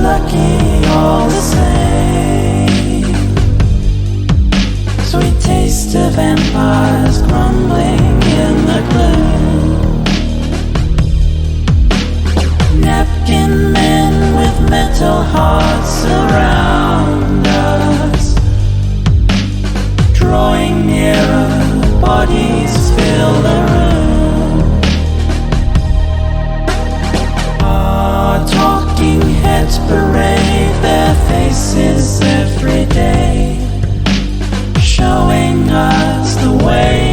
lucky all the same. Sweet taste of empires crumbling in the gloom. Napkin men with metal hearts around us, drawing nearer, bodies fill the room. Our talking heads parade their faces every day, showing us the way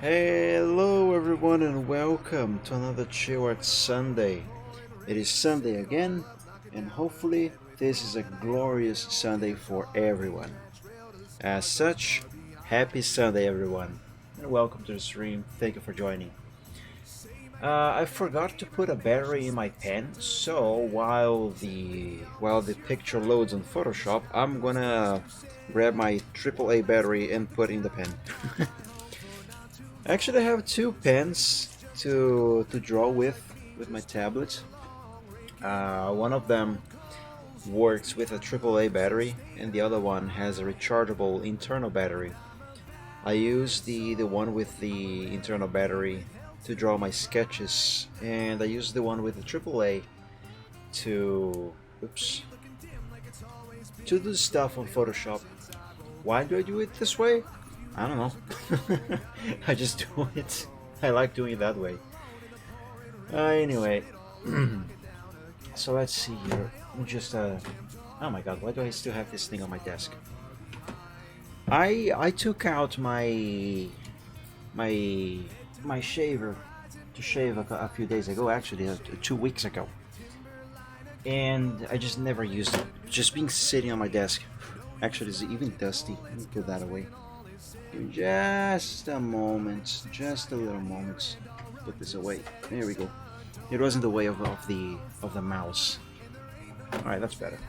Hello everyone and welcome to another Chill Art Sunday. It is Sunday again, and hopefully this is a glorious Sunday for everyone. As such, happy Sunday everyone, and welcome to the stream. Thank you for joining. I forgot to put a battery in my pen, so while the picture loads on Photoshop, I'm gonna grab my AAA battery and put in the pen. Actually, I have two pens to draw with my tablet. One of them works with a AAA battery, and the other one has a rechargeable internal battery. I use the one with the internal battery to draw my sketches, and I use the one with the AAA to oops to do stuff on Photoshop. Why do I do it this way? I don't know. I just do it. I like doing it that way. Anyway, so let's see here. Just oh my god, why do I still have this thing on my desk? I took out my my shaver to shave a few days ago, actually 2 weeks ago, and I just never used it. Just been sitting on my desk. Actually, it's even dusty. Let me put that away. Just a moment, just a little moment. Put this away. There we go. It was in the way of the mouse. All right, that's better.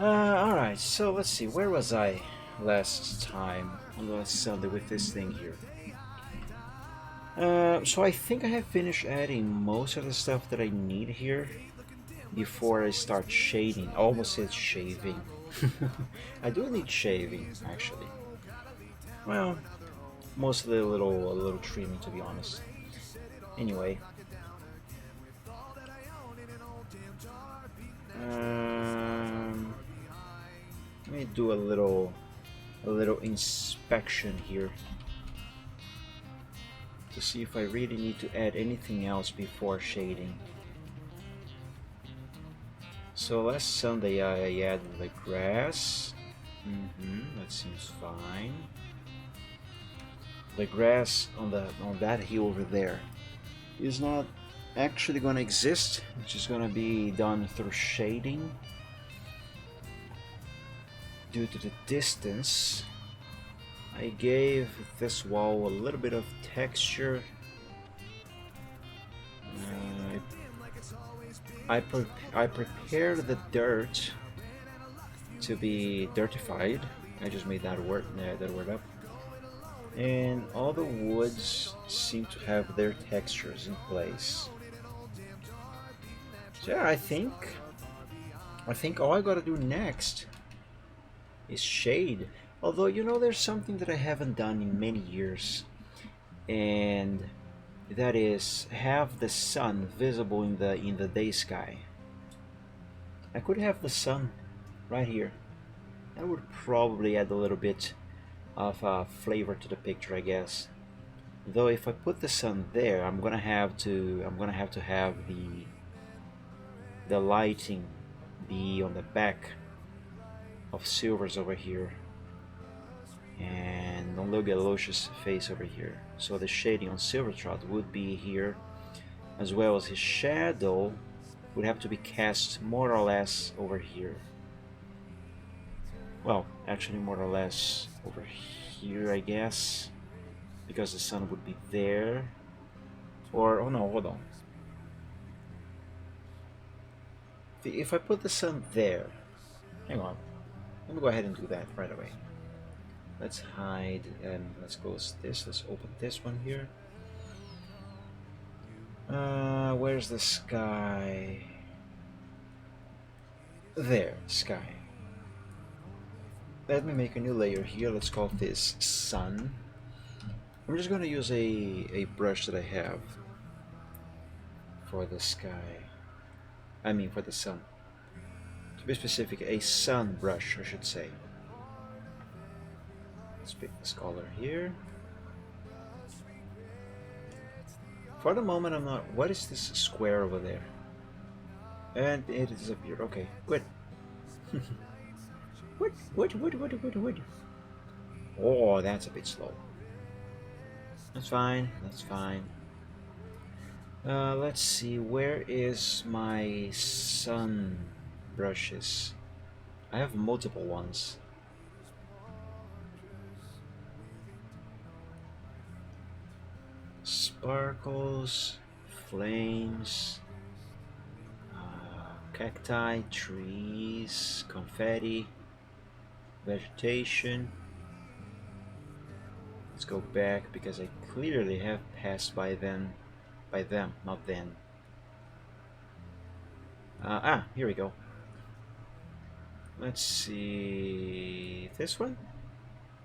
All right, so let's see. Where was I last time on last Sunday with this thing here? So I think I have finished adding most of the stuff that I need here before I start shading. I almost said shaving. I do need shaving, actually. Well, mostly a little trimming, to be honest. Anyway, let me do a little inspection here to see if I really need to add anything else before shading. So last Sunday I added the grass. That seems fine. The grass on that hill over there is not actually going to exist. It's just going to be done through shading. Due to the distance, I gave this wall a little bit of texture. I prepared the dirt to be dirtified. I just made that word up. And all the woods seem to have their textures in place. So yeah, I think all I gotta do next is shade. Although, you know, there's something that I haven't done in many years, and that is have the sun visible in the day sky. I could have the sun right here. That would probably add a little bit of flavor to the picture, I guess. Though if I put the sun there, I'm gonna have to have the lighting be on the back of Silver's over here, and on Logalocious' face over here. So the shading on Silvertrot would be here, as well as his shadow would have to be cast more or less over here. Well, actually more or less over here, I guess, because the sun would be there. Or, oh no, hold on. If I put the sun there, hang on, let me go ahead and do that right away. Let's hide and let's close this. Let's open this one here. Where's the sky? There, sky. Let me make a new layer here. Let's call this sun. I'm just going to use a brush that I have for the sky. I mean for the sun. To be specific, a sun brush, I should say. Let's pick this color here. For the moment, I'm not. What is this square over there? And it disappeared. Okay, good. Wood. Oh, that's a bit slow. That's fine. That's fine. Let's see. Where is my sun brushes? I have multiple ones. Sparkles, flames, cacti, trees, confetti, vegetation. Let's go back because I clearly have passed by them, not then. Here we go. Let's see, this one?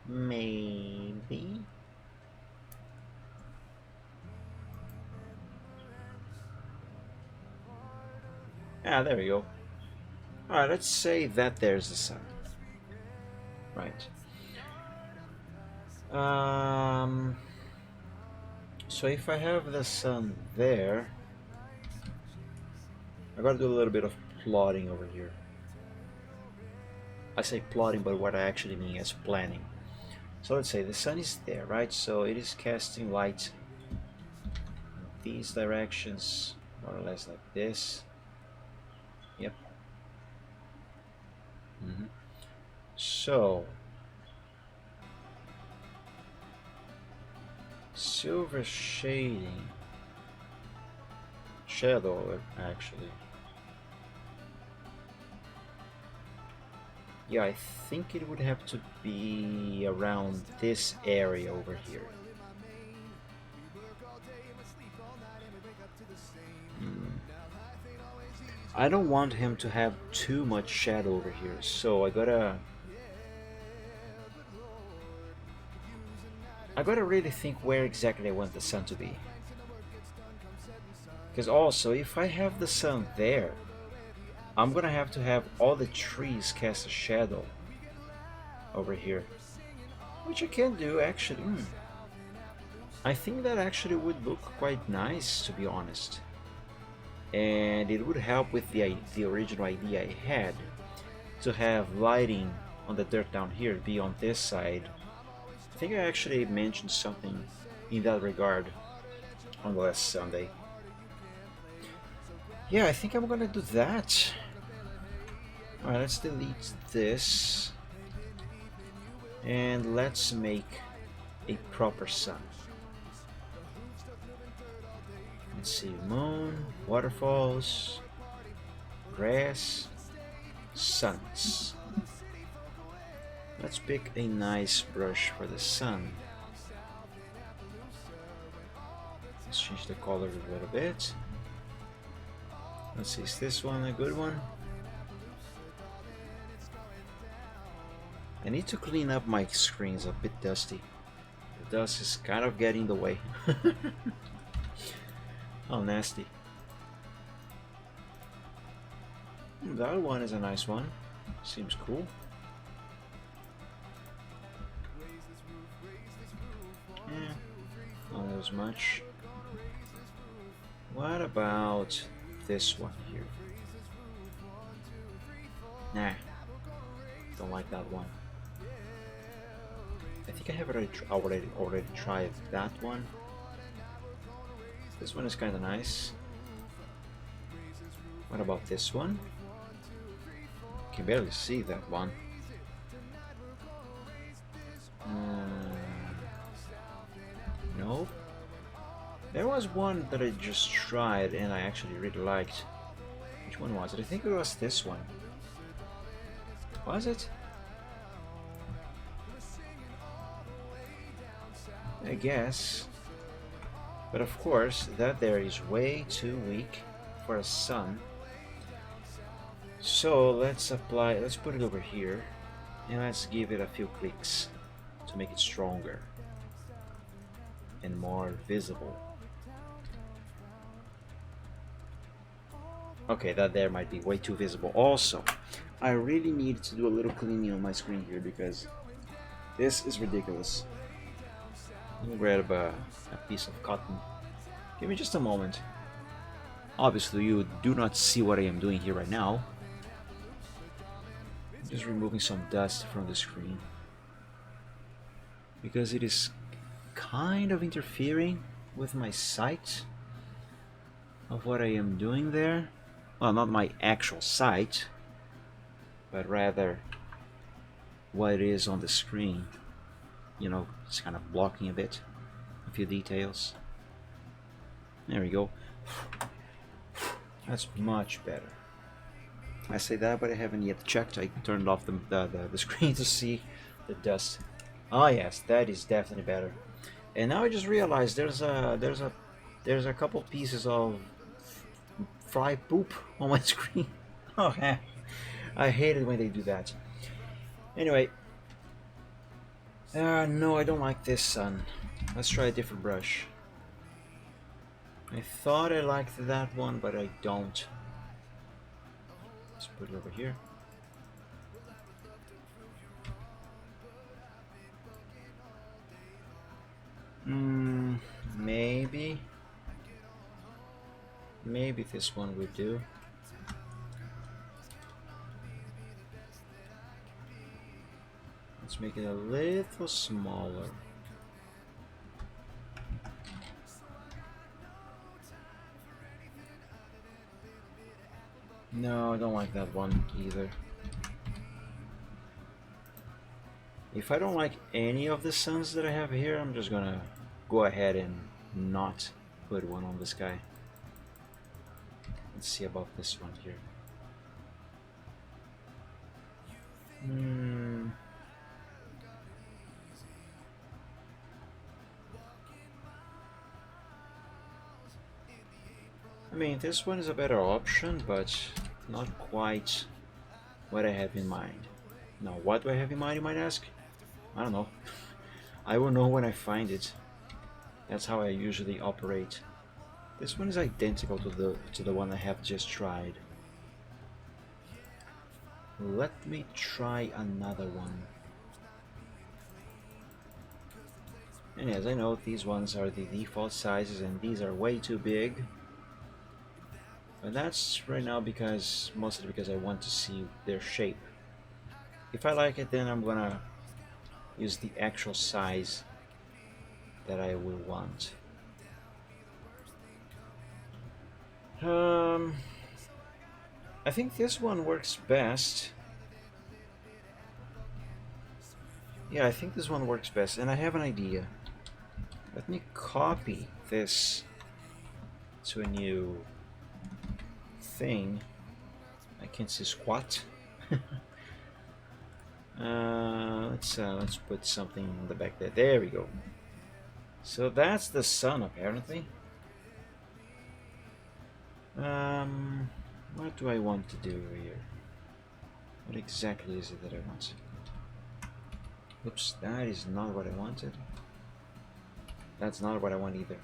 Maybe? There we go. Alright, let's say that there's the sun. Right. So if I have the sun there, I gotta do a little bit of plotting over here. I say plotting, but what I actually mean is planning. So let's say the sun is there, right? So it is casting light in these directions, more or less like this. Yep. So silver shading, shadow actually. Yeah, I think it would have to be around this area over here. I don't want him to have too much shadow over here, so I gotta really think where exactly I want the sun to be. Because also, if I have the sun there, I'm gonna have to have all the trees cast a shadow over here. Which I can do, actually. I think that actually would look quite nice, to be honest. And it would help with the original idea I had to have lighting on the dirt down here be on this side. I think I actually mentioned something in that regard on the last Sunday. Yeah, I think I'm gonna do that. Alright, let's delete this and let's make a proper sun. Let's see, moon, waterfalls, grass, suns. Let's pick a nice brush for the sun. Let's change the color a little bit. Let's see, is this one a good one? I need to clean up my screens, a bit dusty. The dust is kind of getting in the way. Oh, nasty. That one is a nice one. Seems cool. Yeah, not as much. What about this one here? Nah, don't like that one. I think I have already tried that one. This one is kind of nice. What about this one? Can barely see that one. Nope. There was one that I just tried and I actually really liked. Which one was it? I think it was this one. Was it? I guess. But of course, that there is way too weak for a sun. So let's put it over here and let's give it a few clicks to make it stronger and more visible. Okay, that there might be way too visible. Also, I really need to do a little cleaning on my screen here because this is ridiculous. Let me grab a piece of cotton. Give me just a moment. Obviously, you do not see what I am doing here right now. Just removing some dust from the screen because it is kind of interfering with my sight of what I am doing there. Well, not my actual sight, but rather what it is on the screen. You know, it's kind of blocking a bit, a few details. There we go. That's much better. I say that, but I haven't yet checked. I turned off the screen to see the dust. Oh yes, that is definitely better. And now I just realized there's a couple pieces of fly poop on my screen. Oh man, I hate it when they do that. Anyway, no, I don't like this sun. Let's try a different brush. I thought I liked that one, but I don't. Let's put it over here. Maybe. Maybe this one would do. Let's make it a little smaller. No, I don't like that one either. If I don't like any of the suns that I have here, I'm just gonna go ahead and not put one on this guy. Let's see about this one here. I mean, this one is a better option, but not quite what I have in mind. Now, what do I have in mind, you might ask? I don't know. I will know when I find it. That's how I usually operate. This one is identical to the one I have just tried. Let me try another one. And as I know, these ones are the default sizes and these are way too big. But that's right now mostly because I want to see their shape. If I like it, then I'm gonna use the actual size that I will want. I think this one works best. Yeah, I think this one works best, and I have an idea. Let me copy this to a new thing. I can't see squat. Let's put something in the back there. There we go. So that's the sun, apparently. What do I want to do here? What exactly is it that I want? Oops, that is not what I wanted. That's not what I want either.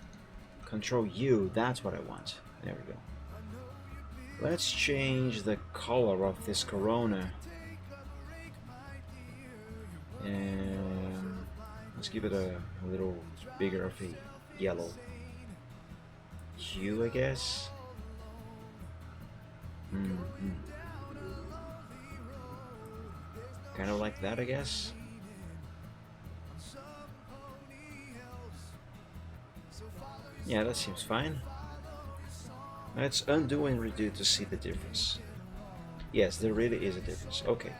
Control U, that's what I want. There we go. Let's change the color of this corona. And let's give it a little bigger of a yellow hue, I guess. Kind of like that, I guess. Yeah, that seems fine. Let's undo and redo to see the difference. Yes, there really is a difference. Okay.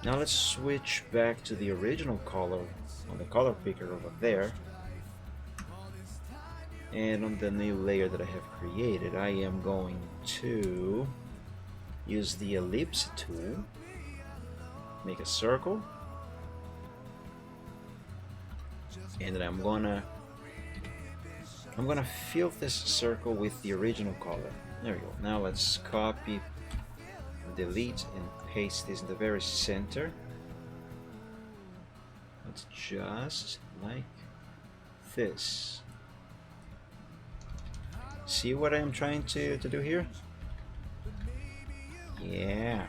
Now let's switch back to the original color on the color picker over there. And on the new layer that I have created, I am going to use the ellipse tool, make a circle, and then I'm gonna fill this circle with the original color. There we go. Now let's copy, delete, and paste this in the very center. It's just like this. See what I'm trying to do here? Yeah.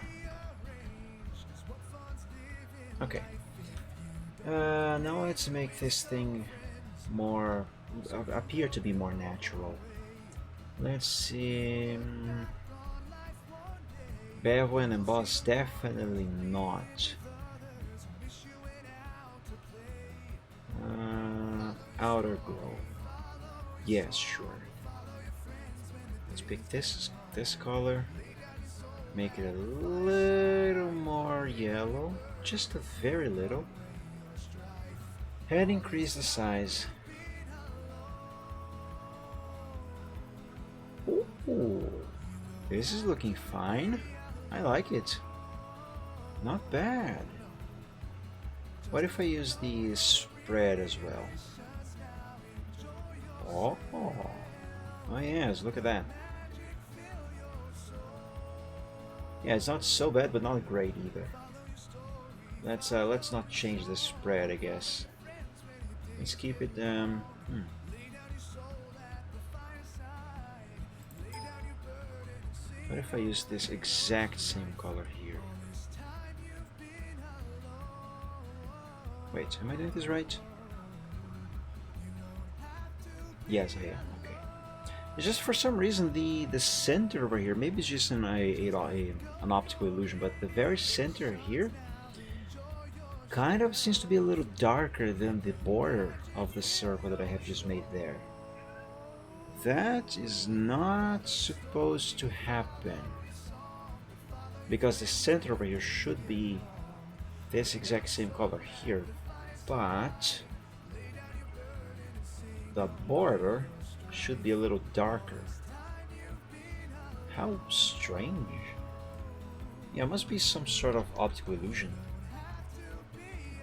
Okay. Now let's make this thing more appear to be more natural. Let's see. Bevel and emboss, definitely not. Outer glow. Yes, sure. Let's pick this color. Make it a little more yellow, just a very little. And increase the size. Ooh, this is looking fine. I like it. Not bad. What if I use the spread as well? Oh yes, look at that. Yeah, it's not so bad, but not great either. Let's not change the spread, I guess. Let's keep it. What if I use this exact same color here? Wait, am I doing this right? Yes, I am. Okay. It's just for some reason the center over here. Maybe it's just an optical illusion, but the very center here kind of seems to be a little darker than the border of the circle that I have just made there. That is not supposed to happen, because the center over here should be this exact same color here, but the border should be a little darker. How strange. Yeah, it must be some sort of optical illusion.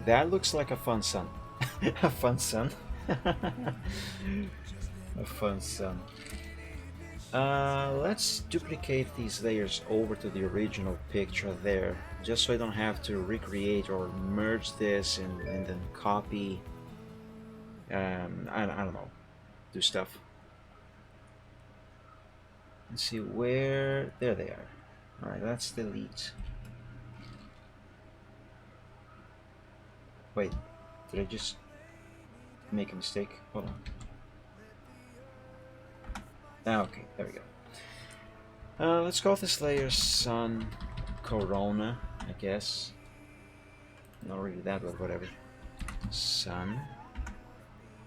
That looks like a fun sun. A fun sun. A fun sun. Let's duplicate these layers over to the original picture there, just so I don't have to recreate or merge this and then copy. I don't know, do stuff. Let's see where. There they are. Alright, let's delete. Wait, did I just make a mistake? Hold on. Okay, there we go. Let's call this layer Sun Corona, I guess. Not really that, but whatever. Sun.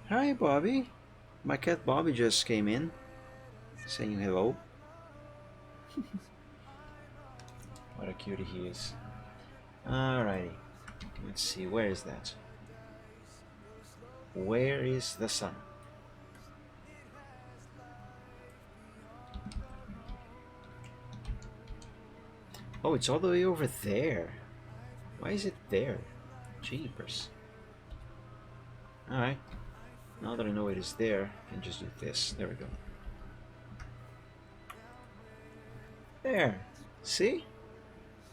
Hi, Bobby. My cat Bobby just came in, saying hello. What a cutie he is. Alrighty. Let's see, where is that? Where is the sun? Oh, it's all the way over there. Why is it there? Jeepers. Alright. Now that I know it is there, I can just do this. There we go. There. See?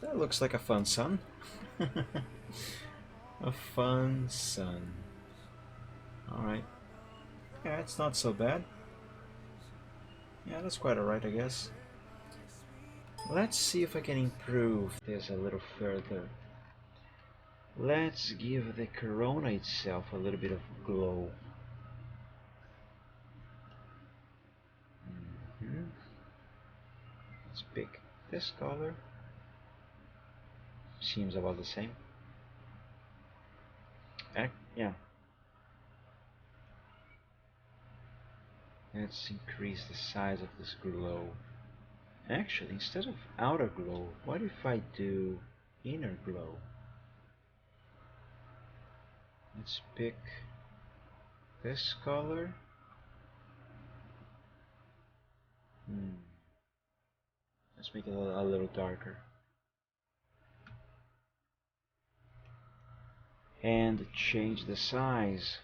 That looks like a fun sun. A fun sun. Alright. Yeah, it's not so bad. Yeah, that's quite alright, I guess. Let's see if I can improve this a little further. Let's give the corona itself a little bit of glow. Let's pick this color. Seems about the same. Yeah. Let's increase the size of this glow. Actually, instead of outer glow, what if I do inner glow? Let's pick this color. Let's make it a little darker. And change the size.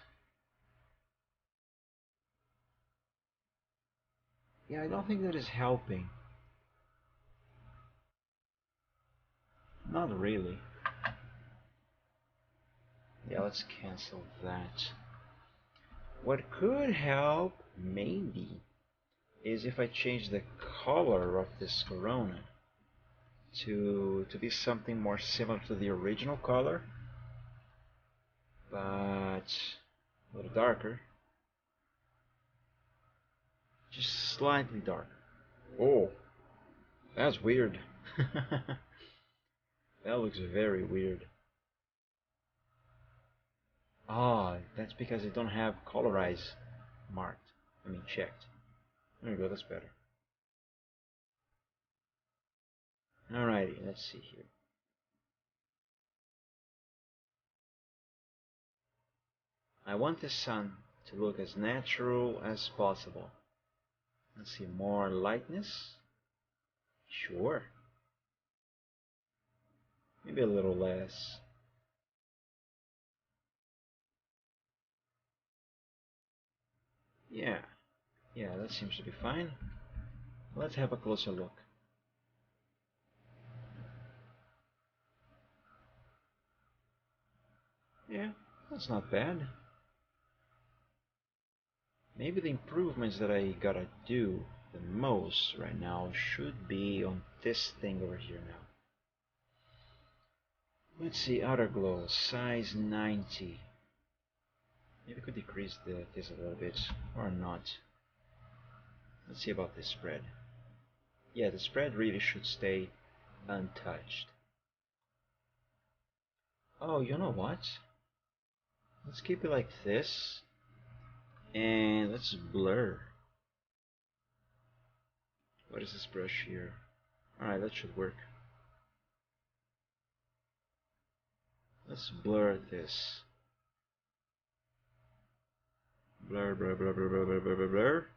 Yeah, I don't think that is helping. Not really. Yeah, let's cancel that. What could help, maybe, is if I change the color of this corona to be something more similar to the original color, but a little darker. Just slightly darker. Oh, that's weird. That looks very weird. Ah, that's because they don't have colorize marked. I mean checked. There we go, that's better. Alrighty, let's see here. I want the sun to look as natural as possible. Let's see, more lightness? Sure. Maybe a little less. Yeah, yeah, that seems to be fine. Let's have a closer look. Yeah, that's not bad. Maybe the improvements that I gotta do the most right now should be on this thing over here now. Let's see, outer glow, size 90. Maybe I could decrease this a little bit, or not. Let's see about this spread. Yeah, the spread really should stay untouched. Oh, you know what? Let's keep it like this, and let's blur. What is this brush here? Alright, that should work. Let's blur this. Blur, blur, blur, blur, blur, blur, blur, blur, blur.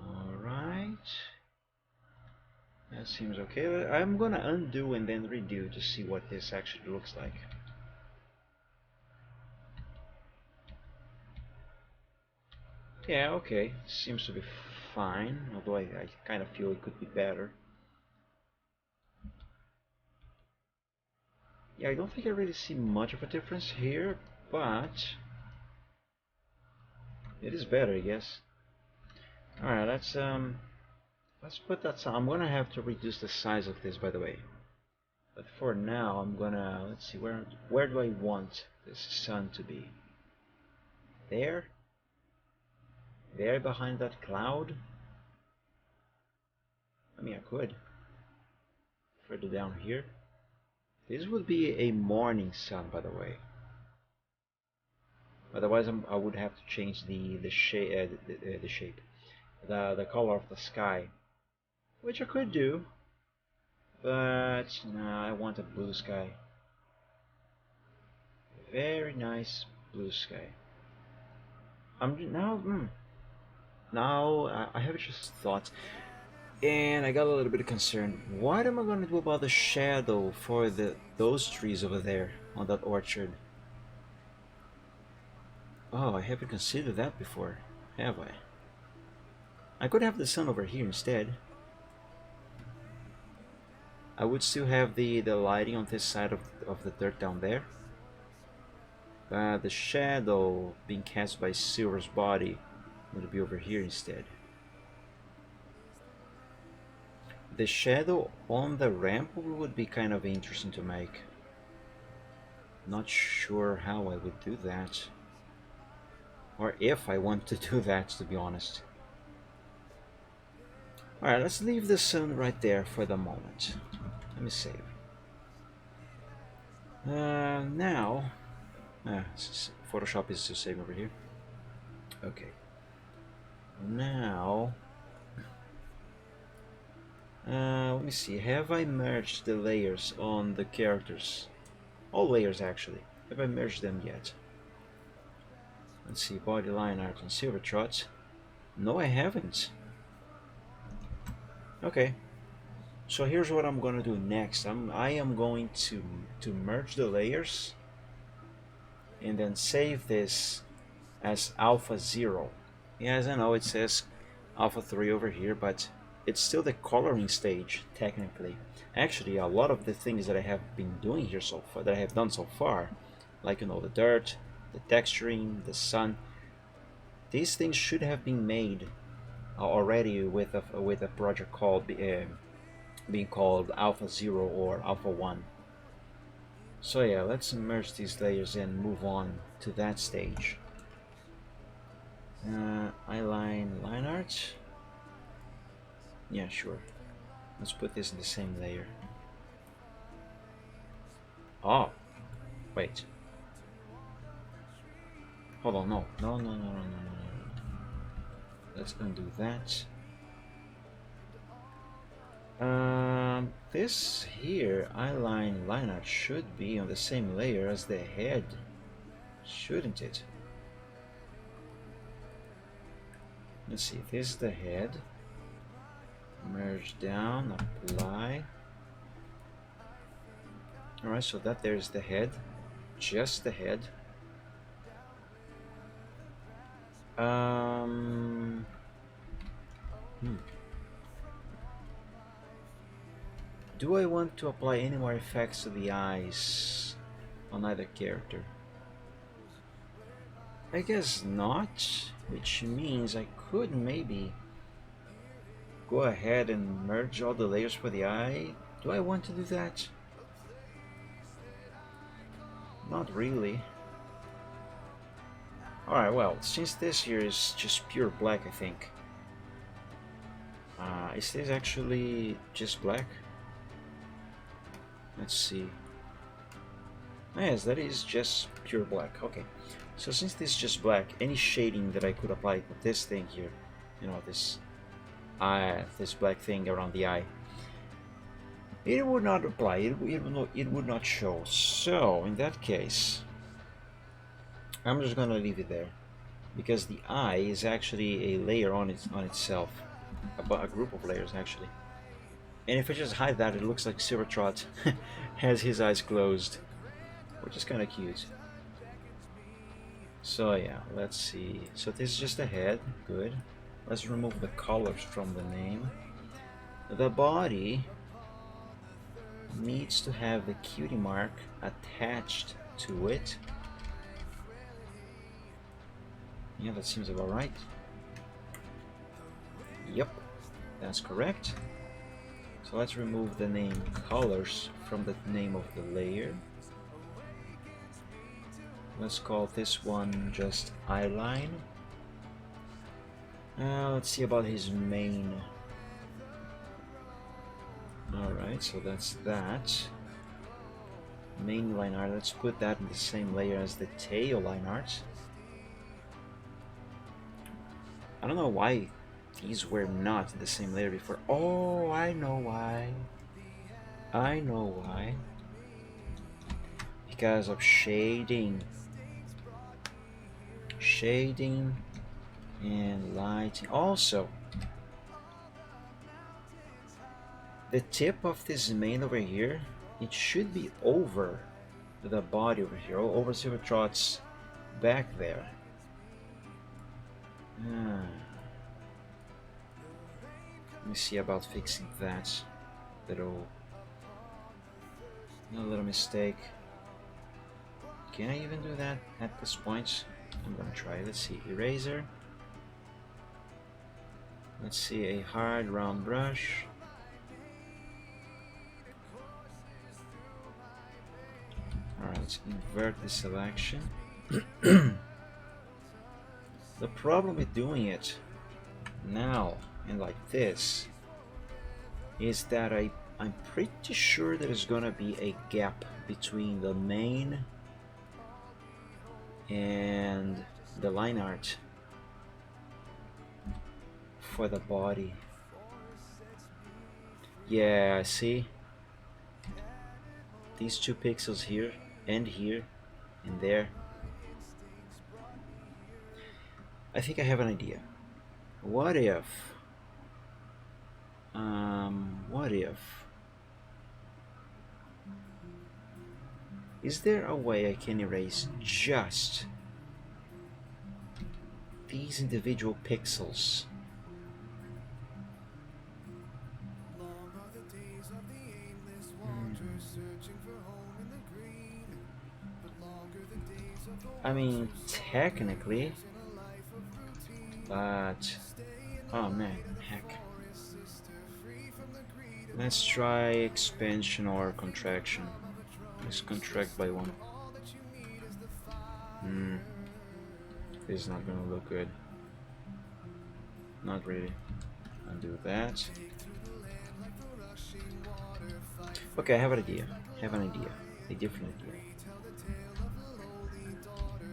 Alright. That seems okay. I'm gonna undo and then redo to see what this actually looks like. Yeah, okay. Seems to be fine, although I kind of feel it could be better. Yeah, I don't think I really see much of a difference here, but it is better, I guess. Alright, let's put that some. I'm gonna have to reduce the size of this, by the way. But for now, I'm gonna, let's see, where do I want this sun to be? There? There behind that cloud? I mean, I could. Further down here. This would be a morning sun, by the way. Otherwise, I would have to change the shape, the shape, the color of the sky, which I could do. But no, I want a blue sky. Very nice blue sky. I'm now. Now I have just thought, and I got a little bit concerned. What am I gonna do about the shadow for those trees over there on that orchard? Oh, I haven't considered that before, have I? I could have the sun over here instead. I would still have the lighting on this side of the dirt down there. But the shadow being cast by Silver's body would be over here instead. The shadow on the ramp would be kind of interesting to make. Not sure how I would do that. Or if I want to do that, to be honest. Alright, let's leave the sun right there for the moment. Let me save. Now... Photoshop is still saving over here. Okay. Now... let me see, have I merged the layers on the characters? All layers actually. Have I merged them yet? Let's see, body line art on Silvertrot. No, I haven't. Okay. So here's what I'm gonna do next. I am going to merge the layers and then save this as Alpha 0. Yes, I know it says Alpha 3 over here, but it's still the coloring stage, technically. Actually, a lot of the things that I have been doing here so far, that I have done so far, like, you know, the dirt, the texturing, the sun, these things should have been made already with a project called being called Alpha 0 or Alpha 1. So yeah, let's merge these layers and move on to that stage. Eyeline line art. Yeah, sure. Let's put this in the same layer. Oh, wait. Hold on, no. No, no, no, no, no, no. Let's undo that. This here, eyeline line art should be on the same layer as the head, shouldn't it? Let's see, this is the head. Merge down, apply. Alright, so that there's the head. Just the head. Do I want to apply any more effects to the eyes on either character? I guess not, which means I could maybe go ahead and merge all the layers for the eye. Do I want to do that? Not really. Alright, well, since this here is just pure black, I think. Is this actually just black? Let's see. Yes, that is just pure black. Okay. So since this is just black, any shading that I could apply to this thing here, you know, this black thing around the eye, it would not apply. It would not show. So in that case, I'm just gonna leave it there, because the eye is actually a layer on itself, a group of layers actually. And if I just hide that, it looks like Silvertrot has his eyes closed, which is kind of cute. So yeah, let's see. So this is just the head. Good. Let's remove the colors from the name. The body needs to have the cutie mark attached to it. Yeah, that seems about right. Yep, that's correct. So let's remove the name colors from the name of the layer. Let's call this one just eyeline. Let's see about his mane. Alright, so that's that. Main line art, let's put that in the same layer as the tail line art. I don't know why these were not in the same layer before. Oh, I know why. I know why. Because of shading. Shading and lighting. Also, the tip of this mane over here, it should be over the body over here, over Silvertrot's back there. Let me see about fixing that little mistake. Can I even do that at this point? I'm gonna try. Let's see, eraser. Let's see, a hard round brush. Alright, let's invert the selection. The problem with doing it now and like this is that I'm pretty sure there's gonna be a gap between the main and the line art for the body. Yeah, see? These 2 pixels here and there. I think I have an idea. What if is there a way I can erase just these individual pixels? I mean, technically, but oh man, heck. Let's try expansion or contraction. Let's contract by one. This is not gonna look good. Not really. Undo that. Okay, I have an idea. A different idea.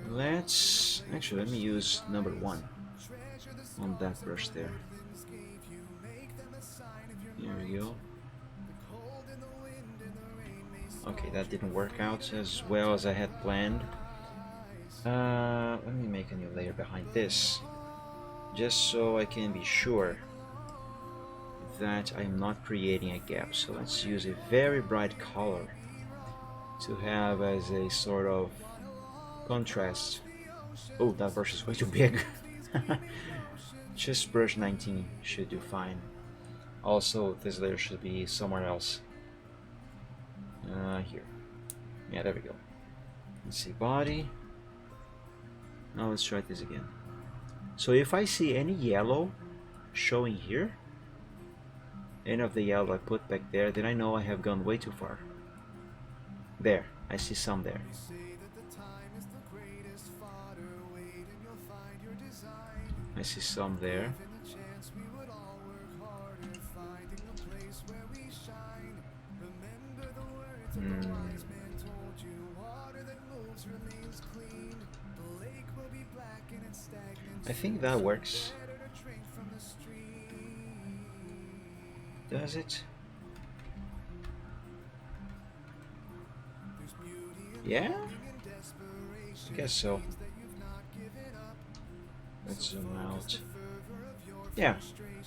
Let me use number 1 on that brush there. There we go. Okay, that didn't work out as well as I had planned. Let me make a new layer behind this, just so I can be sure that I'm not creating a gap. So let's use a very bright color to have as a sort of contrast. Oh, that brush is way too big. Just brush 19 should do fine. Also, this layer should be somewhere else. Here. Yeah, there we go. Let's see, body. Now let's try this again. So if I see any yellow showing here, any of the yellow I put back there, then I know I have gone way too far. There, I see some there. I see some there. I think that works. Does it? Yeah? I guess so. Let's zoom out. Yeah,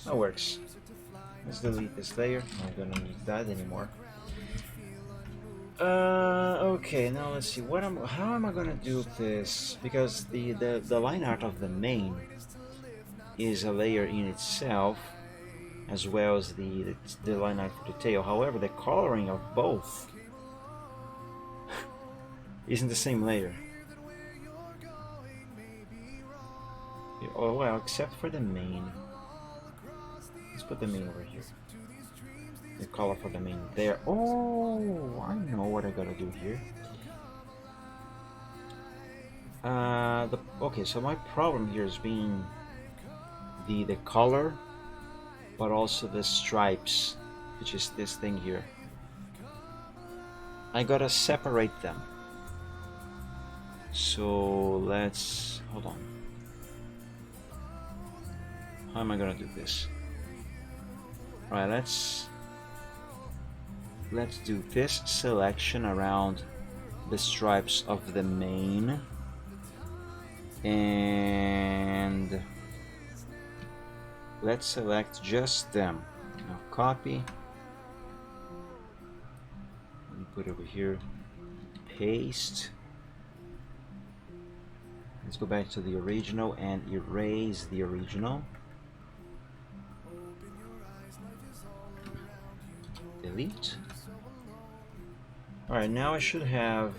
that works. Let's delete this layer. I'm not gonna need that anymore. Okay, now let's see. How am I gonna do this? Because the line art of the main is a layer in itself, as well as the line art for the tail. However, the coloring of both isn't the same layer. Oh well, except for the main. Let's put the main over here. The color for the main there. Oh, I know what I gotta do here. Okay, so my problem here is being the color, but also the stripes, which is this thing here. I gotta separate them. So let's hold on. How am I gonna do this? Alright, let's do this selection around the stripes of the main, and let's select just them. Now copy, let me put it over here, paste. Let's go back to the original and erase the original. Delete. Alright, now I should have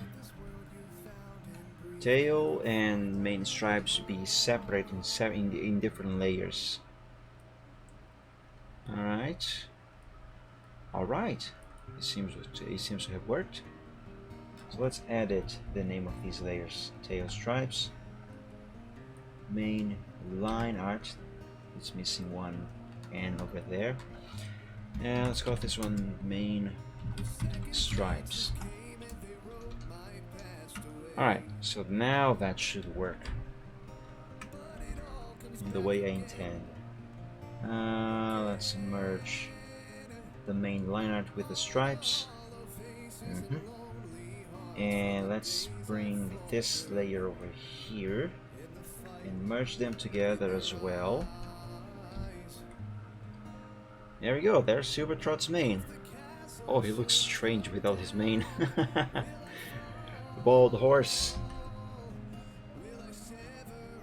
tail and main stripes be separate in different layers. Alright. Alright. It seems to have worked. So let's edit the name of these layers. Tail stripes. Main line art. It's missing one N over there. And let's call this one main stripes. Alright, so now that should work in the way I intend. Let's merge the main line art with the stripes. And let's bring this layer over here and merge them together as well. There we go, there's Silvertrot's mane. Oh, he looks strange without his mane. Bald horse.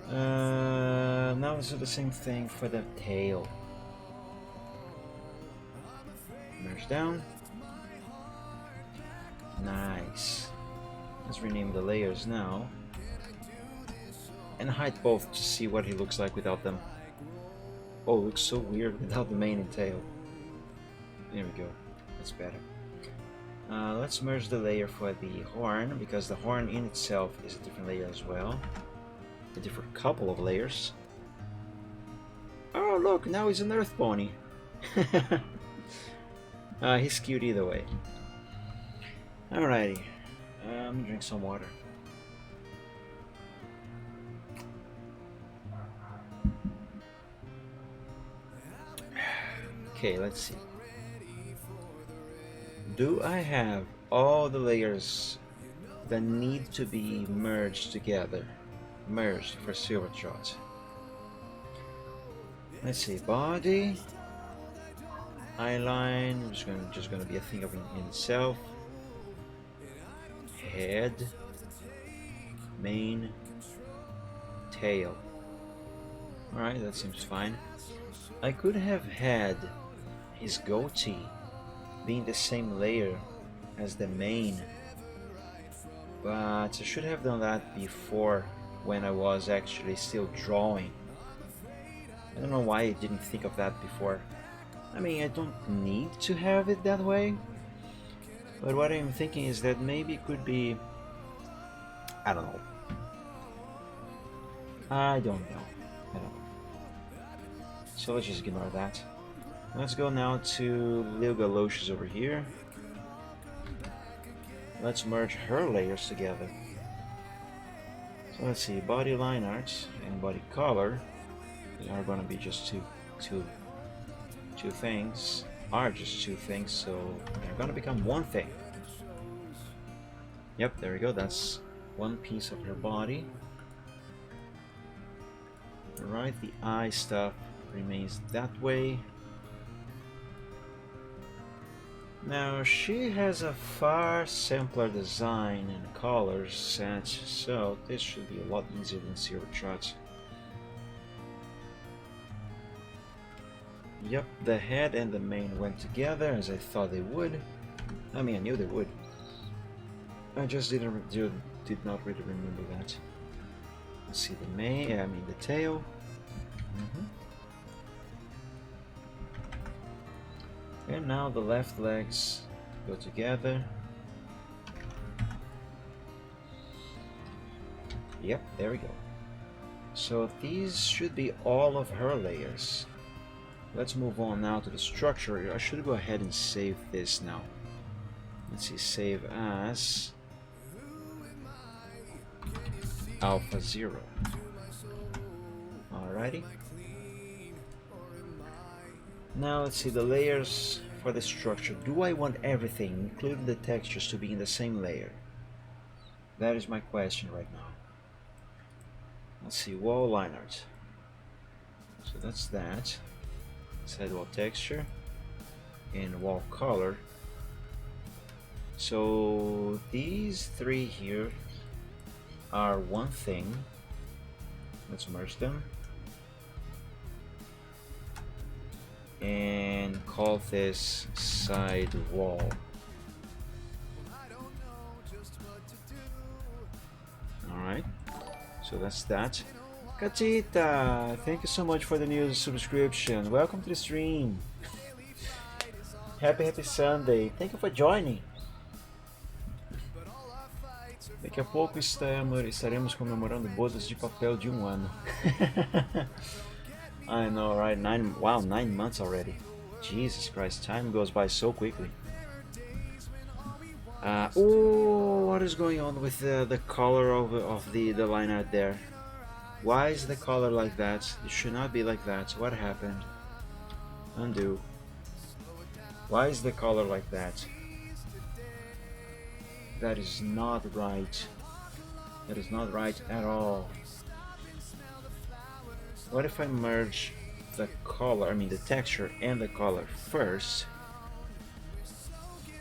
Now let's do the same thing for the tail. Merge down. Nice. Let's rename the layers now. And hide both to see what he looks like without them. Oh, it looks so weird without the mane and tail. There we go. That's better. Let's merge the layer for the horn, because the horn in itself is a different layer as well. A different couple of layers. Oh look, now he's an earth pony. He's cute either way. Alrighty, let me drink some water. Okay, let's see. Do I have all the layers that need to be merged together? Merged for Silvertrot. Let's see, body, eyeline, just gonna be a thing of in itself. Head, mane, tail. Alright, that seems fine. I could have had his goatee being the same layer as the mane, but I should have done that before, when I was actually still drawing. I don't know why I didn't think of that before. I mean, I don't need to have it that way, but what I'm thinking is that maybe it could be... I don't know. I don't know. So let's just ignore that. Let's go now to Lil Galoshes over here. Let's merge her layers together. So let's see, body line art and body color are gonna be just two things. Are just two things, so they're gonna become one thing. Yep, there we go. That's one piece of her body. Right, the eye stuff remains that way. Now she has a far simpler design and colors set, so this should be a lot easier than Silvertrot. Yep, the head and the mane went together as I thought they would. I mean, I knew they would. I just did not really remember that. Let's see the mane, I mean the tail. And now the left legs go together. Yep, there we go. So these should be all of her layers. Let's move on now to the structure. I should go ahead and save this now. Let's see, save as Alpha 0. Alrighty. Now let's see the layers for the structure. Do I want everything, including the textures, to be in the same layer? That is my question right now. Let's see, wall line art. So that's that. Sidewall texture and wall color. So these three here are one thing. Let's merge them and call this side wall. Alright, so that's that. Kachita, thank you so much for the new subscription. Welcome to the stream. Happy Sunday. Thank you for joining. Daqui a pouco estaremos comemorando bodas de papel de ano. I know, right? 9 months already. Jesus Christ, time goes by so quickly. Oh, what is going on with the color of the line art there? Why is the color like that? It should not be like that. What happened? Undo. Why is the color like that? That is not right. That is not right at all. What if I merge the color, I mean the texture and the color first,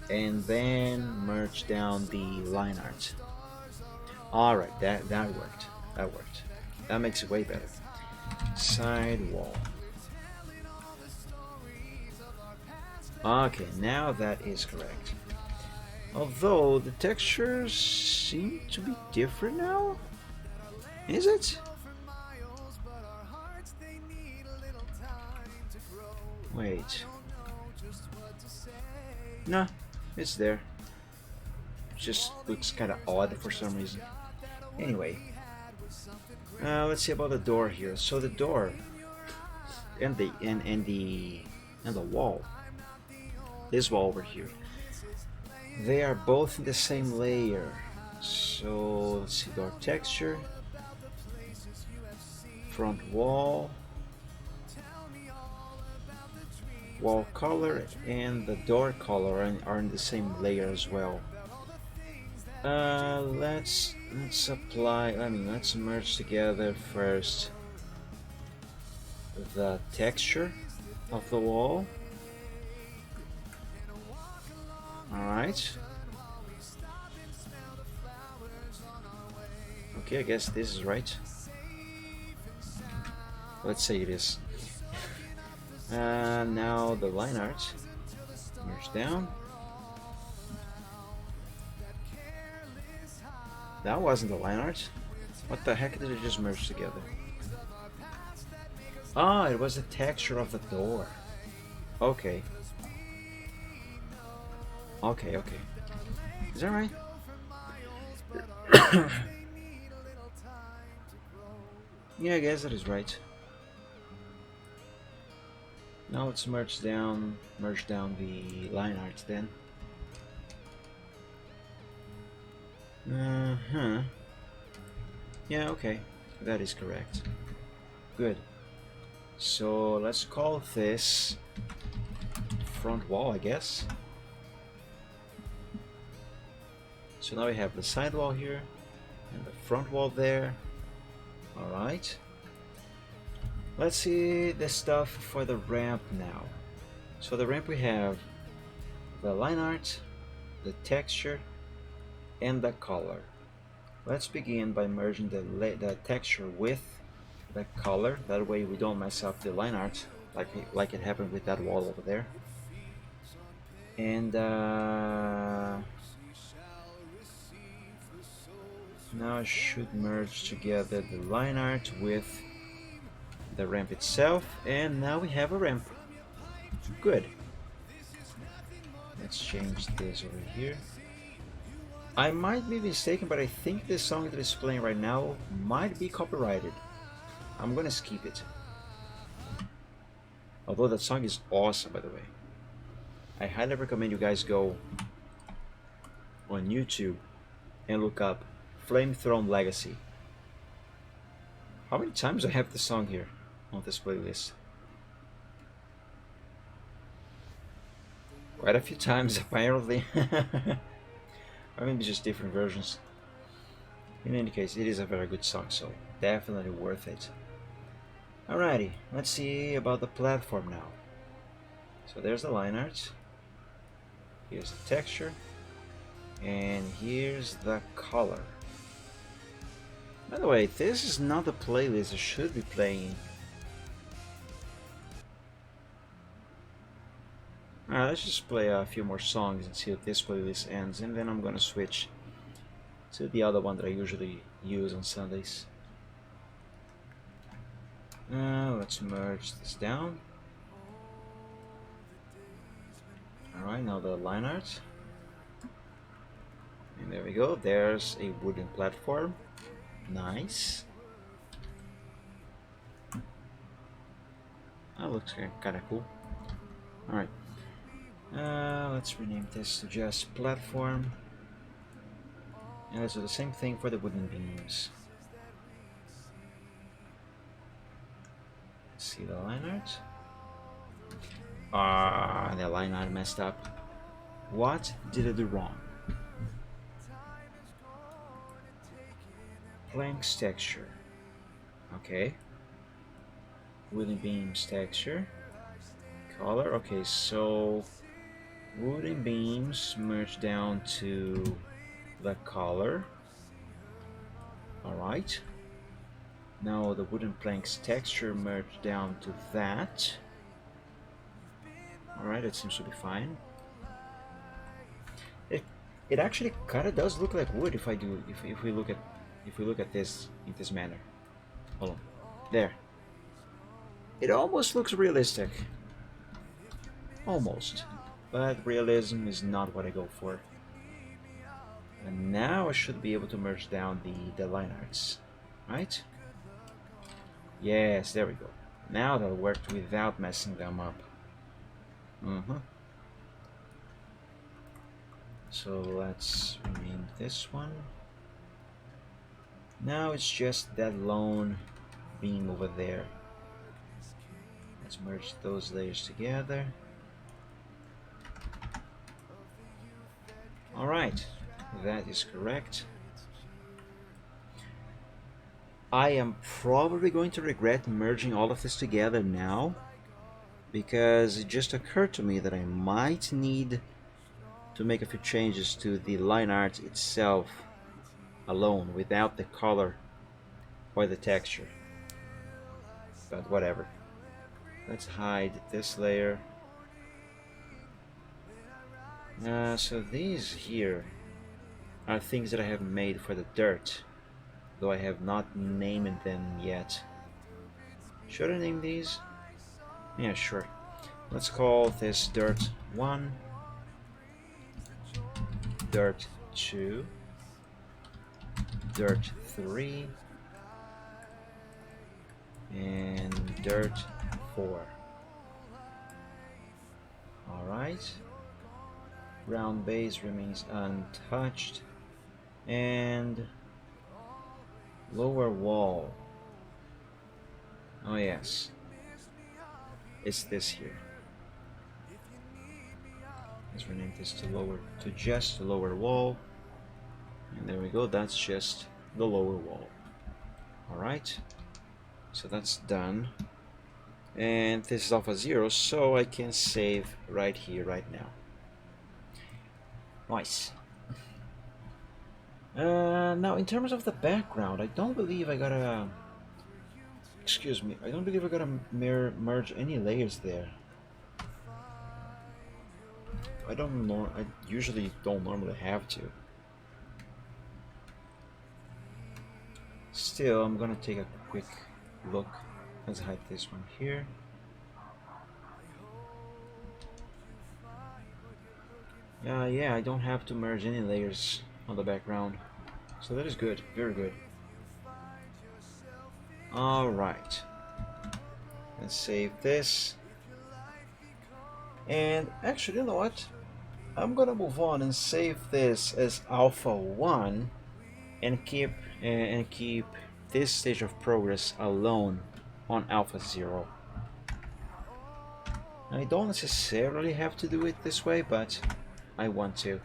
and then merge down the line art? Alright, that worked. That worked. That makes it way better. Side wall. Okay, now that is correct. Although the textures seem to be different now. Is it? Wait. No, it's there. just looks kind of odd for some reason. Anyway, let's see about the door here. So the door and the wall, this wall over here, they are both in the same layer. So let's see, door texture, front wall, wall color, and the door color are in the same layer as well. Let's apply. Let's merge together first the texture of the wall. All right. Okay, I guess this is right. Let's say it is. Now the line art. Merge down. That wasn't the line art. What the heck did it just merge together? Ah, it was the texture of the door. Okay. Okay. Is that right? Yeah, I guess that is right. Now let's merge down the line art then. Yeah, okay. That is correct. Good. So let's call this front wall, I guess. So now we have the side wall here and the front wall there. Alright. Let's see the stuff for the ramp now. So the ramp, we have the line art, the texture, and the color. Let's begin by merging the texture with the color. That way we don't mess up the line art like it happened with that wall over there. And now I should merge together the line art with the ramp itself, and now we have a ramp. Good. Let's change this over here. I might be mistaken, but I think this song that is playing right now might be copyrighted. I'm gonna skip it. Although that song is awesome, by the way. I highly recommend you guys go on YouTube and look up Flame Throne Legacy. How many times do I have this song here on this playlist? Quite a few times, apparently. Or maybe just different versions. In any case, it is a very good song, so definitely worth it. Alrighty, let's see about the platform now. So there's the line art. Here's the texture. And here's the color. By the way, this is not the playlist I should be playing. Alright, let's just play a few more songs and see if this playlist ends, and then I'm gonna switch to the other one that I usually use on Sundays. Let's merge this down. Alright, now the line art. And there we go, there's a wooden platform. Nice. That looks kind of cool. Alright. Let's rename this to just platform. And let's do the same thing for the wooden beams. Let's see the line art. Ah, the line art messed up. What did I do wrong? Planks texture. Okay. Wooden beams texture. Color. Okay, so wooden beams merge down to the color. Alright. Now the wooden planks texture merge down to that. Alright, that seems to be fine. It actually kind of does look like wood if we look at this in this manner. Hold on. There. It almost looks realistic. Almost. But realism is not what I go for. And now I should be able to merge down the line arts, right? Yes, there we go. Now that worked without messing them up. So let's rename this one. Now it's just that lone beam over there. Let's merge those layers together. Alright, that is correct. I am probably going to regret merging all of this together now, because it just occurred to me that I might need to make a few changes to the line art itself alone, without the color or the texture. But whatever. Let's hide this layer. So these here are things that I have made for the dirt, though I have not named them yet. Should I name these? Yeah, sure. Let's call this dirt 1, dirt 2, dirt 3, and dirt 4. Alright. Ground base remains untouched. And lower wall. Oh yes. It's this here. Let's rename this to just the lower wall. And there we go, that's just the lower wall. Alright. So that's done. And this is alpha 0, so I can save right here, right now. Nice. Now, in terms of the background, I don't believe I gotta... Excuse me, I don't believe I gotta merge any layers there. I usually don't normally have to. Still, I'm gonna take a quick look. Let's hide this one here. Yeah, I don't have to merge any layers on the background. So that is good, very good. Alright. Let's save this. And actually, you know what? I'm gonna move on and save this as Alpha 1 and keep this stage of progress alone on Alpha 0. I don't necessarily have to do it this way, but I want to.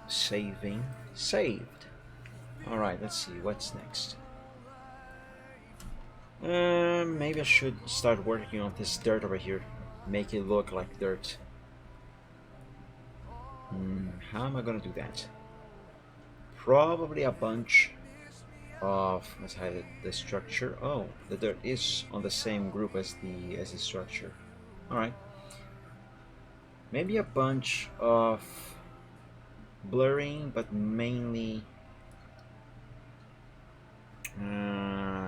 Saving, saved. Alright, let's see, what's next? Maybe I should start working on this dirt over here. Make it look like dirt. How am I gonna do that? Probably a bunch of... Let's hide the structure. Oh, the dirt is on the same group as the structure. Alright. Maybe a bunch of blurring, but mainly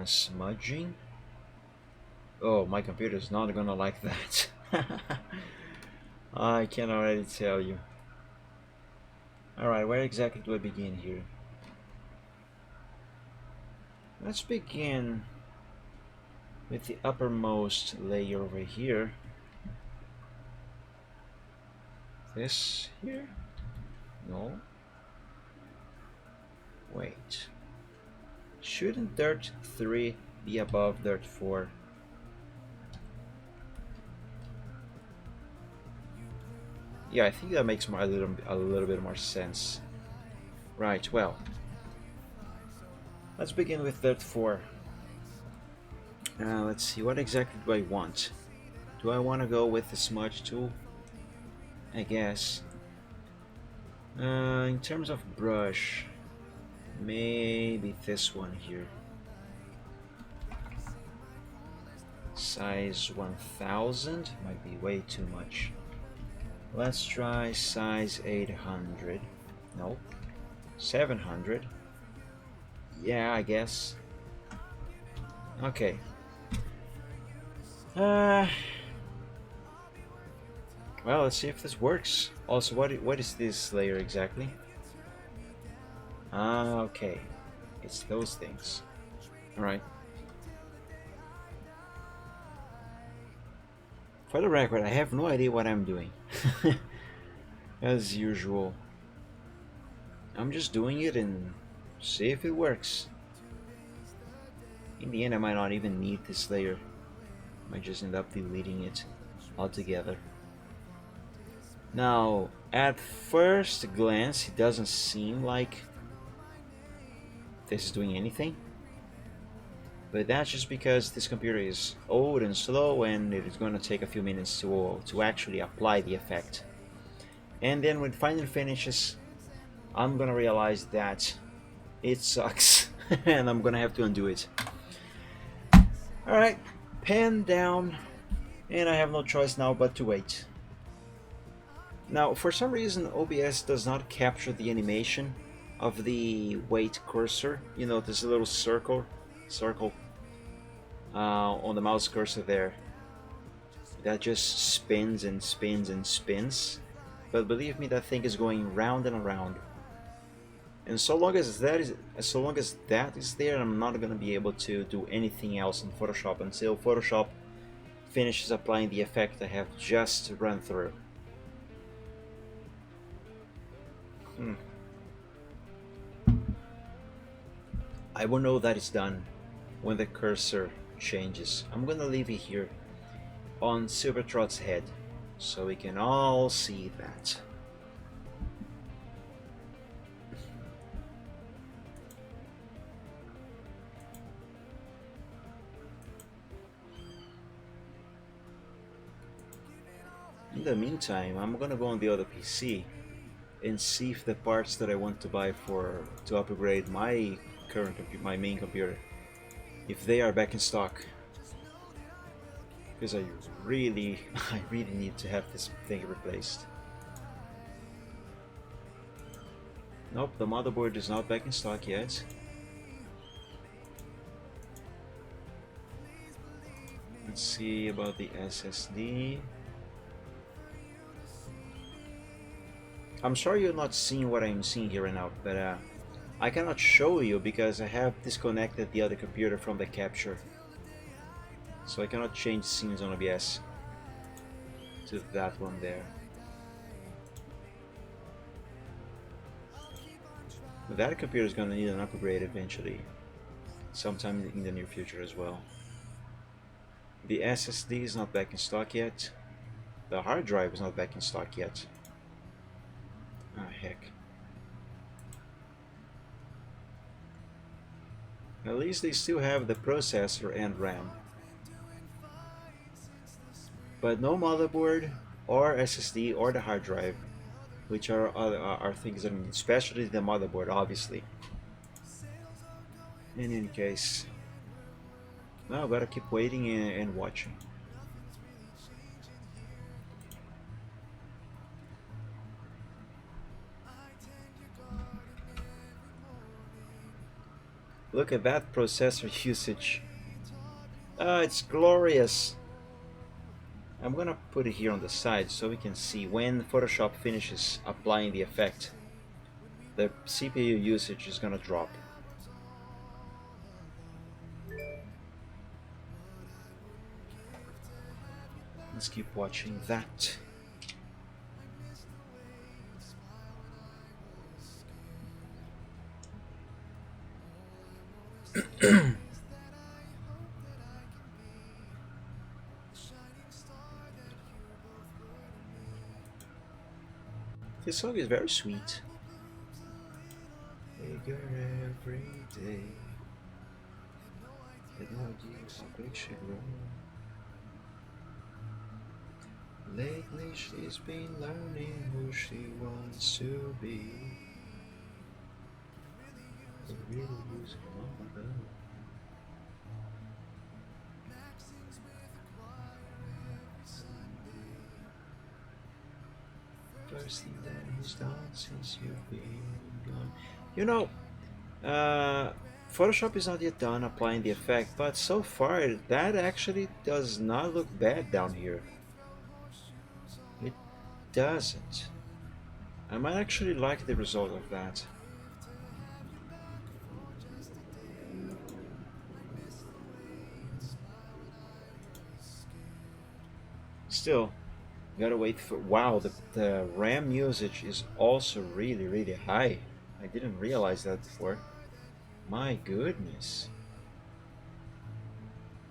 smudging. Oh, my computer is not gonna like that. I can already tell you. Alright, where exactly do I begin here? Let's begin with the uppermost layer over here. This here? No. Wait. Shouldn't dirt 3 be above dirt 4? Yeah, I think that makes a little bit more sense. Right, well. Let's begin with dirt 4. Let's see, what exactly do I want? Do I want to go with the smudge tool? I guess. In terms of brush, maybe this one here. Size 1000 might be way too much. Let's try size 800. Nope. 700. Yeah, I guess. Okay. Well, let's see if this works. Also, what is this layer exactly? Ah, okay. It's those things. Alright. For the record, I have no idea what I'm doing. As usual. I'm just doing it and see if it works. In the end, I might not even need this layer. I might just end up deleting it altogether. Now, at first glance, it doesn't seem like this is doing anything. But that's just because this computer is old and slow and it is going to take a few minutes to actually apply the effect. And then when it finally finishes, I'm going to realize that it sucks and I'm going to have to undo it. Alright, pen down, and I have no choice now but to wait. Now, for some reason, OBS does not capture the animation of the wait cursor. You know, this little circle on the mouse cursor there. That just spins and spins and spins. But believe me, that thing is going round and around. And so long as that is there, I'm not gonna be able to do anything else in Photoshop until Photoshop finishes applying the effect I have just run through. I will know that it's done when the cursor changes. I'm gonna leave it here on Silvertrot's head so we can all see that. In the meantime, I'm gonna go on the other PC and see if the parts that I want to buy to upgrade my my main computer, if they are back in stock. Because I really need to have this thing replaced. Nope, the motherboard is not back in stock yet. Let's see about the SSD. I'm sorry you're not seeing what I'm seeing here right now, but I cannot show you because I have disconnected the other computer from the capture. So I cannot change scenes on OBS to that one there. But that computer is going to need an upgrade eventually, sometime in the near future as well. The SSD is not back in stock yet. The hard drive is not back in stock yet. Ah, heck. At least they still have the processor and RAM. But no motherboard or SSD or the hard drive, which are things that I need, especially the motherboard, obviously. In any case, now I gotta keep waiting and watching. Look at that processor usage. Ah, it's glorious. I'm gonna put it here on the side so we can see when Photoshop finishes applying the effect, the CPU usage is gonna drop. Let's keep watching that. This song is very sweet. Bigger every day. Had no idea how big she grew. Lately she's been learning who she wants to be. But really losing all of them. First thing that he's done since you've been gone. You know, Photoshop is not yet done applying the effect, but so far that actually does not look bad down here. doesn't. I might actually like the result of that. Still, gotta wait for. Wow, the RAM usage is also really, really high. I didn't realize that before. My goodness.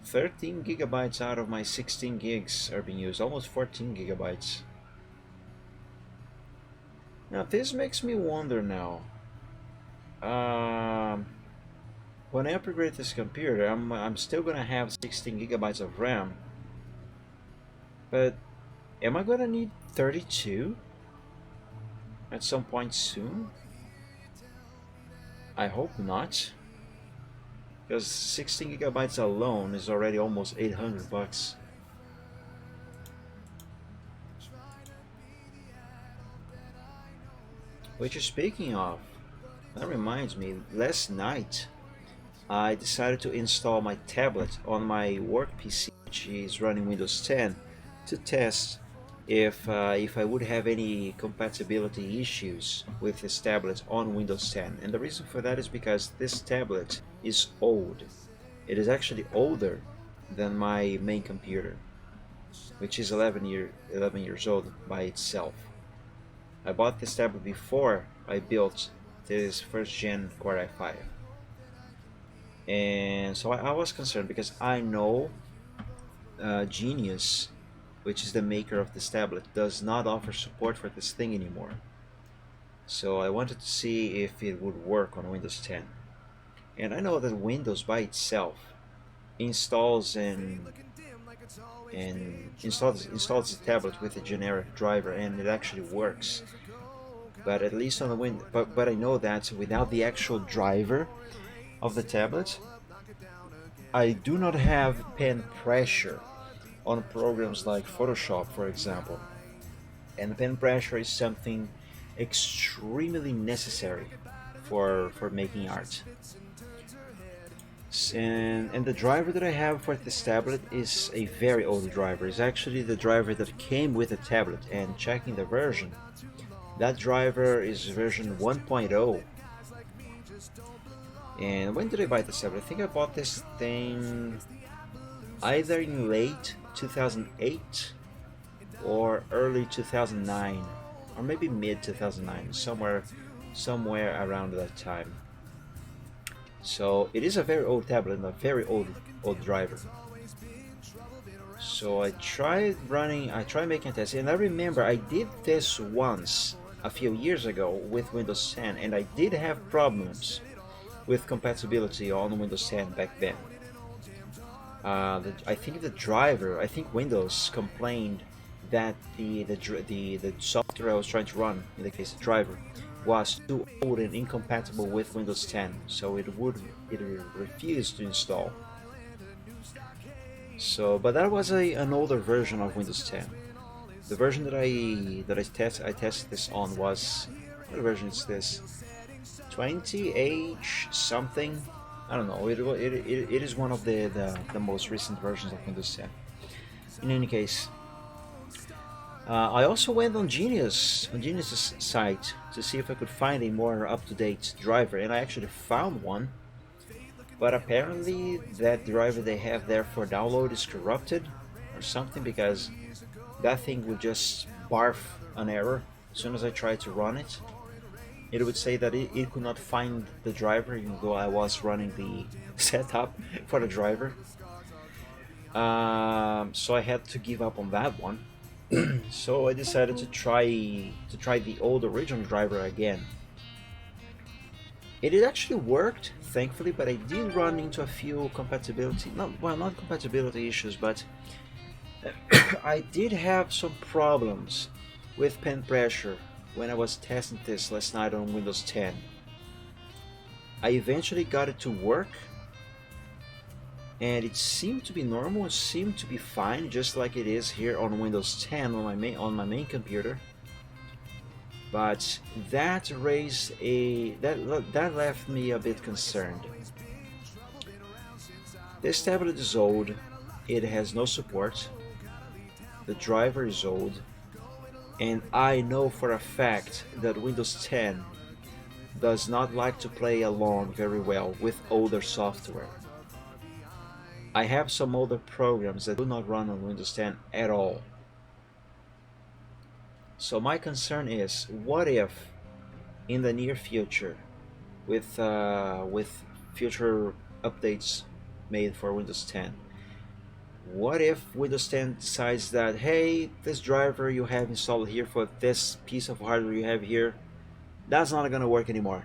13 gigabytes out of my 16 gigs are being used, almost 14 gigabytes. Now, this makes me wonder now. Um, when I upgrade this computer, I'm still gonna have 16 gigabytes of RAM. But am I gonna need 32 at some point soon? I hope not, because 16 gigabytes alone is already almost 800 bucks. Which is speaking of, that reminds me, last night I decided to install my tablet on my work PC, which is running Windows 10, to test if I would have any compatibility issues with this tablet on Windows 10. And the reason for that is because this tablet is old. It is actually older than my main computer, which is 11 years old by itself. I bought this tablet before I built this first gen Core i5. And so I was concerned because I know Genius, which is the maker of this tablet, does not offer support for this thing anymore. So I wanted to see if it would work on Windows 10. And I know that Windows by itself installs installs the tablet with a generic driver, and it actually works. But at least on the but I know that without the actual driver of the tablet, I do not have pen pressure on programs like Photoshop, for example. And pen pressure is something extremely necessary for making art. And the driver that I have for this tablet is a very old driver. It's actually the driver that came with the tablet, and checking the version, that driver is version 1.0. And when did I buy this tablet? I think I bought this thing either in late 2008 or early 2009, or maybe mid 2009, somewhere around that time. So it is a very old tablet and a very old driver. So I tried making a test, and I remember I did this once a few years ago with Windows 10, and I did have problems with compatibility on Windows 10 back then. I think Windows complained that the software I was trying to run, in the case the driver, was too old and incompatible with Windows 10, so it refused to install. So, but that was an older version of Windows 10. The version that I tested this on was, what version is this? 20H something. I don't know. It is one of the most recent versions of Windows 10. In any case, I also went on Genius's site to see if I could find a more up-to-date driver, and I actually found one. But apparently, that driver they have there for download is corrupted or something, because that thing would just barf an error as soon as I tried to run it. It would say that it could not find the driver, even though I was running the setup for the driver. So I had to give up on that one. So I decided to try the old original driver again. It actually worked, thankfully, but I did run into a few not compatibility issues, but I did have some problems with pen pressure when I was testing this last night on Windows 10. I eventually got it to work, and it seemed to be normal, it seemed to be fine, just like it is here on Windows 10 on my main computer. But that left me a bit concerned. This tablet is old, it has no support, the driver is old, And I know for a fact that Windows 10 does not like to play along very well with older software. I have some older programs that do not run on Windows 10 at all. So my concern is, what if in the near future, with future updates made for Windows 10, what if Windows 10 decides that, hey, this driver you have installed here for this piece of hardware you have here, that's not gonna work anymore.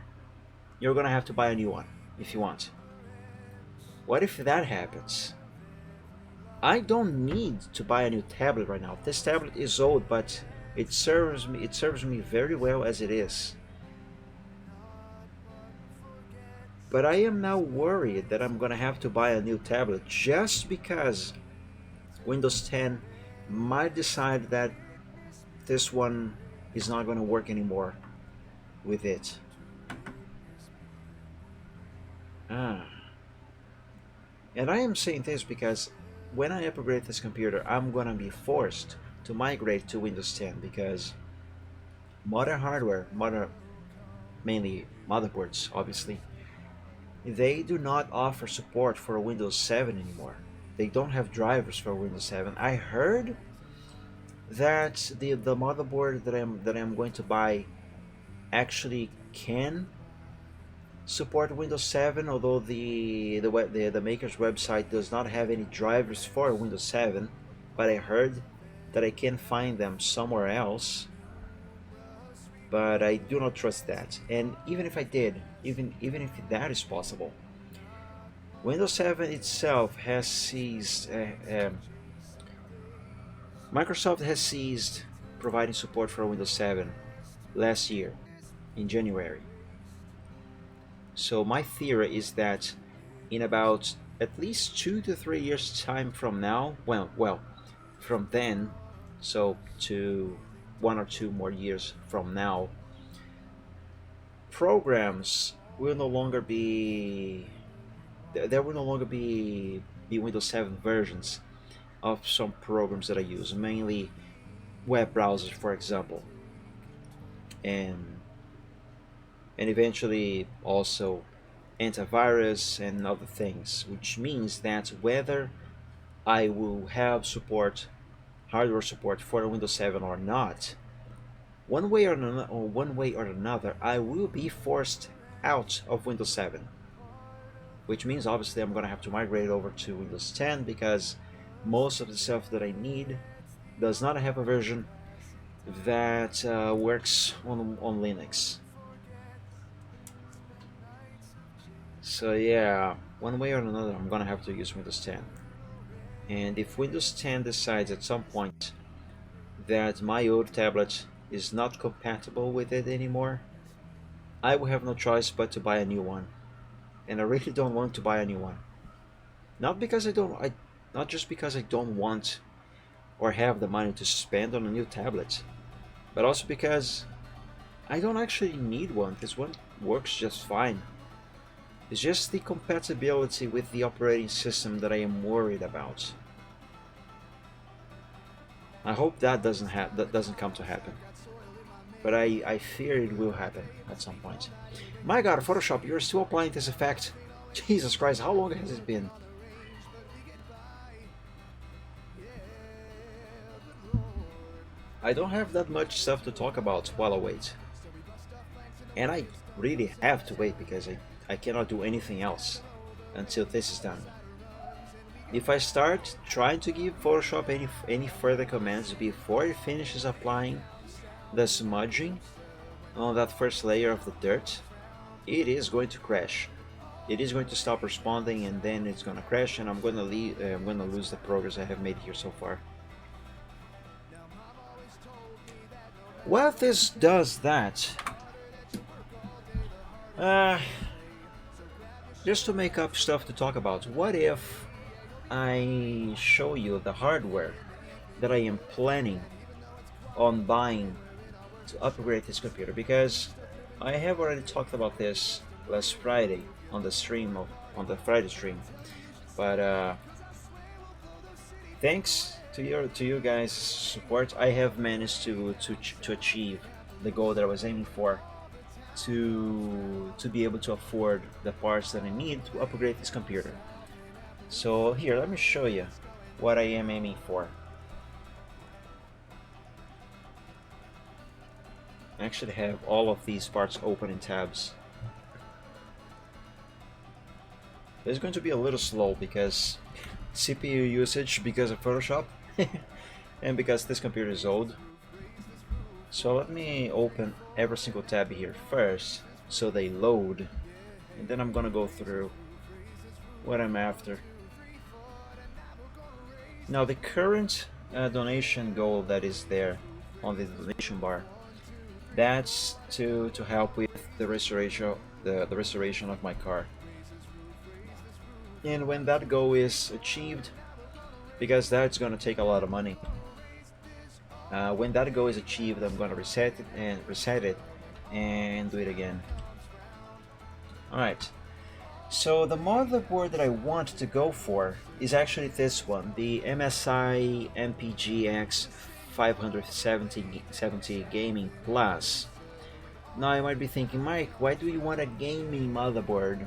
You're gonna have to buy a new one if you want. What if that happens? I don't need to buy a new tablet right now. This tablet is old, but it serves me very well as it is. But I am now worried that I'm gonna have to buy a new tablet just because Windows 10 might decide that this one is not gonna work anymore with it. Ah. And I am saying this because when I upgrade this computer, I'm gonna be forced to migrate to Windows 10 because modern hardware, mainly motherboards, obviously, they do not offer support for Windows 7 anymore. They don't have drivers for Windows 7. I heard that the motherboard that I'm going to buy actually can support Windows 7, although the maker's website does not have any drivers for Windows 7. But I heard that I can find them somewhere else. But I do not trust that. And even if I did, even if that is possible, Windows 7 itself has ceased. Microsoft has ceased providing support for Windows 7 last year in January. So my theory is that in about at least 2 to 3 years time from now, from then, so to 1 or 2 more years from now, programs will no longer be there will no longer be Windows 7 versions of some programs that I use, mainly web browsers, for example, and eventually also antivirus and other things, which means that whether I will have hardware support for Windows 7 or not, one way or another, I will be forced out of Windows 7, which means obviously I'm going to have to migrate over to Windows 10 because most of the stuff that I need does not have a version that works on Linux. So yeah, one way or another, I'm gonna have to use Windows 10. And if Windows 10 decides at some point that my old tablet is not compatible with it anymore, I will have no choice but to buy a new one. And I really don't want to buy a new one. Not just because I don't want or have the money to spend on a new tablet, but also because I don't actually need one. This one works just fine. It's just the compatibility with the operating system that I am worried about. I hope that doesn't come to happen, but I fear it will happen at some point. My God, Photoshop, you're still applying this effect? Jesus Christ, how long has it been? I don't have that much stuff to talk about while I wait, and I really have to wait because I cannot do anything else until this is done. If I start trying to give Photoshop any further commands before it finishes applying the smudging on that first layer of the dirt, it is going to crash. It is going to stop responding, and then it's going to crash, and I'm going to lose the progress I have made here so far. While this does that, just to make up stuff to talk about, what if I show you the hardware that I am planning on buying to upgrade this computer? Because I have already talked about this last Friday on the Friday stream, but thanks to you guys' support, I have managed to achieve the goal that I was aiming for, to be able to afford the parts that I need to upgrade this computer. So here, let me show you what I am aiming for. I actually have all of these parts open in tabs. It's going to be a little slow because CPU usage because of Photoshop and because this computer is old. So let me open every single tab here first so they load, and then I'm gonna go through what I'm after. Now the current donation goal that is there on the donation bar, that's to help with the restoration of my car. And when that goal is achieved, because that's gonna take a lot of money, when that goal is achieved, I'm gonna reset it and do it again. Alright, so the motherboard that I want to go for is actually this one, the MSI MPGX 570 Gaming Plus. Now you might be thinking, Mike, why do you want a gaming motherboard?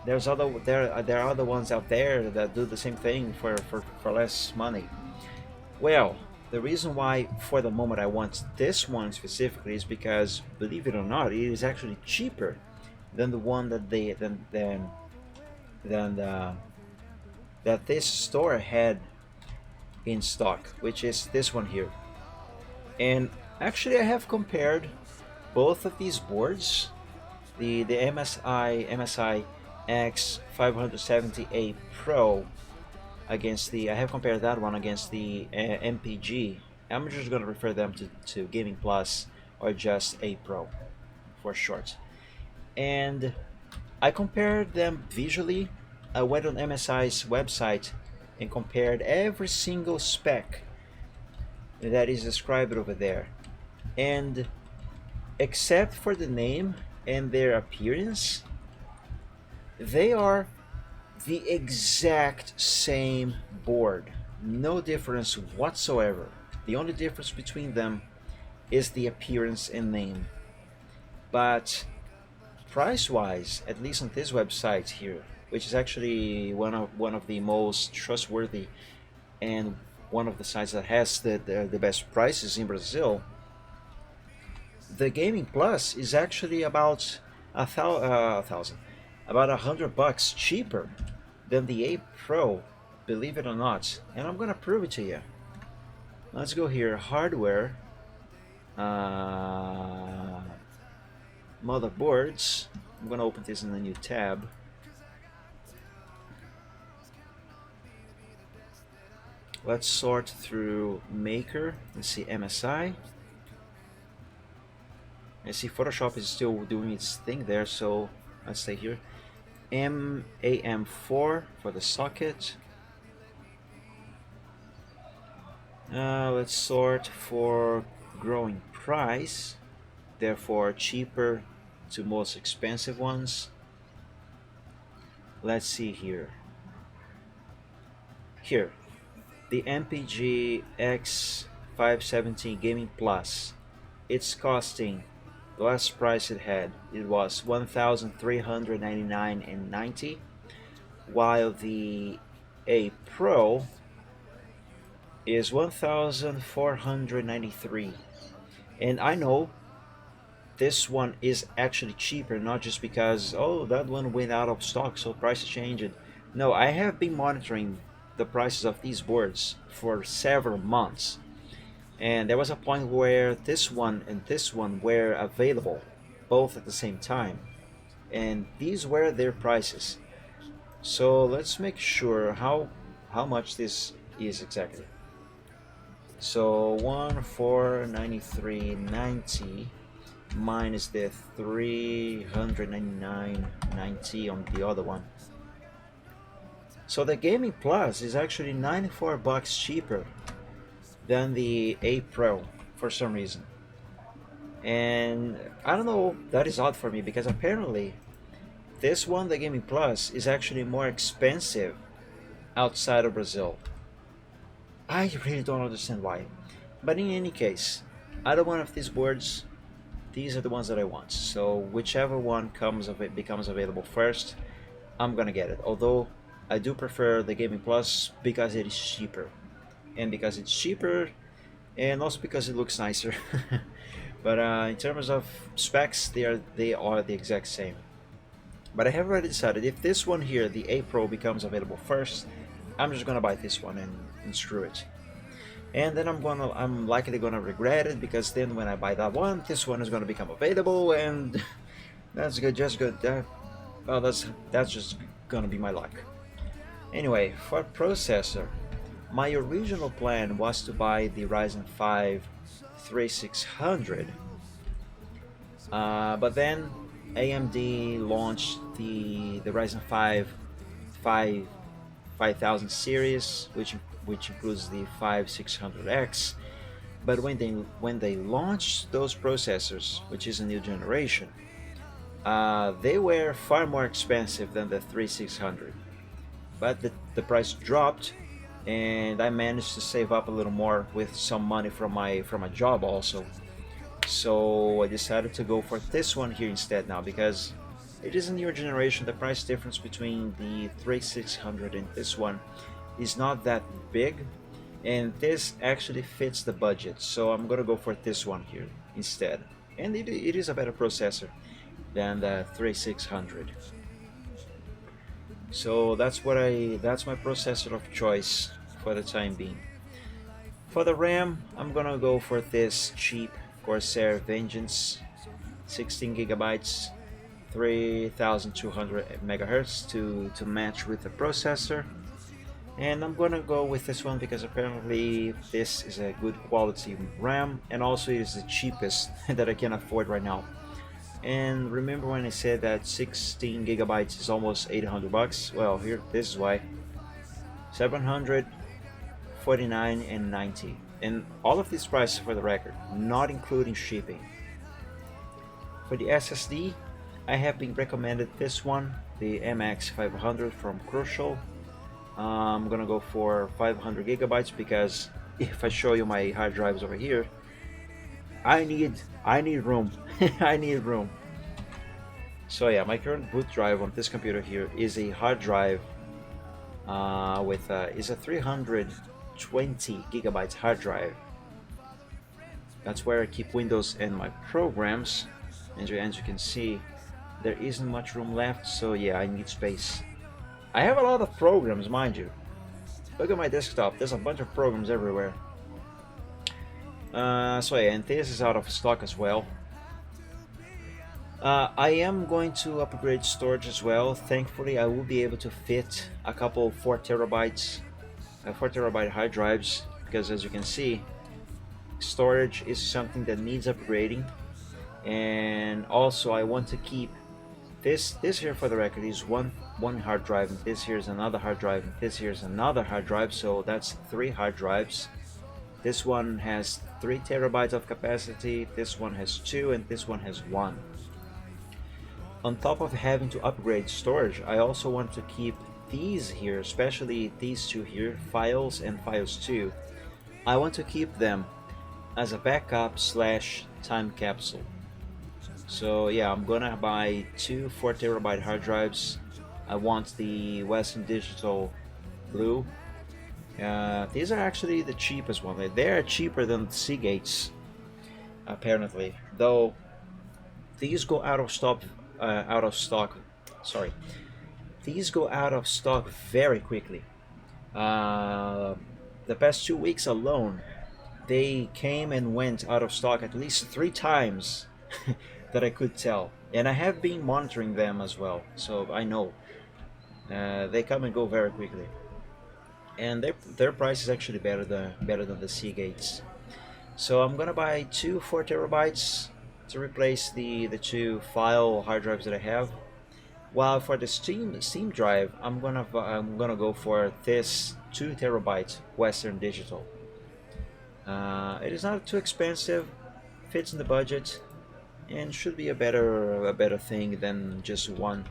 There are other ones out there that do the same thing for less money. Well, the reason why for the moment I want this one specifically is because, believe it or not, it is actually cheaper than the one that that this store had in stock, which is this one here. And actually I have compared both of these boards, the MSI X570A Pro against the, I have compared that one against the MPG. I'm just going to refer them to Gaming Plus or just A Pro for short. And I compared them visually. I went on MSI's website and compared every single spec that is described over there. And except for the name and their appearance, they are the exact same board. No difference whatsoever. The only difference between them is the appearance and name. But price-wise, at least on this website here, which is actually one of the most trustworthy and one of the sites that has the best prices in Brazil, the Gaming Plus is actually about about $100 cheaper than the A Pro, believe it or not. And I'm gonna prove it to you. Let's go here, hardware, motherboards. I'm gonna open this in a new tab. Let's sort through maker. Let's see MSI. I see Photoshop is still doing its thing there, so let's stay here. AM4 for the socket. Let's sort for growing price, therefore cheaper to most expensive ones. Let's see here. Here, the MPG X570 Gaming Plus. It's costing, the last price it had, it was $1,399.90, while the A Pro is $1,493. And I know this one is actually cheaper, not just because, oh, that one went out of stock so prices changed. No, I have been monitoring the prices of these boards for several months, and there was a point where this one and this one were available both at the same time, and these were their prices. So let's make sure how much this is exactly. So 1,493.90 minus the 399.90 on the other one. So the Gaming Plus is actually $94 cheaper than the A Pro for some reason. And I don't know, that is odd for me because apparently this one, the Gaming Plus, is actually more expensive outside of Brazil. I really don't understand why. But in any case, either one of these boards, these are the ones that I want. So whichever one becomes available first, I'm gonna get it. Although I do prefer the Gaming Plus because it is cheaper, and because it's cheaper, and also because it looks nicer. But in terms of specs, they are the exact same. But I have already decided if this one here, the A Pro, becomes available first, I'm just gonna buy this one and screw it. And then I'm likely gonna regret it because then when I buy that one, this one is gonna become available, and that's good, just good. Well, that's just gonna be my luck. Anyway, for processor, my original plan was to buy the Ryzen 5 3600, but then AMD launched the Ryzen 5 5000 series, which includes the 5600X. But when they launched those processors, which is a new generation, they were far more expensive than the 3600. But the price dropped, and I managed to save up a little more with some money from my job also. So I decided to go for this one here instead now because it is a newer generation. The price difference between the 3600 and this one is not that big, and this actually fits the budget. So I'm gonna go for this one here instead. And it is a better processor than the 3600. So that's my processor of choice for the time being. For the RAM, I'm gonna go for this cheap Corsair Vengeance, 16 gigabytes, 3200 megahertz to match with the processor. And I'm gonna go with this one because apparently this is a good quality RAM, and also it is the cheapest that I can afford right now. And remember when I said that 16 gigabytes is almost 800 bucks? Well, here, this is why. 749 and 90. And all of these prices, for the record, not including shipping. For the SSD, I have been recommended this one, the MX500 from Crucial. I'm gonna go for 500 gigabytes because if I show you my hard drives over here, I need room. I need room. So yeah, my current boot drive on this computer here is a hard drive is a 320 gigabytes hard drive. That's where I keep Windows and my programs. And as you can see, there isn't much room left. So yeah, I need space. I have a lot of programs, mind you. Look at my desktop. There's a bunch of programs everywhere. So yeah, and this is out of stock as well. I am going to upgrade storage as well. Thankfully, I will be able to fit a couple 4 terabytes, 4 terabyte hard drives, because as you can see, storage is something that needs upgrading. And also, I want to keep this here, for the record, is one hard drive, and this here is another hard drive, and this here is another hard drive. So that's 3 hard drives. This one has 3 terabytes of capacity, this one has 2, and this one has 1. On top of having to upgrade storage, I also want to keep these here, especially these 2 here, Files and Files 2. I want to keep them as a backup / time capsule. So yeah, I'm gonna buy 2 4 terabyte hard drives. I want the Western Digital Blue. These are actually the cheapest one. They're cheaper than Seagate's, apparently. Though these go out of stock. Sorry, these go out of stock very quickly. The past 2 weeks alone, they came and went out of stock at least 3 times that I could tell. And I have been monitoring them as well, so I know they come and go very quickly. And their price is actually better than the Seagate's. So I'm gonna buy 2 4 terabytes to replace the 2 file hard drives that I have. While for the Steam drive, I'm gonna go for this 2 terabyte Western Digital. It is not too expensive, fits in the budget, and should be a better thing than just 1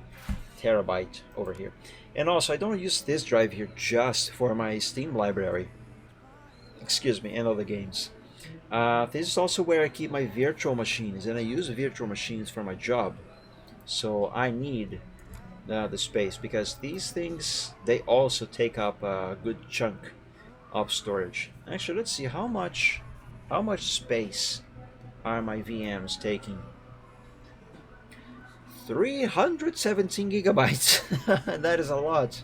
terabyte over here. And also, I don't use this drive here just for my Steam library. excuse me, and other games. This is also where I keep my virtual machines, and I use virtual machines for my job. So I need the space because these things they also take up a good chunk of storage. Actually, let's see how much space are my VMs taking. 317 gigabytes. That is a lot.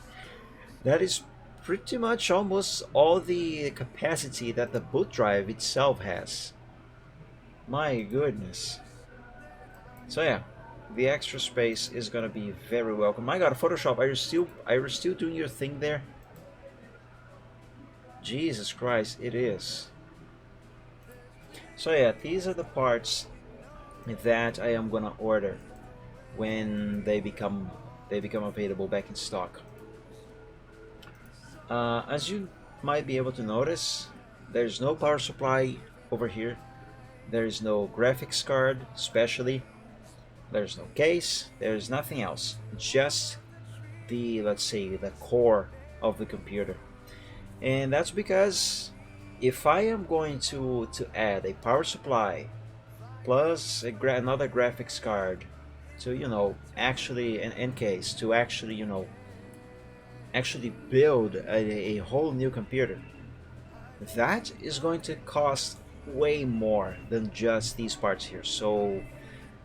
That is pretty much almost all the capacity that the boot drive itself has. My goodness. So yeah, the extra space is gonna be very welcome. My God, Photoshop, are you still doing your thing there? Jesus Christ, it is. So yeah, these are the parts that I am gonna order when they become available back in stock. As you might be able to notice, there's no power supply over here. There is no graphics card, especially. There's no case. There's nothing else. Just the, let's say, the core of the computer. And that's because if I am going to add a power supply plus another graphics card to actually an case to actually actually build a whole new computer, that is going to cost way more than just these parts here. So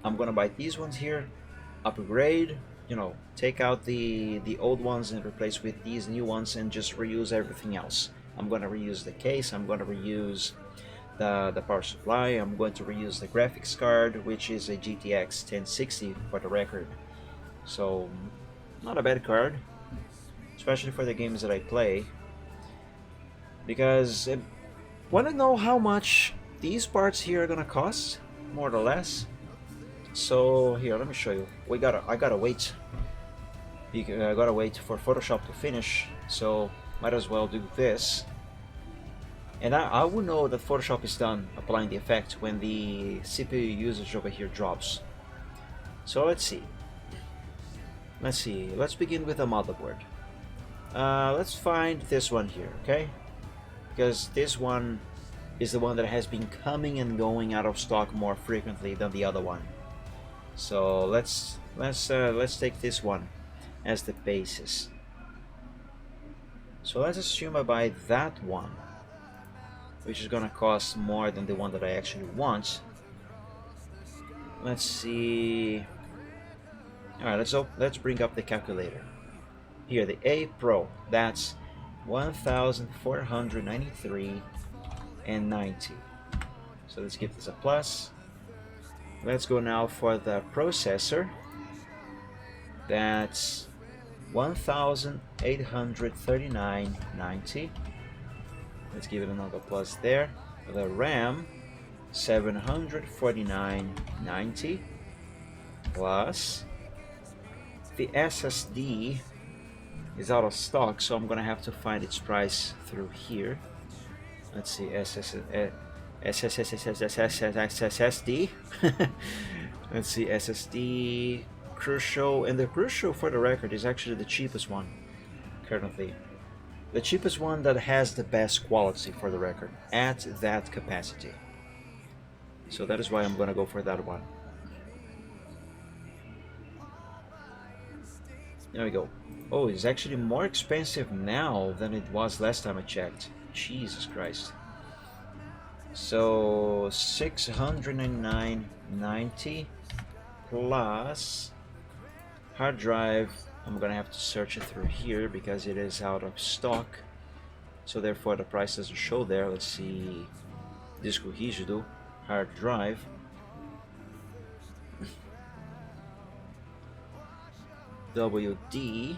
I'm gonna buy these ones here, upgrade, take out the old ones and replace with these new ones and just reuse everything else. I'm gonna reuse the case, I'm gonna reuse the power supply, I'm going to reuse the graphics card, which is a GTX 1060 for the record. So not a bad card, especially for the games that I play, because I want to know how much these parts here are gonna cost, more or less. So here, let me show you. I gotta wait. I gotta wait for Photoshop to finish, so might as well do this. And I will know that Photoshop is done applying the effect when the CPU usage over here drops. So let's see. Let's begin with the motherboard. Let's find this one here, okay? Because this one is the one that has been coming and going out of stock more frequently than the other one. So let's take this one as the basis. So let's assume I buy that one, which is gonna cost more than the one that I actually want. Let's see. All right, let's bring up the calculator. Here, the A Pro. That's 1,493.90. So let's give this a plus. Let's go now for the processor. That's 1,839.90. Let's give it another plus there. The RAM, 749.90 plus. The SSD is out of stock, so I'm gonna have to find its price through here. Let's see, SSD. Let's see, SSD Crucial, and the Crucial, for the record, is actually the cheapest one currently. The cheapest one that has the best quality, for the record, at that capacity. So that is why I'm gonna go for that one. There we go. Oh, it's actually more expensive now than it was last time I checked. Jesus Christ. So 699.90 plus hard drive. I'm gonna have to search it through here because it is out of stock, so therefore the price doesn't show there. Let's see, disco rígido, hard drive. WD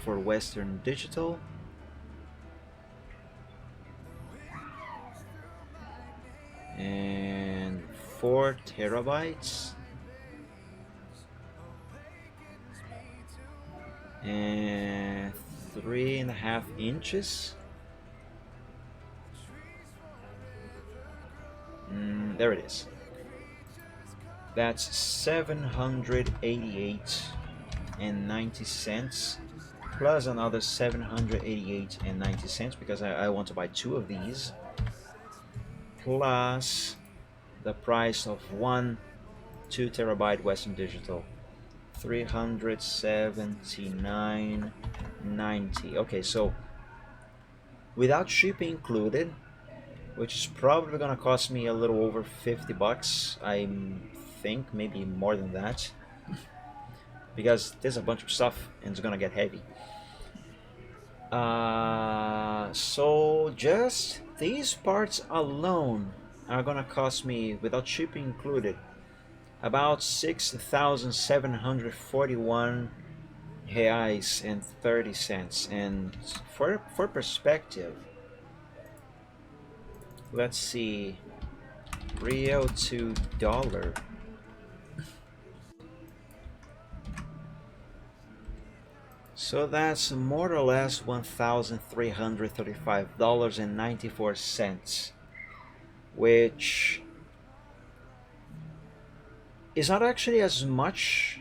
for Western Digital. And 4 terabytes. And 3.5 inches. There it is. That's 788.90. plus another 788.90 because I want to buy two of these, plus the price of one 2 terabyte Western Digital, 379.90. Okay, so without shipping included, which is probably gonna cost me a little over 50 bucks, I think, maybe more than that, because there's a bunch of stuff and it's gonna get heavy. So just these parts alone are gonna cost me, without shipping included, about 6,741 reais and 30 cents. And for perspective, let's see, real to dollar. So that's more or less $1,335.94, which is not actually as much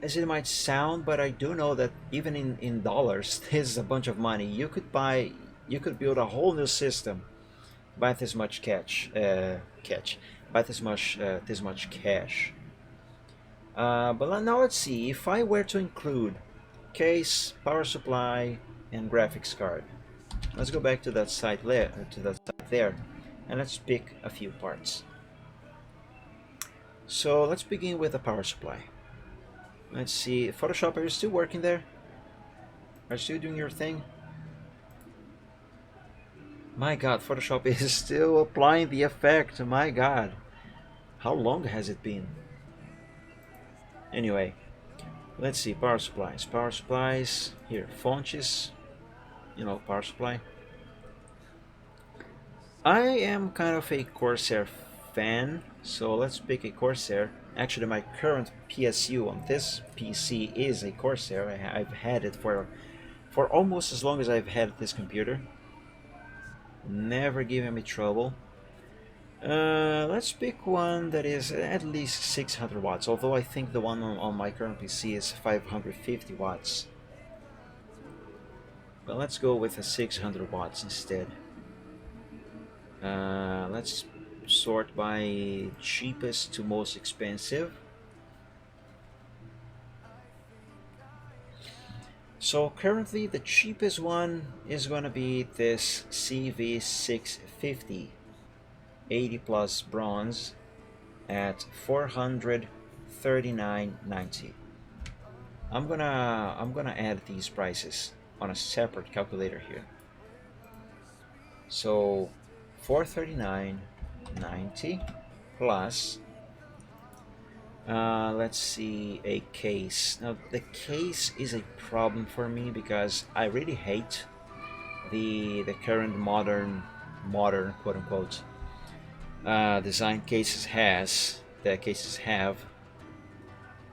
as it might sound, but I do know that even in dollars, this is a bunch of money. You could build a whole new system by this much by this much cash. But now let's see, if I were to include case, power supply, and graphics card. Let's go back to that site there, and let's pick a few parts. So let's begin with the power supply. Let's see, Photoshop, are you still working there? Are you still doing your thing? My god, Photoshop is still applying the effect, my god. How long has it been? Anyway, let's see, power supplies, here, fontes, power supply. I am kind of a Corsair fan, so let's pick a Corsair. Actually, my current PSU on this PC is a Corsair. I've had it for almost as long as I've had this computer. Never given me trouble. Let's pick one that is at least 600 watts, although I think the one on my current PC is 550 watts. But let's go with a 600 watts instead. Let's sort by cheapest to most expensive. So currently the cheapest one is gonna be this CV650 80 plus bronze at 439.90. I'm gonna add these prices on a separate calculator here. So 439.90 plus let's see, a case. Now the case is a problem for me because I really hate the current modern quote unquote design cases have,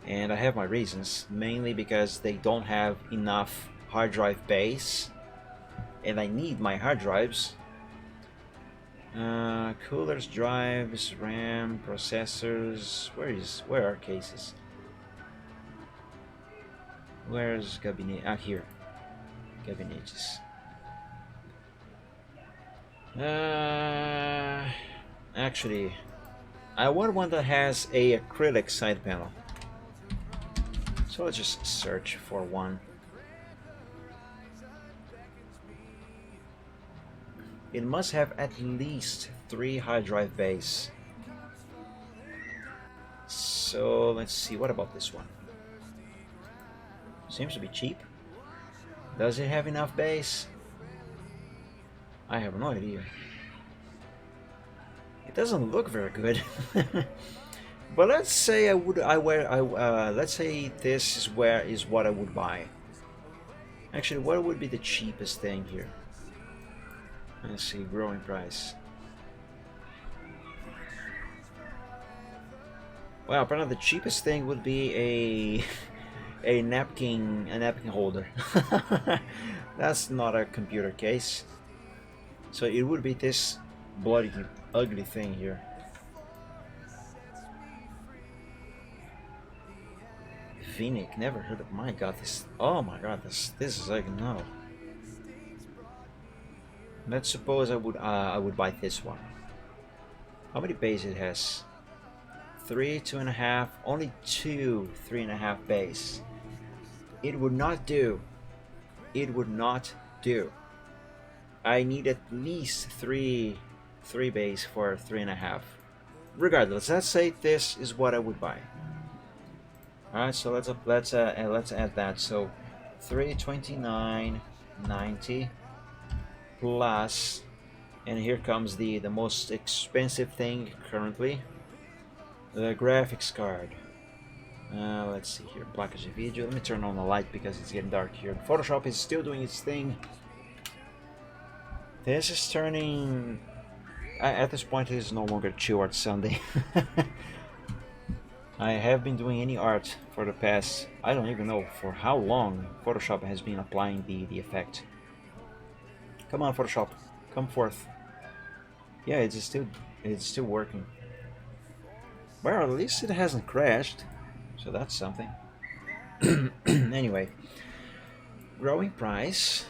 and I have my reasons, mainly because they don't have enough hard drive base, and I need my hard drives. Coolers, drives, RAM, processors. Where are cases? Where's cabinet? Ah, here. Gabinetes. Actually, I want one that has a acrylic side panel. So let's just search for one. It must have at least 3 hard drive bays. So let's see, what about this one? Seems to be cheap. Does it have enough bays? I have no idea. It doesn't look very good. But let's say let's say this is what I would buy. Actually, what would be the cheapest thing here? Let's see, growing price. Well, apparently the cheapest thing would be a napkin holder. That's not a computer case. So it would be this bloody ugly thing here. Vinic, never heard of. My God, this. Oh my God, this is like no. Let's suppose I would buy this one. How many bays it has? 3, 2.5, only 2, 3.5 bays. It would not do. It would not do. I need at least three bays for 3.5. Regardless, let's say this is what I would buy. All right, so let's add that. So 329.90 plus, and here comes the most expensive thing currently, the graphics card. Let's see here, package of video. Let me turn on the light because it's getting dark here. Photoshop is still doing its thing. This is turning. At this point, it is no longer Chill Art Sunday. I have been doing any art for the past, I don't even know for how long Photoshop has been applying the effect. Come on, Photoshop, come forth. Yeah, it's still working. Well, at least it hasn't crashed, so that's something. Anyway, growing price.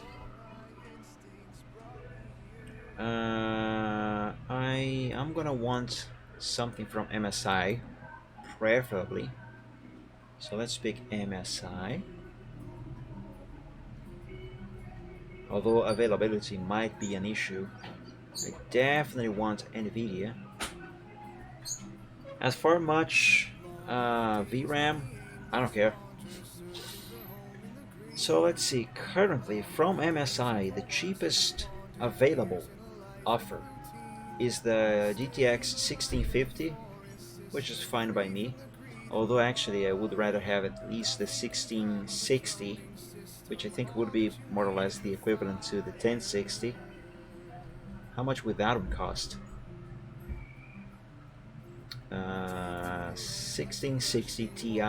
I'm gonna want something from MSI, preferably. So let's pick MSI. Although availability might be an issue, I definitely want NVIDIA. As for much VRAM, I don't care. So let's see, currently from MSI, the cheapest available offer is the GTX 1650, which is fine by me. Although actually I would rather have at least the 1660, which I think would be more or less the equivalent to the 1060. How much would that cost? 1660 Ti.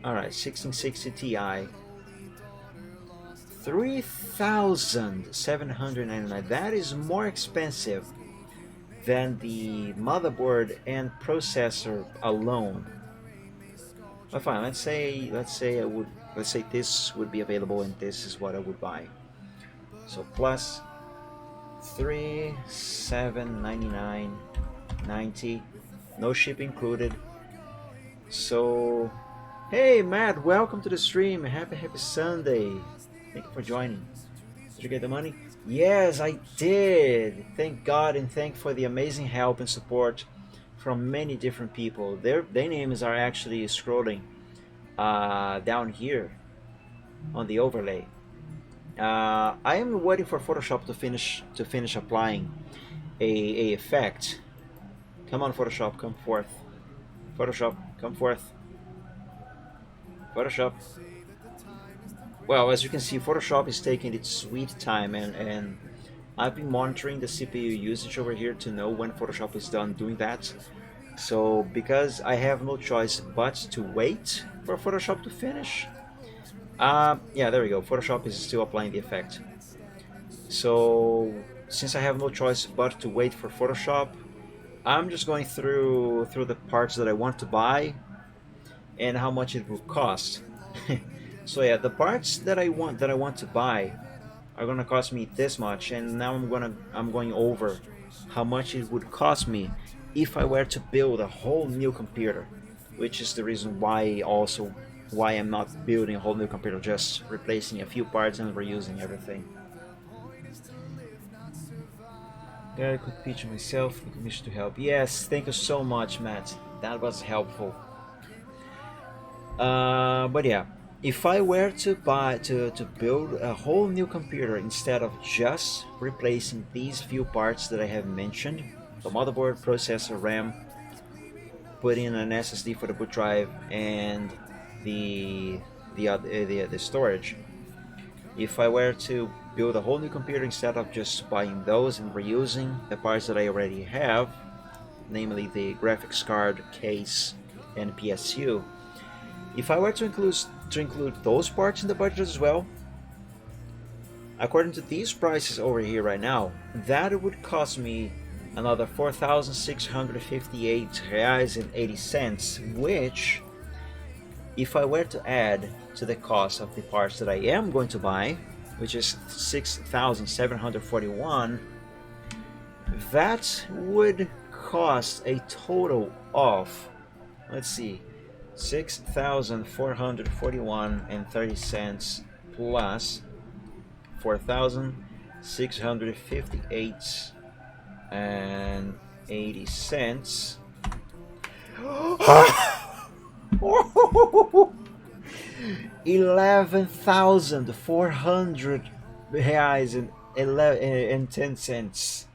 Alright, 1660 Ti. 3,799. That is more expensive than the motherboard and processor alone. But fine, let's say this would be available and this is what I would buy. So plus 3,799.90, no ship included. So hey Matt, welcome to the stream. Happy Sunday. Thank you for joining. Did you get the money? Yes, I did. Thank God, and thank for the amazing help and support from many different people. Their names are actually scrolling down here on the overlay. I am waiting for Photoshop to finish applying a effect. Come on, Photoshop, come forth. Photoshop, come forth. Photoshop. Well, as you can see, Photoshop is taking its sweet time, and I've been monitoring the CPU usage over here to know when Photoshop is done doing that. So because I have no choice but to wait for Photoshop to finish, yeah, there we go. Photoshop is still applying the effect. So since I have no choice but to wait for Photoshop, I'm just going through the parts that I want to buy and how much it will cost. So yeah, the parts that I want to buy are gonna cost me this much, and now I'm going over how much it would cost me if I were to build a whole new computer, which is the reason why I'm not building a whole new computer, just replacing a few parts and reusing everything. Yeah, I could picture myself, the commission to help. Yes, thank you so much, Matt. That was helpful. But yeah, if I were to build a whole new computer instead of just replacing these few parts that I have mentioned, the motherboard, processor, RAM, put in an SSD for the boot drive, and the storage. If I were to build a whole new computer instead of just buying those and reusing the parts that I already have, namely the graphics card, case, and PSU, if I were to include those parts in the budget as well, according to these prices over here right now, that would cost me another 4,658 reais and 80 cents, which, if I were to add to the cost of the parts that I am going to buy, which is 6,741, that would cost a total of, let's see, 6,441 and 30 cents plus 4,658 and 80 cents. 11,400 reais and 10 cents.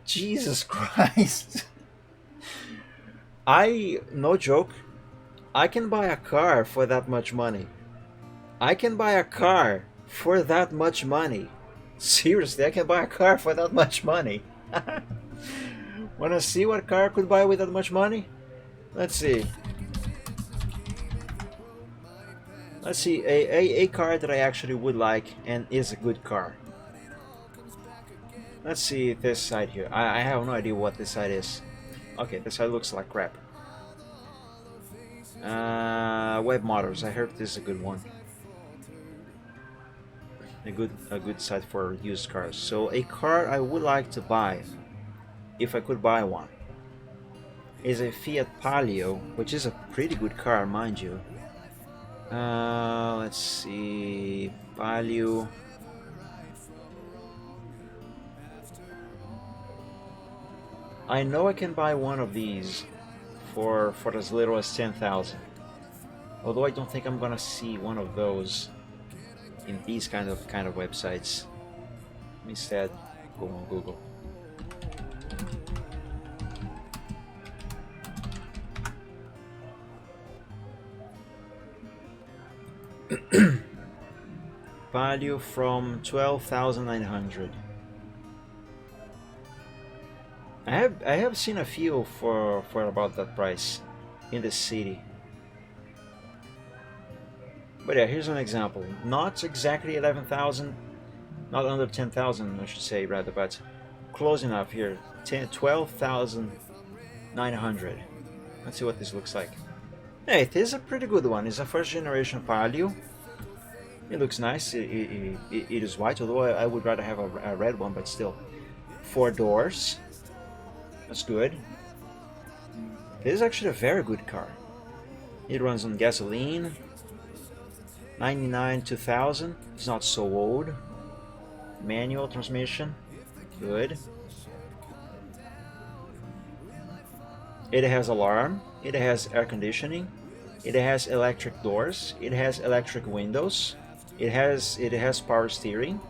Jesus Christ. No joke, I can buy a car for that much money. I can buy a car for that much money. Seriously, I can buy a car for that much money. Wanna see what car I could buy with that much money? Let's see. Let's see, a car that I actually would like and is a good car. Let's see this side here. I have no idea what this side is. Okay, this side looks like crap. Web Motors, I heard this is a good one. A good site for used cars. So a car I would like to buy, if I could buy one, is a Fiat Palio, which is a pretty good car, mind you. Let's see, Palio. I know I can buy one of these for as little as 10,000. Although I don't think I'm gonna see one of those in these kind of websites. Instead, go on Google. Value from 12,900. I have seen a few for about that price in the city. But yeah, here's an example. Not exactly 11,000, not under 10,000, I should say rather, but close enough here. 12,900. Let's see what this looks like. Yeah, it is a pretty good one. It's a first generation Palio. It looks nice. It is white, although I would rather have a red one, but still. 4 doors. That's good. This is actually a very good car. It runs on gasoline. 99 2000. It's not so old. Manual transmission. Good. It has alarm. It has air conditioning. It has electric doors. It has electric windows. It has power steering.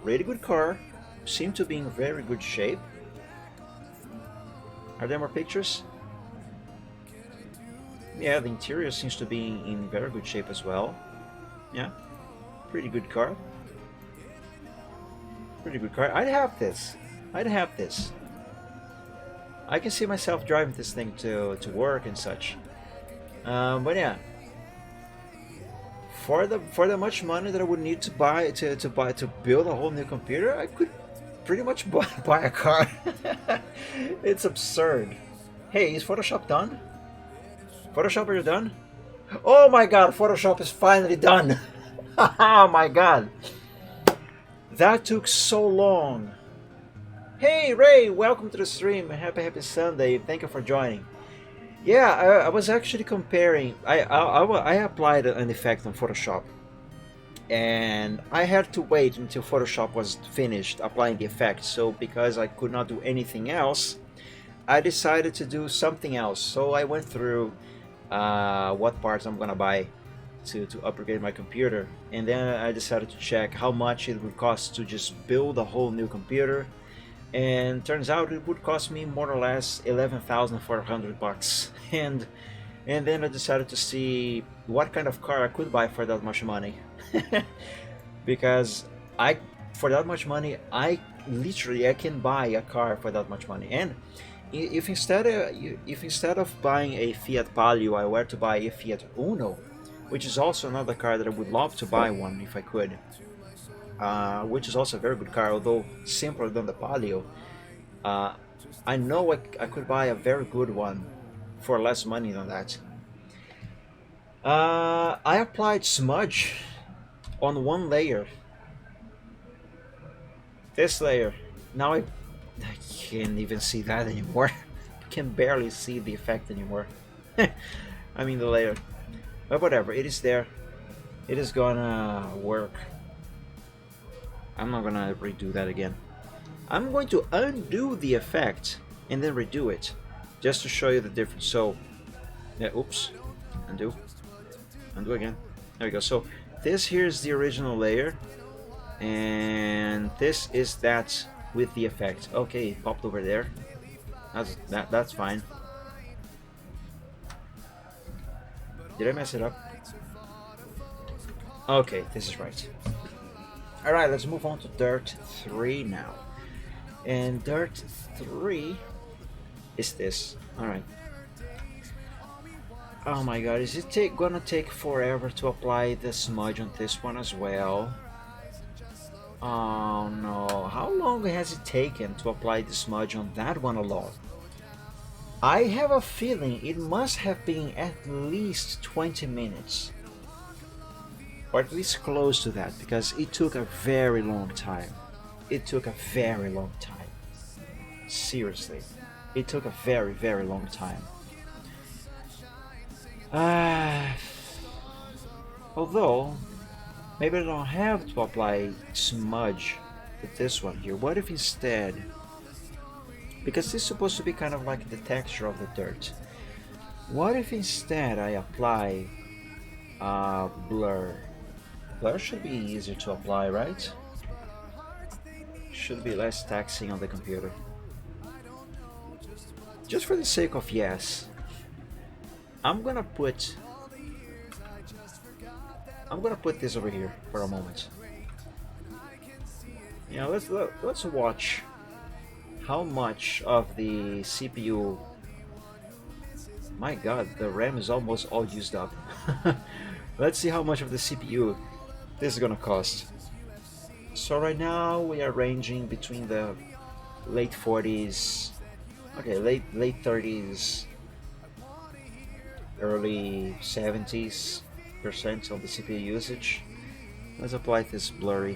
Really good car. Seem to be in very good shape. Are there more pictures? Yeah, the interior seems to be in very good shape as well. Yeah, pretty good car. Pretty good car. I'd have this. I'd have this. I can see myself driving this thing to work and such. But yeah, for the much money that I would need to build a whole new computer, I could pretty much buy a car. It's absurd. Hey, is Photoshop done? Photoshop, are you done? Oh my god, Photoshop is finally done. Oh my god. That took so long. Hey Ray, welcome to the stream. Happy Sunday. Thank you for joining. Yeah, I was actually comparing. I applied an effect on Photoshop, and I had to wait until Photoshop was finished applying the effect. So because I could not do anything else, I decided to do something else. So I went through what parts I'm gonna buy to upgrade my computer, and then I decided to check how much it would cost to just build a whole new computer. And turns out it would cost me more or less 11,400 bucks. And then I decided to see what kind of car I could buy for that much money. Because for that much money, I can buy a car for that much money. And if instead of buying a Fiat Palio, I were to buy a Fiat Uno, which is also another car that I would love to buy one if I could. Which is also a very good car, although simpler than the Palio. Uh, I know I could buy a very good one for less money than that. I applied smudge on one layer, this layer. Now I can't even see that anymore. I can barely see the effect anymore. I mean the layer. But whatever, it is there. It is gonna work. I'm not gonna redo that again. I'm going to undo the effect and then redo it just to show you the difference. So, yeah, oops, undo, undo again. There we go. So this here is the original layer, and this is that with the effect. Okay, it popped over there. That's fine. Did I mess it up? Okay, this is right. All right, let's move on to Dirt 3 now. And Dirt 3 is this. All right. Oh my god, is it gonna take forever to apply the smudge on this one as well? Oh no, how long has it taken to apply the smudge on that one alone? I have a feeling it must have been at least 20 minutes. Or at least close to that, because it took a very long time. It took a very long time. Seriously. It took a very, very long time. Although, maybe I don't have to apply smudge with this one here. What if instead, because this is supposed to be kind of like the texture of the dirt, what if instead I apply blur? Blur should be easier to apply, right? Should be less taxing on the computer. Just for the sake of yes, I'm gonna put this over here for a moment. Yeah, let's watch how much of the CPU. My God, the RAM is almost all used up. Let's see how much of the CPU this is gonna cost. So right now we are ranging between the late 40s, okay, late 30s, early 70s percent of the CPU usage. Let's apply this blur.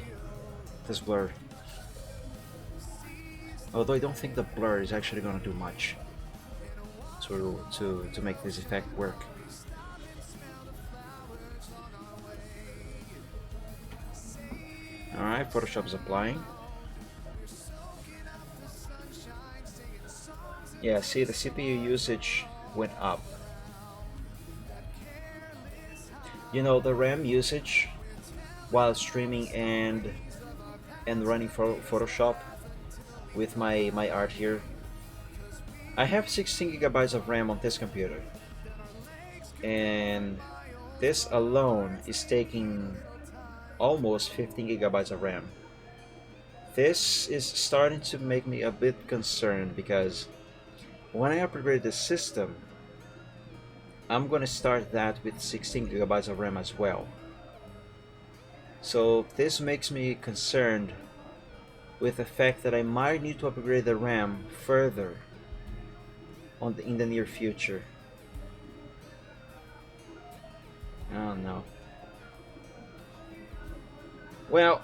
Although I don't think the blur is actually gonna do much to make this effect work. Alright, Photoshop is applying. Yeah, see, the CPU usage went up. You know, the RAM usage while streaming and running Photoshop with my art here. I have 16 gigabytes of RAM on this computer, and this alone is taking almost 15 gigabytes of RAM. This is starting to make me a bit concerned because when I upgrade the system, I'm gonna start that with 16 gigabytes of RAM as well. So this makes me concerned with the fact that I might need to upgrade the RAM further in the near future. Oh no. Well,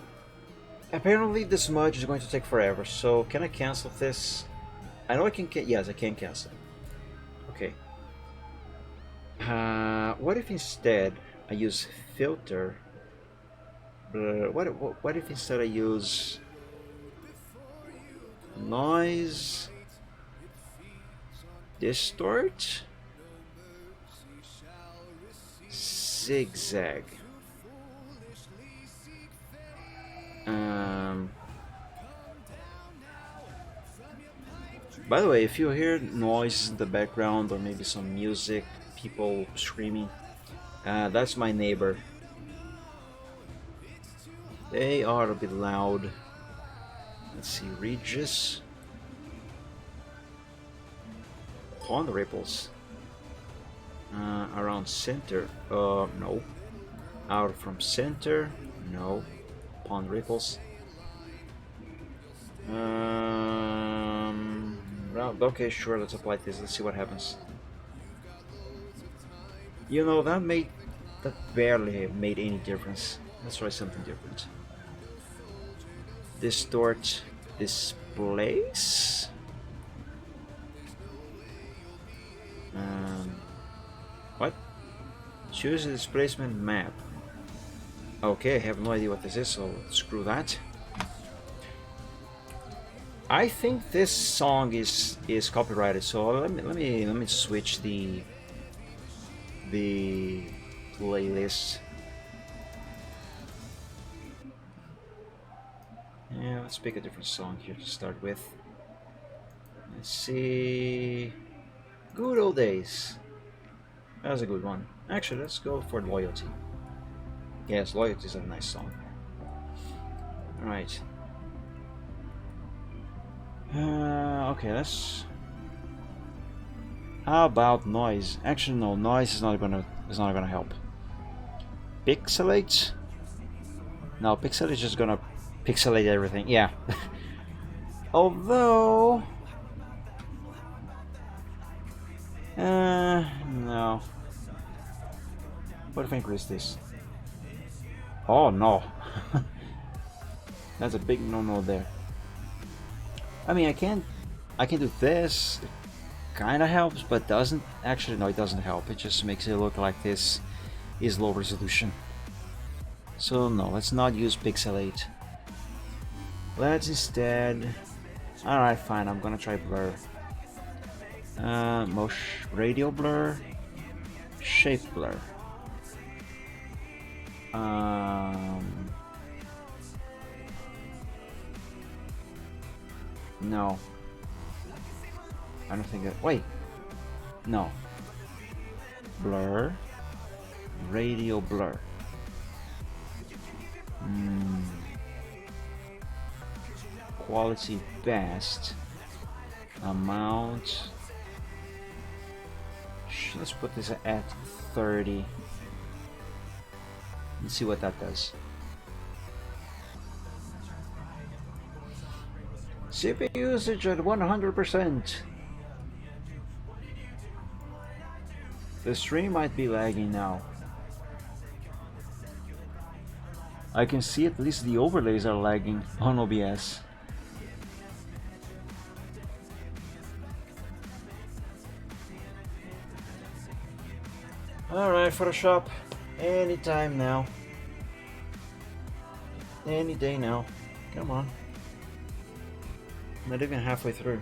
apparently the smudge is going to take forever, so can I cancel this? I know I can, yes, I can cancel. Okay. What if instead I use filter? What if instead I use noise, distort, zigzag? By the way, if you hear noise in the background or maybe some music, people screaming, that's my neighbor. They are a bit loud. Let's see, Regis. Pond ripples. Around center. No. Out from center. No. Pond ripples. Well, okay, sure, let's apply this. Let's see what happens. You know, that barely made any difference. Let's try something different. Distort displace. Um, what? Choose a displacement map. Okay, I have no idea what this is, so screw that. I think this song is copyrighted, so let me switch the playlist. Yeah, let's pick a different song here to start with. Let's see. Good old days. That was a good one. Actually, let's go for Loyalty. Yes, Loyalty is a nice song. Alright. Okay, let's. How about noise? Actually, no, noise is not gonna help. Pixelate? No, pixelate is just gonna pixelate everything. Yeah. Although, no. What if I increase this? Oh no. That's a big no-no there. I mean, I can do this. It kind of helps, but doesn't. Actually, no, it doesn't help. It just makes it look like this is low resolution. So no, let's not use pixelate. Let's instead. Alright, fine. I'm gonna try blur. Motion, radial blur, shape blur. No. I don't think that. Wait. No. Blur. Radial blur. Quality best. Amount. Let's put this at 30. Let's see what that does. CPU usage at 100%. The stream might be lagging now. I can see at least the overlays are lagging on OBS. Alright, Photoshop. Anytime now. Any day now. Come on. Not even halfway through.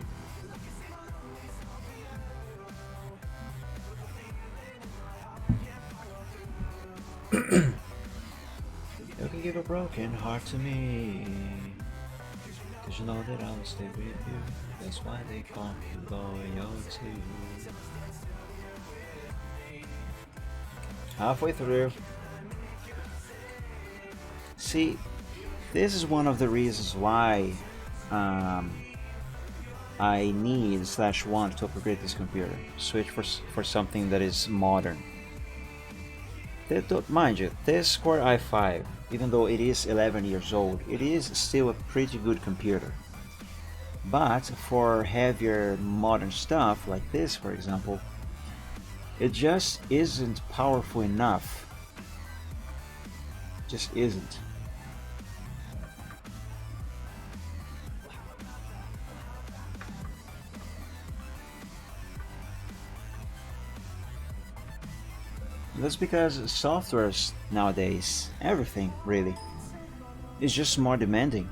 You can give a broken heart to me, 'cause you know that I'll stay with you. That's why they call me loyalty. Halfway through. See, this is one of the reasons why I need /1 to upgrade this computer. Switch for something that is modern. Mind you, this Core i5, even though it is 11 years old, it is still a pretty good computer. But for heavier modern stuff like this, for example, it just isn't powerful enough. Just isn't. That's because softwares nowadays, everything really, is just more demanding.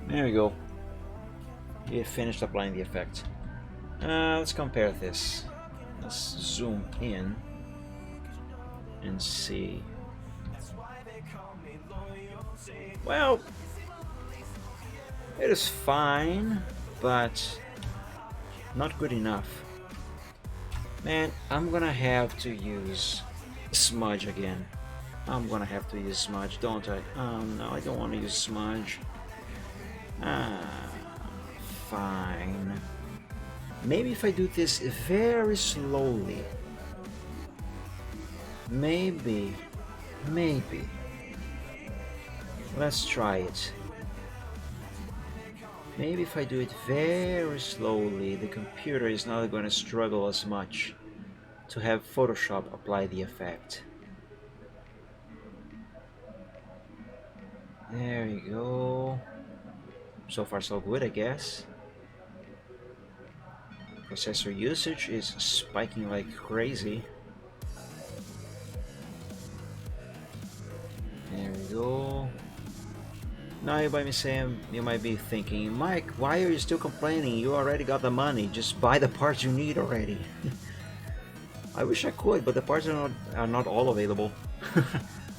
There we go. We finished applying the effect. Let's compare this. Let's zoom in and see. Well, it is fine, but not good enough. Man, I'm gonna have to use smudge again. I'm gonna have to use smudge, don't I? No, I don't want to use smudge. Fine. Maybe if I do this very slowly. Maybe. Let's try it. Maybe if I do it very slowly, the computer is not going to struggle as much to have Photoshop apply the effect. There you go. So far so good, I guess. Processor usage is spiking like crazy. There we go. Now you might be thinking, Mike, why are you still complaining? You already got the money. Just buy the parts you need already. I wish I could, but the parts are not all available.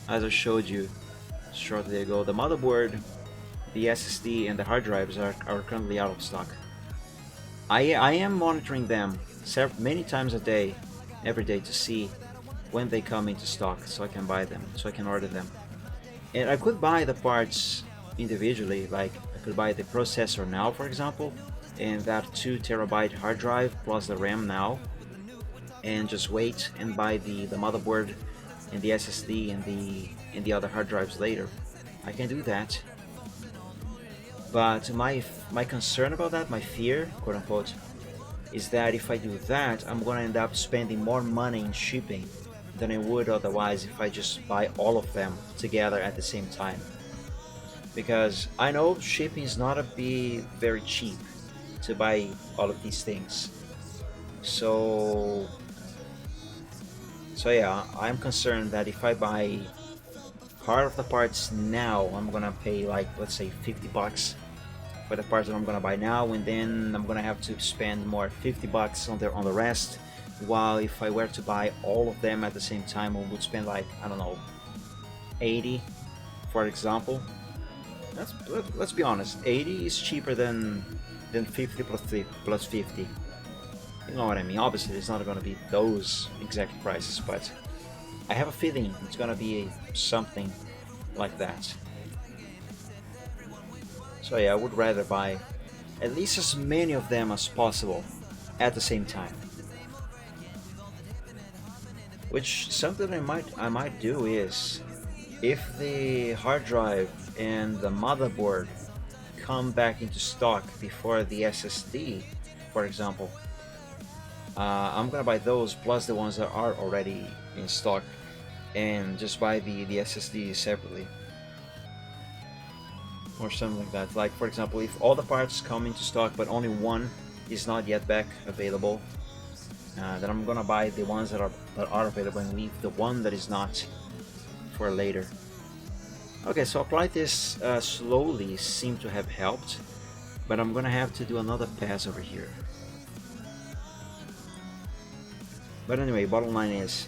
As I showed you shortly ago, the motherboard, the SSD, and the hard drives are currently out of stock. I am monitoring them many times a day, every day, to see when they come into stock so I can buy them, so I can order them. And I could buy the parts individually, like I could buy the processor now, for example, and that 2 TB hard drive plus the RAM now, and just wait and buy the motherboard and the SSD and the other hard drives later. I can do that. But my concern about that, my fear, quote unquote, is that if I do that, I'm gonna end up spending more money in shipping than I would otherwise if I just buy all of them together at the same time. Because I know shipping is not be very cheap to buy all of these things. So yeah, I'm concerned that if I buy part of the parts now, I'm gonna pay like, let's say, $50 for the parts that I'm gonna buy now, and then I'm gonna have to spend more $50 on the rest. While if I were to buy all of them at the same time, I would spend like, I don't know, 80, for example. Let's be honest, 80 is cheaper than 50 plus 50. You know what I mean? Obviously, it's not gonna be those exact prices, but I have a feeling it's gonna be something like that. So yeah, I would rather buy at least as many of them as possible at the same time. Which something I might do is, if the hard drive and the motherboard come back into stock before the SSD, for example, I'm gonna buy those plus the ones that are already in stock, and just buy the SSD separately or something like that. Like, for example, if all the parts come into stock but only one is not yet back available, then I'm gonna buy the ones that are available and leave the one that is not for later. Okay, so apply this slowly seemed to have helped, but I'm gonna have to do another pass over here. But anyway, bottom line is,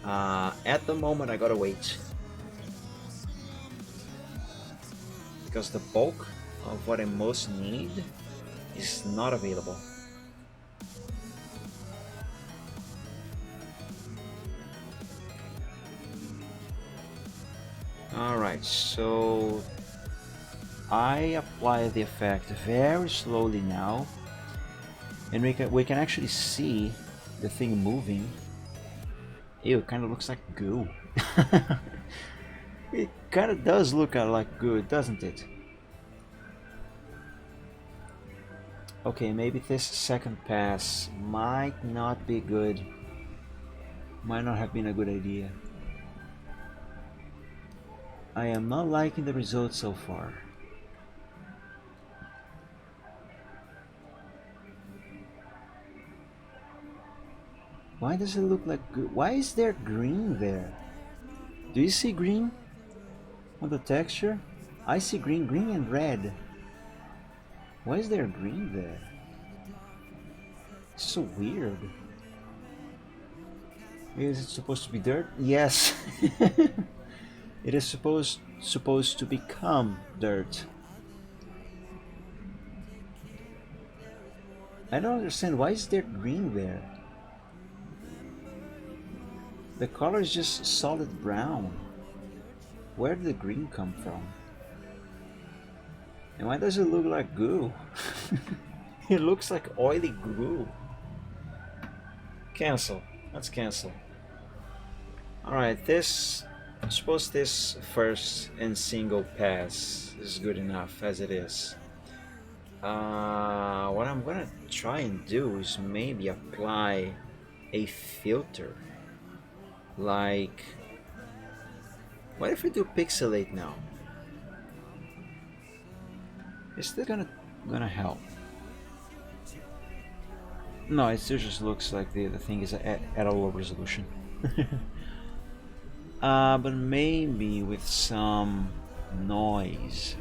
at the moment I gotta wait, because the bulk of what I most need is not available. Alright, so I apply the effect very slowly now, and we can actually see the thing moving. Ew, it kind of looks like goo. It kind of does look like goo, doesn't it? Okay, maybe this second pass might not be good. Might not have been a good idea. I am not liking the results so far. Why does it look like goo? Why is there green there? Do you see green on the texture? I see green and red. Why is there green there? It's so weird. Is it supposed to be dirt? Yes. It is supposed to become dirt. I don't understand, why is there green there? The color is just solid brown. Where did the green come from? And why does it look like goo? It looks like oily goo. Cancel. Let's cancel. Alright, I suppose this first and single pass is good enough as it is. What I'm gonna try and do is maybe apply a filter. Like, what if we do pixelate now? Is that gonna help? No, it still just looks like the thing is at a low resolution. But maybe with some noise.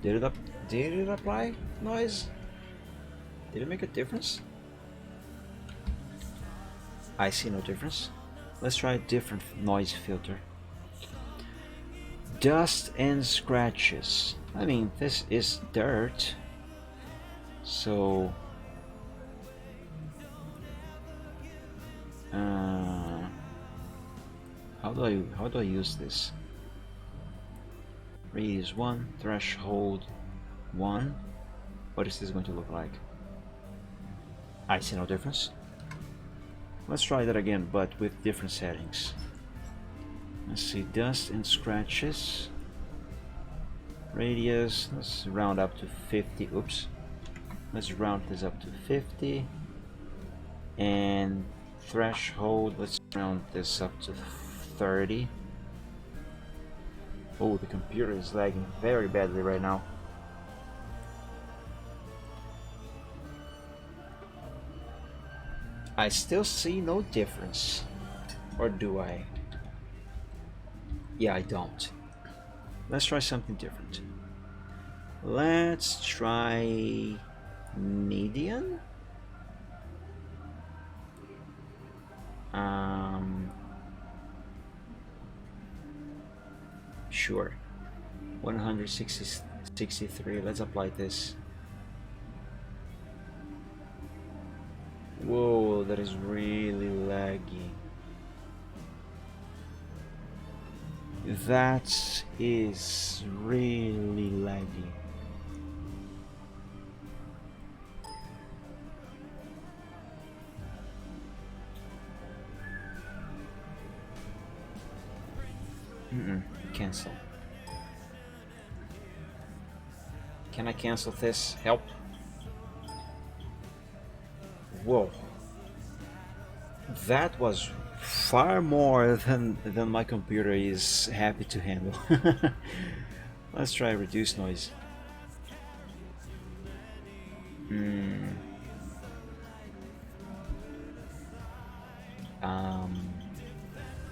Did it up? Did it apply noise? Did it make a difference? I see no difference. Let's try a different noise filter. Dust and scratches. I mean, this is dirt. So how do I use this? Radius 1, threshold 1. What is this going to look like? I see no difference. Let's try that again, but with different settings. Let's see, dust and scratches. Radius, let's round up to 50. Oops. Let's round this up to 50. And threshold, let's round this up to 30. Oh, the computer is lagging very badly right now. I still see no difference. Or do I? Yeah, I don't. Let's try something different. Let's try median. Sure. 163. Let's apply this. Whoa, that is really laggy. That is really laggy. Cancel. Can I cancel this? Help. Whoa. That was far more than my computer is happy to handle. Let's try reduce noise.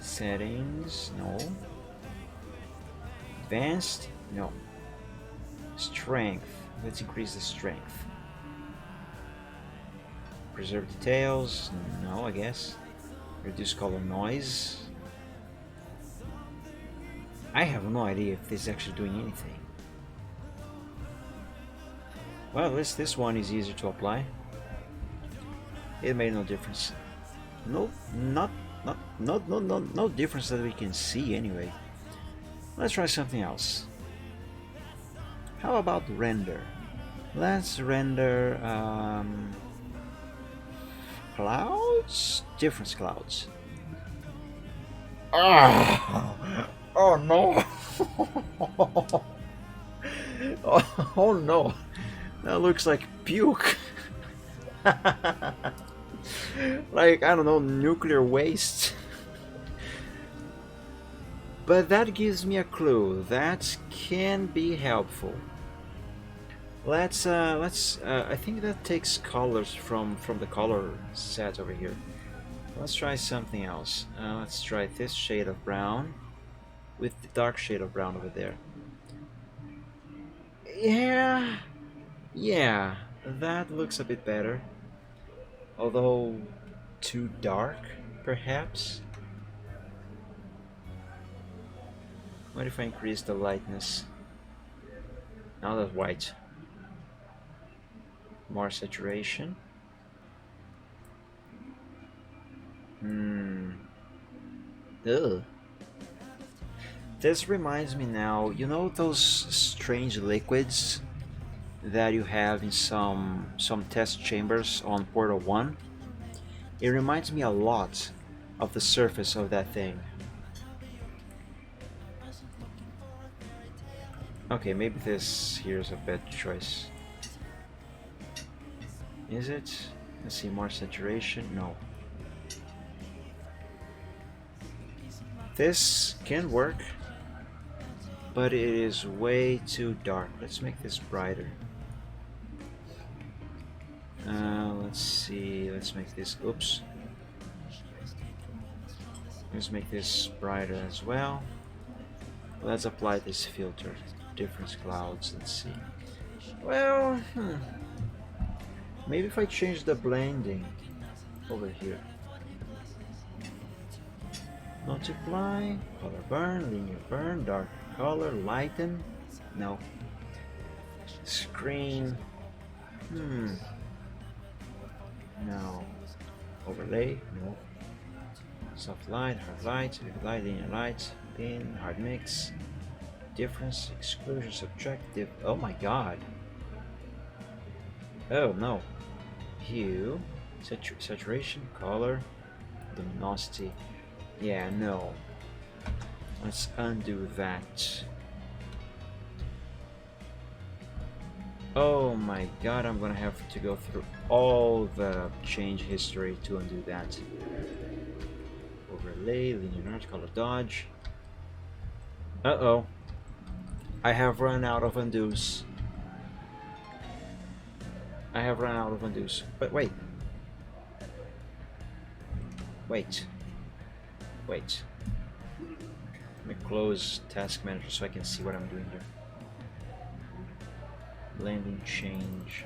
Settings, no. Advanced, no. Strength, let's increase the strength. Preserve details, no, I guess. Reduce color noise. I have no idea if this is actually doing anything. Well, at least this one is easier to apply. It made no difference. No difference that we can see anyway. Let's try something else. How about render? Let's render clouds? Different clouds. Oh no! Oh no! That looks like puke. Like, I don't know, nuclear waste. But that gives me a clue. That can be helpful. Let's I think that takes colors from the color set over here. Let's try something else. Let's try this shade of brown with the dark shade of brown over there. Yeah, that looks a bit better. Although too dark, perhaps. What if I increase the lightness? Now that's white. More saturation. Ugh. This reminds me now, you know those strange liquids that you have in some test chambers on Portal 1? It reminds me a lot of the surface of that thing. Okay, maybe this here is a bad choice. Is it? Let's see, more saturation. No. This can work, but it is way too dark. Let's make this brighter. Let's see. Let's make this. Oops. Let's make this brighter as well. Let's apply this filter. Difference clouds. Let's see. Well, maybe if I change the blending over here. Multiply, color burn, linear burn, dark color, lighten. No. Screen. No. Overlay. No. Soft light, hard light, vivid light, linear light, pin, hard mix. Difference, exclusion, subtractive. Oh my god. Oh no. Hue, saturation, color, luminosity. Yeah, no. Let's undo that. Oh my god, I'm gonna have to go through all the change history to undo that. Overlay, linear notch, color dodge. Uh-oh. I have run out of undos. I have run out of undos. But wait. Wait. Wait. Let me close Task Manager so I can see what I'm doing here. Blending change.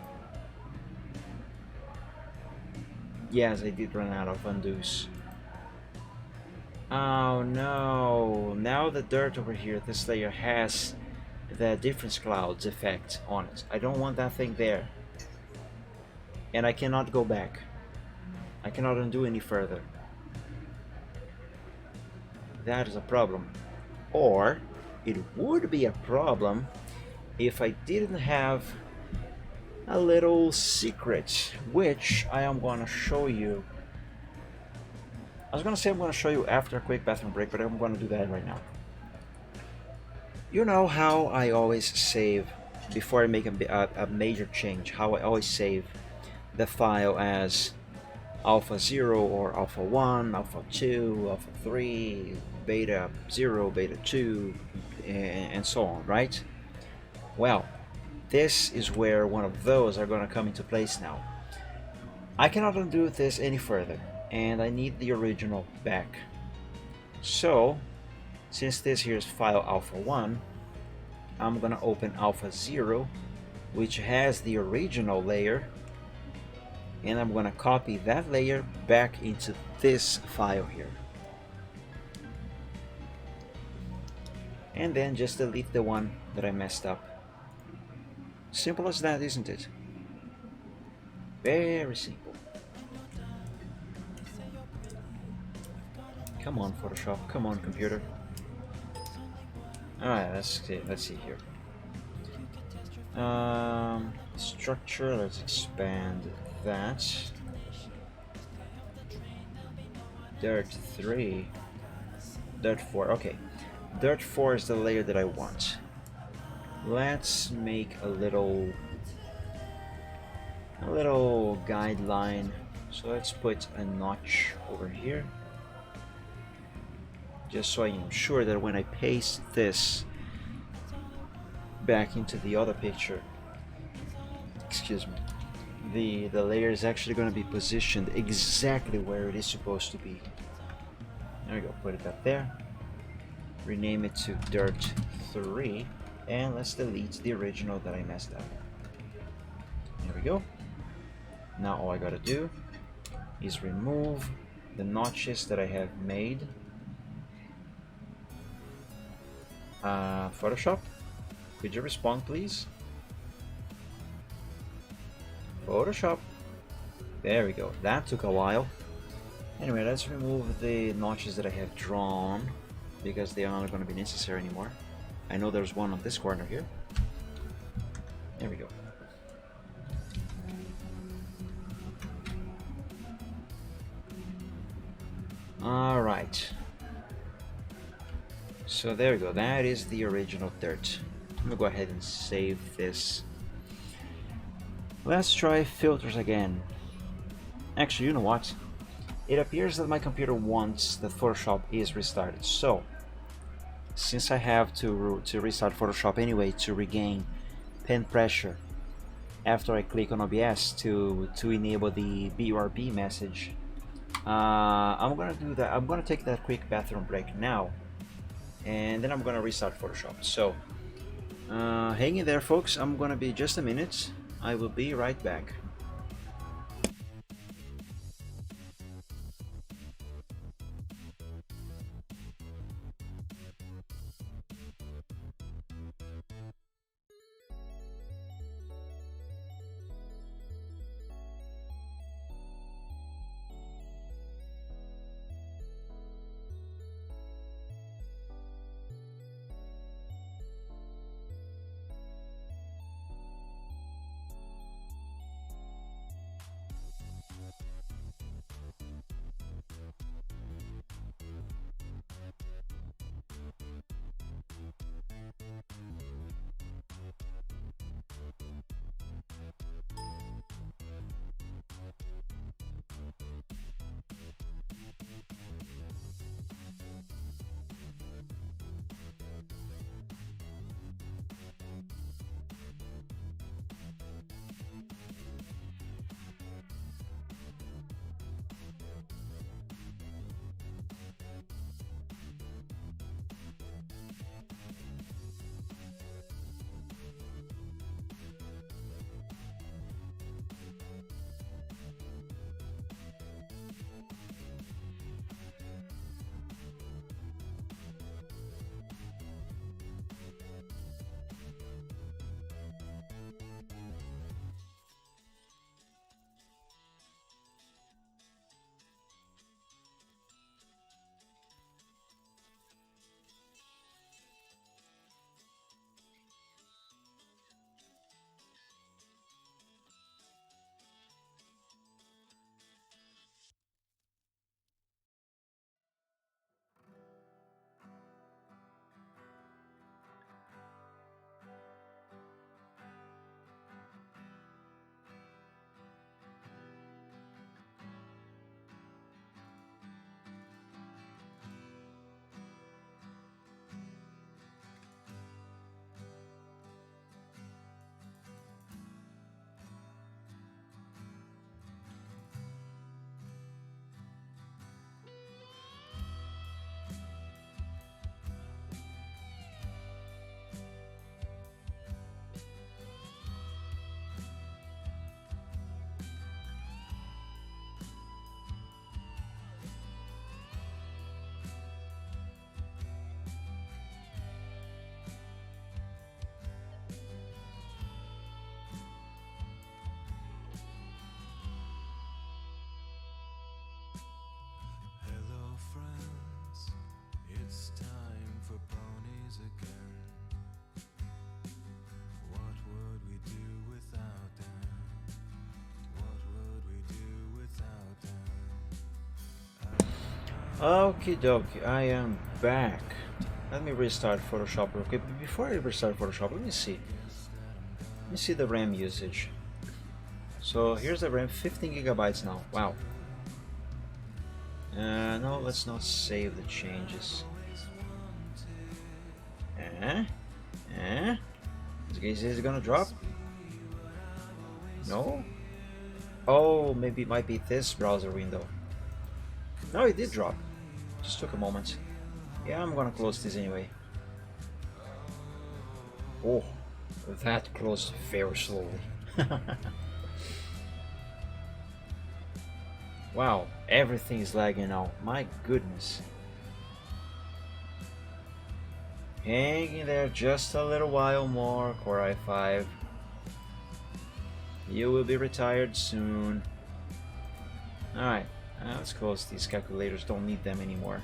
Yes, I did run out of undos. Oh no! Now the dirt over here, this layer has the difference clouds effect on it. I don't want that thing there. And I cannot go back. I cannot undo any further. That is a problem. Or it would be a problem if I didn't have a little secret, which I am going to show you. I was going to say I'm going to show you after a quick bathroom break, but I'm going to do that right now. You know how I always save, before I make a major change, how I always save the file as alpha 0 or alpha 1, alpha 2, alpha 3, beta 0, beta 2, and so on, right? Well, this is where one of those are going to come into place now. I cannot undo this any further, and I need the original back. So, since this here is file alpha 1, I'm going to open alpha 0, which has the original layer, and I'm going to copy that layer back into this file here. And then just delete the one that I messed up. Simple as that, isn't it? Very simple. Come on, Photoshop. Come on, computer. Alright, let's see here. Structure, let's expand that. Dirt 3. Dirt 4, okay. Dirt 4 is the layer that I want. Let's make a little guideline. So let's put a notch over here, just so I am sure that when I paste this back into the other picture, excuse me, the layer is actually going to be positioned exactly where it is supposed to be. There we go, put it up there, rename it to Dirt 3, and let's delete the original that I messed up. There we go. Now all I gotta do is remove the notches that I have made. Photoshop, could you respond please? Photoshop. There we go. That took a while. Anyway, let's remove the notches that I have drawn, because they are not going to be necessary anymore. I know there's one on this corner here. There we go. Alright. So there we go. That is the original dirt. I'm gonna go ahead and save this. Let's try filters again. Actually, you know what? It appears that my computer wants that Photoshop is restarted. So, since I have to restart Photoshop anyway to regain pen pressure after I click on OBS to enable the BRB message, I'm gonna do that. I'm gonna take that quick bathroom break now, and then I'm gonna restart Photoshop. So, hang in there, folks. I'm gonna be just a minute. I will be right back. Hello, friends. It's time for ponies again. What would we do without them? What would we do without them? Okie dokie, I am back. Let me restart Photoshop real quick. But before I restart Photoshop, let me see. Let me see the RAM usage. So here's the RAM, 15 gigabytes now. Wow. No, let's not save the changes. Is it gonna drop? No? Oh, maybe it might be this browser window. No, it did drop. Just took a moment. Yeah, I'm gonna close this anyway. Oh, that closed very slowly. Wow, everything is lagging now. My goodness. Hang in there just a little while more, Core i5. You will be retired soon. Alright, let's close these calculators. Don't need them anymore.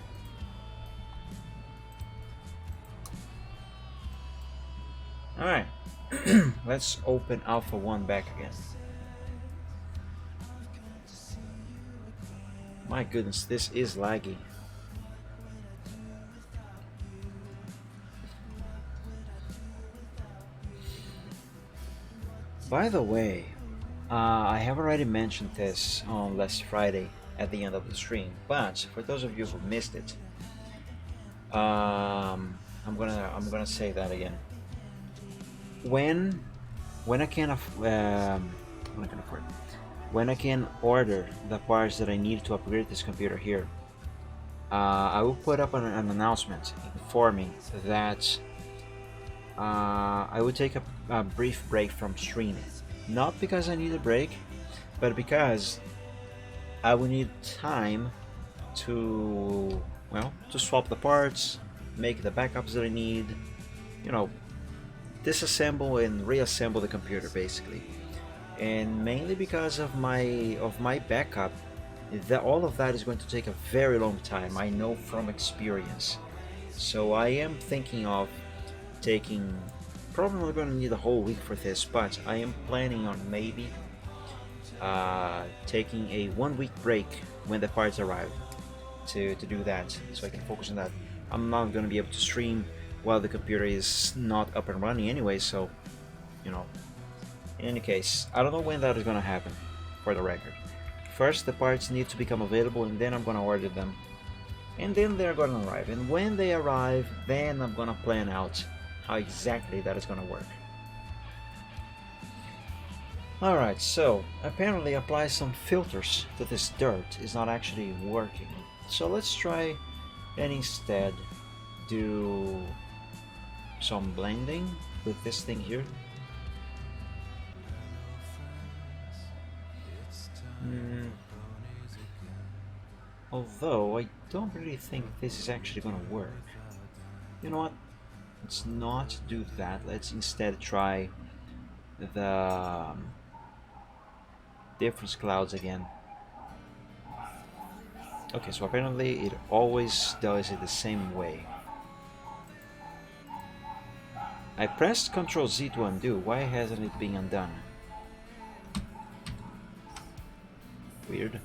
Alright, let's open Alpha 1 back again. My goodness, this is laggy. By the way, I have already mentioned this on last Friday at the end of the stream, but for those of you who missed it, I'm gonna say that again. When when I can when I can afford when I can order the parts that I need to upgrade this computer here, I will put up an announcement informing that I will take a brief break from streaming. Not because I need a break, but because I will need time to, well, to swap the parts, make the backups that I need, you know, disassemble and reassemble the computer basically. And mainly because of my backup, that all of that is going to take a very long time. I know from experience. So I am thinking of taking, probably not going to need a whole week for this, but I am planning on maybe taking a 1 week break when the parts arrive to do that, so I can focus on that. I'm not going to be able to stream while the computer is not up and running anyway, so you know. In any case, I don't know when that is going to happen, for the record. First, the parts need to become available, and then I'm going to order them. And then they're going to arrive. And when they arrive, then I'm going to plan out how exactly that is going to work. Alright, so apparently apply some filters to this dirt is not actually working. So let's try and instead do some blending with this thing here. Although I don't really think this is actually gonna work. You know what? Let's not do that. Let's instead try the difference clouds again. Okay, so apparently it always does it the same way. I pressed Ctrl Z to undo. Why hasn't it been undone? Weird.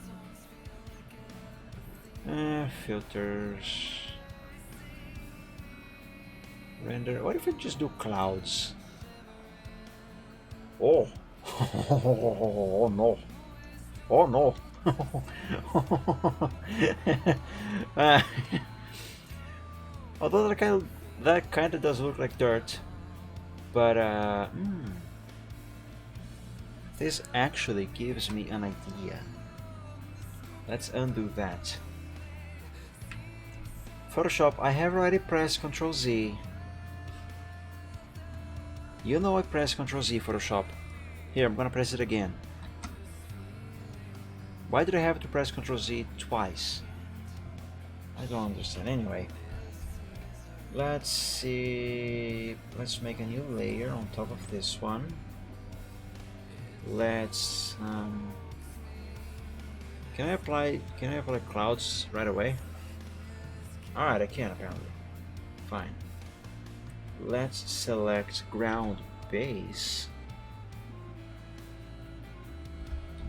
Filters. Render. What if we just do clouds? Oh! Oh no! Oh no! Although that kind of does look like dirt, but this actually gives me an idea. Let's undo that. Photoshop, I have already pressed Ctrl Z. You know I pressed Ctrl Z, Photoshop. Here, I'm gonna press it again. Why did I have to press Ctrl Z twice? I don't understand. Anyway, let's see. Let's make a new layer on top of this one. Let's can I apply clouds right away? Alright, I can apparently. Fine. Let's select ground base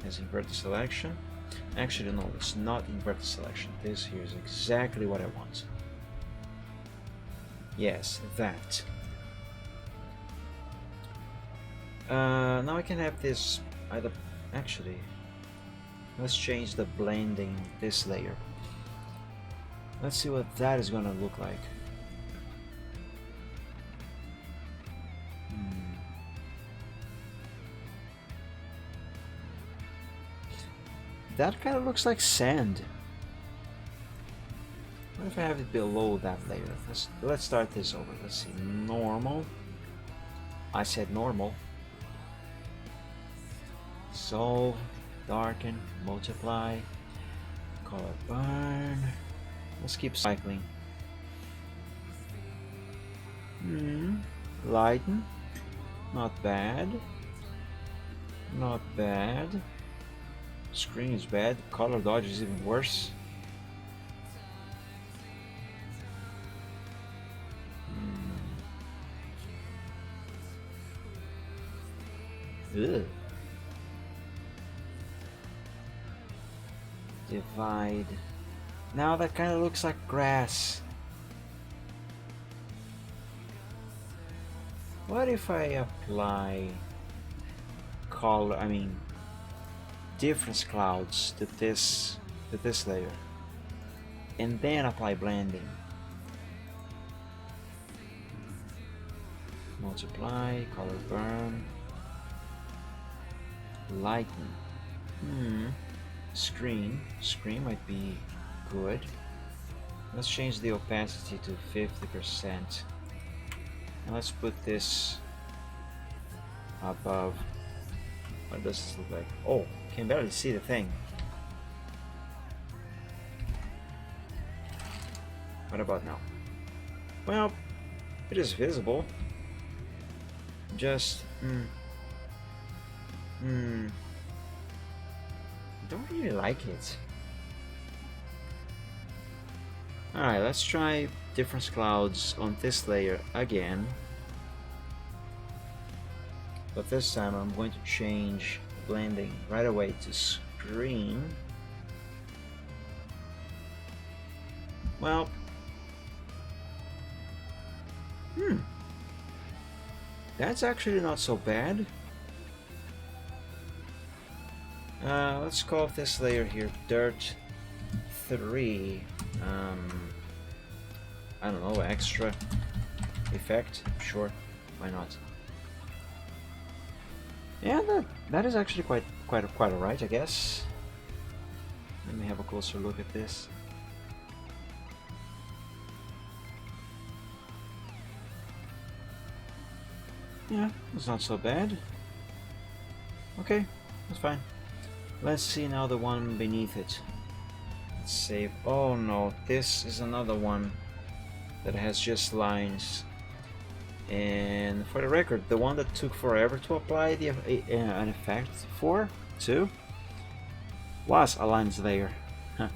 as invert the selection. Actually no, it's not invert the selection. This here is exactly what I want. Yes, that. Now I can have this either. Actually, let's change the blending this layer. Let's see what that is gonna look like. That kind of looks like sand. What if I have it below that layer? Let's start this over. Let's see. Normal. I said normal. Solve, darken, multiply, color burn. Let's keep cycling. Lighten. Not bad. Not bad. Screen is bad. Color dodge is even worse. Ugh. Divide. Now that kind of looks like grass. What if I apply color, difference clouds to this layer, and then apply blending. Multiply, color burn, lighten. Screen might be good. Let's change the opacity to 50%. And let's put this above. What does this look like? Oh, can barely see the thing. What about now? Well, it is visible. Just don't really like it. Alright, let's try difference clouds on this layer again. But this time I'm going to change blending right away to screen. Well, that's actually not so bad. Let's call this layer here Dirt 3. I don't know, extra effect. Sure, why not? Yeah, that is actually quite alright, I guess. Let me have a closer look at this. Yeah, it's not so bad. Okay, that's fine. Let's see now the one beneath it. Let's save. Oh no, this is another one that has just lines. And for the record, the one that took forever to apply an effect for, too, was a lines layer. Huh.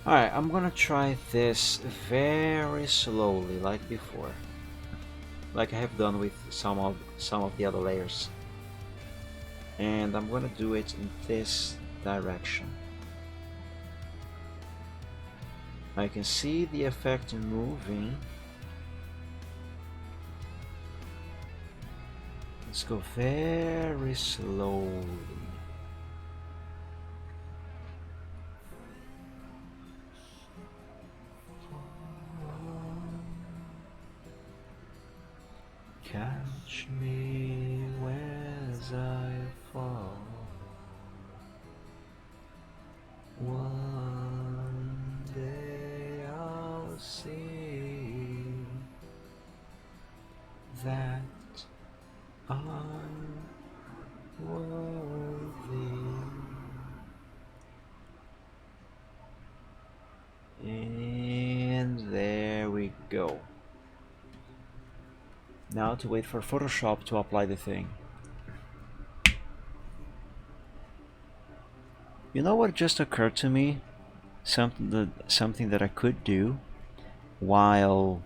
Alright, I'm gonna try this very slowly, like before. Like I have done with some of the other layers. And I'm gonna do it in this direction. I can see the effect moving. Let's go very slowly. Catch me as I fall. One day I'll see that I'm worthy. And there we go. Now to wait for Photoshop to apply the thing. You know what just occurred to me? Something that I could do while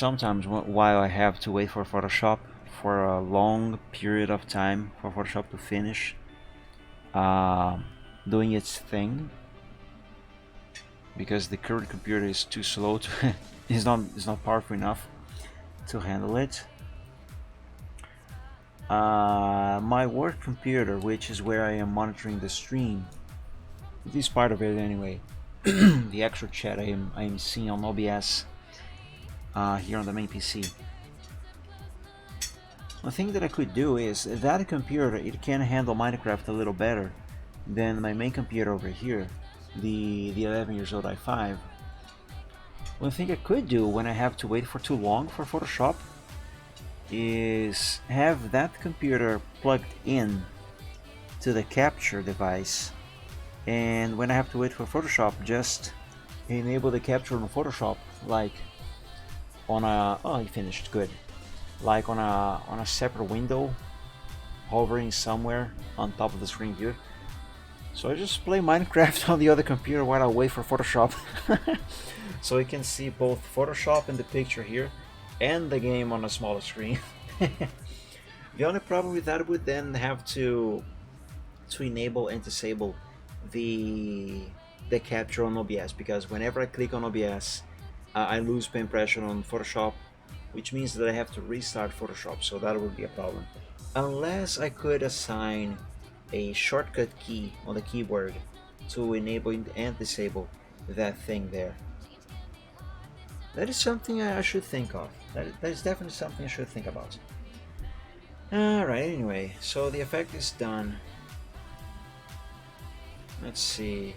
I have to wait for Photoshop for a long period of time for Photoshop to finish doing its thing, because the current computer is too slow to is not powerful enough to handle it. My work computer, which is where I am monitoring the stream, this part of it anyway, the actual chat I am seeing on OBS here on the main PC. One thing that I could do is that computer, it can handle Minecraft a little better than my main computer over here, the 11 years old i5. One thing I could do when I have to wait for too long for Photoshop is have that computer plugged in to the capture device, and when I have to wait for Photoshop, just enable the capture on Photoshop, like on a oh, you finished, good, like on a separate window hovering somewhere on top of the screen here. So I just play Minecraft on the other computer while I wait for Photoshop. So you can see both Photoshop in the picture here and the game on a smaller screen. The only problem with that would then have to enable and disable the capture on OBS, because whenever I click on OBS, I lose pen pressure on Photoshop, which means that I have to restart Photoshop, so that would be a problem. Unless I could assign a shortcut key on the keyboard to enable and disable that thing there. That is something I should think of. That is definitely something I should think about. Alright, anyway, so the effect is done. Let's see.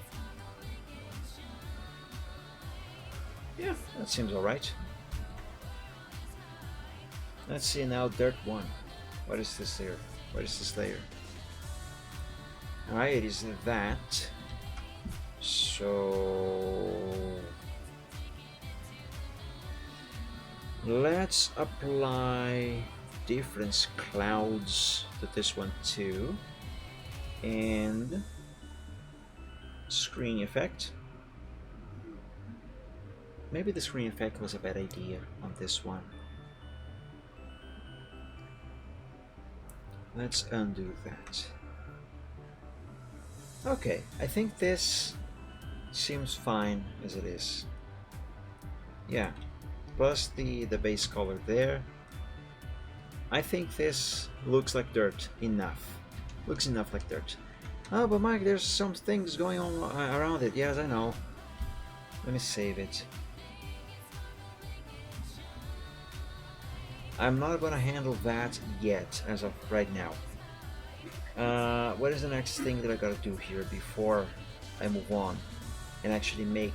Yeah, that seems alright. Let's see now, Dirt 1. What is this here? What is this layer? Alright, it is that. So let's apply difference clouds to this one too, and screen effect. Maybe the screen effect was a bad idea on this one. Let's undo that. Okay, I think this seems fine as it is. Yeah, plus the base color there. I think this looks like dirt enough. Looks enough like dirt. Oh, but Mike, there's some things going on around it. Yes, I know. Let me save it. I'm not gonna handle that yet, as of right now. What is the next thing that I gotta do here before I move on and actually make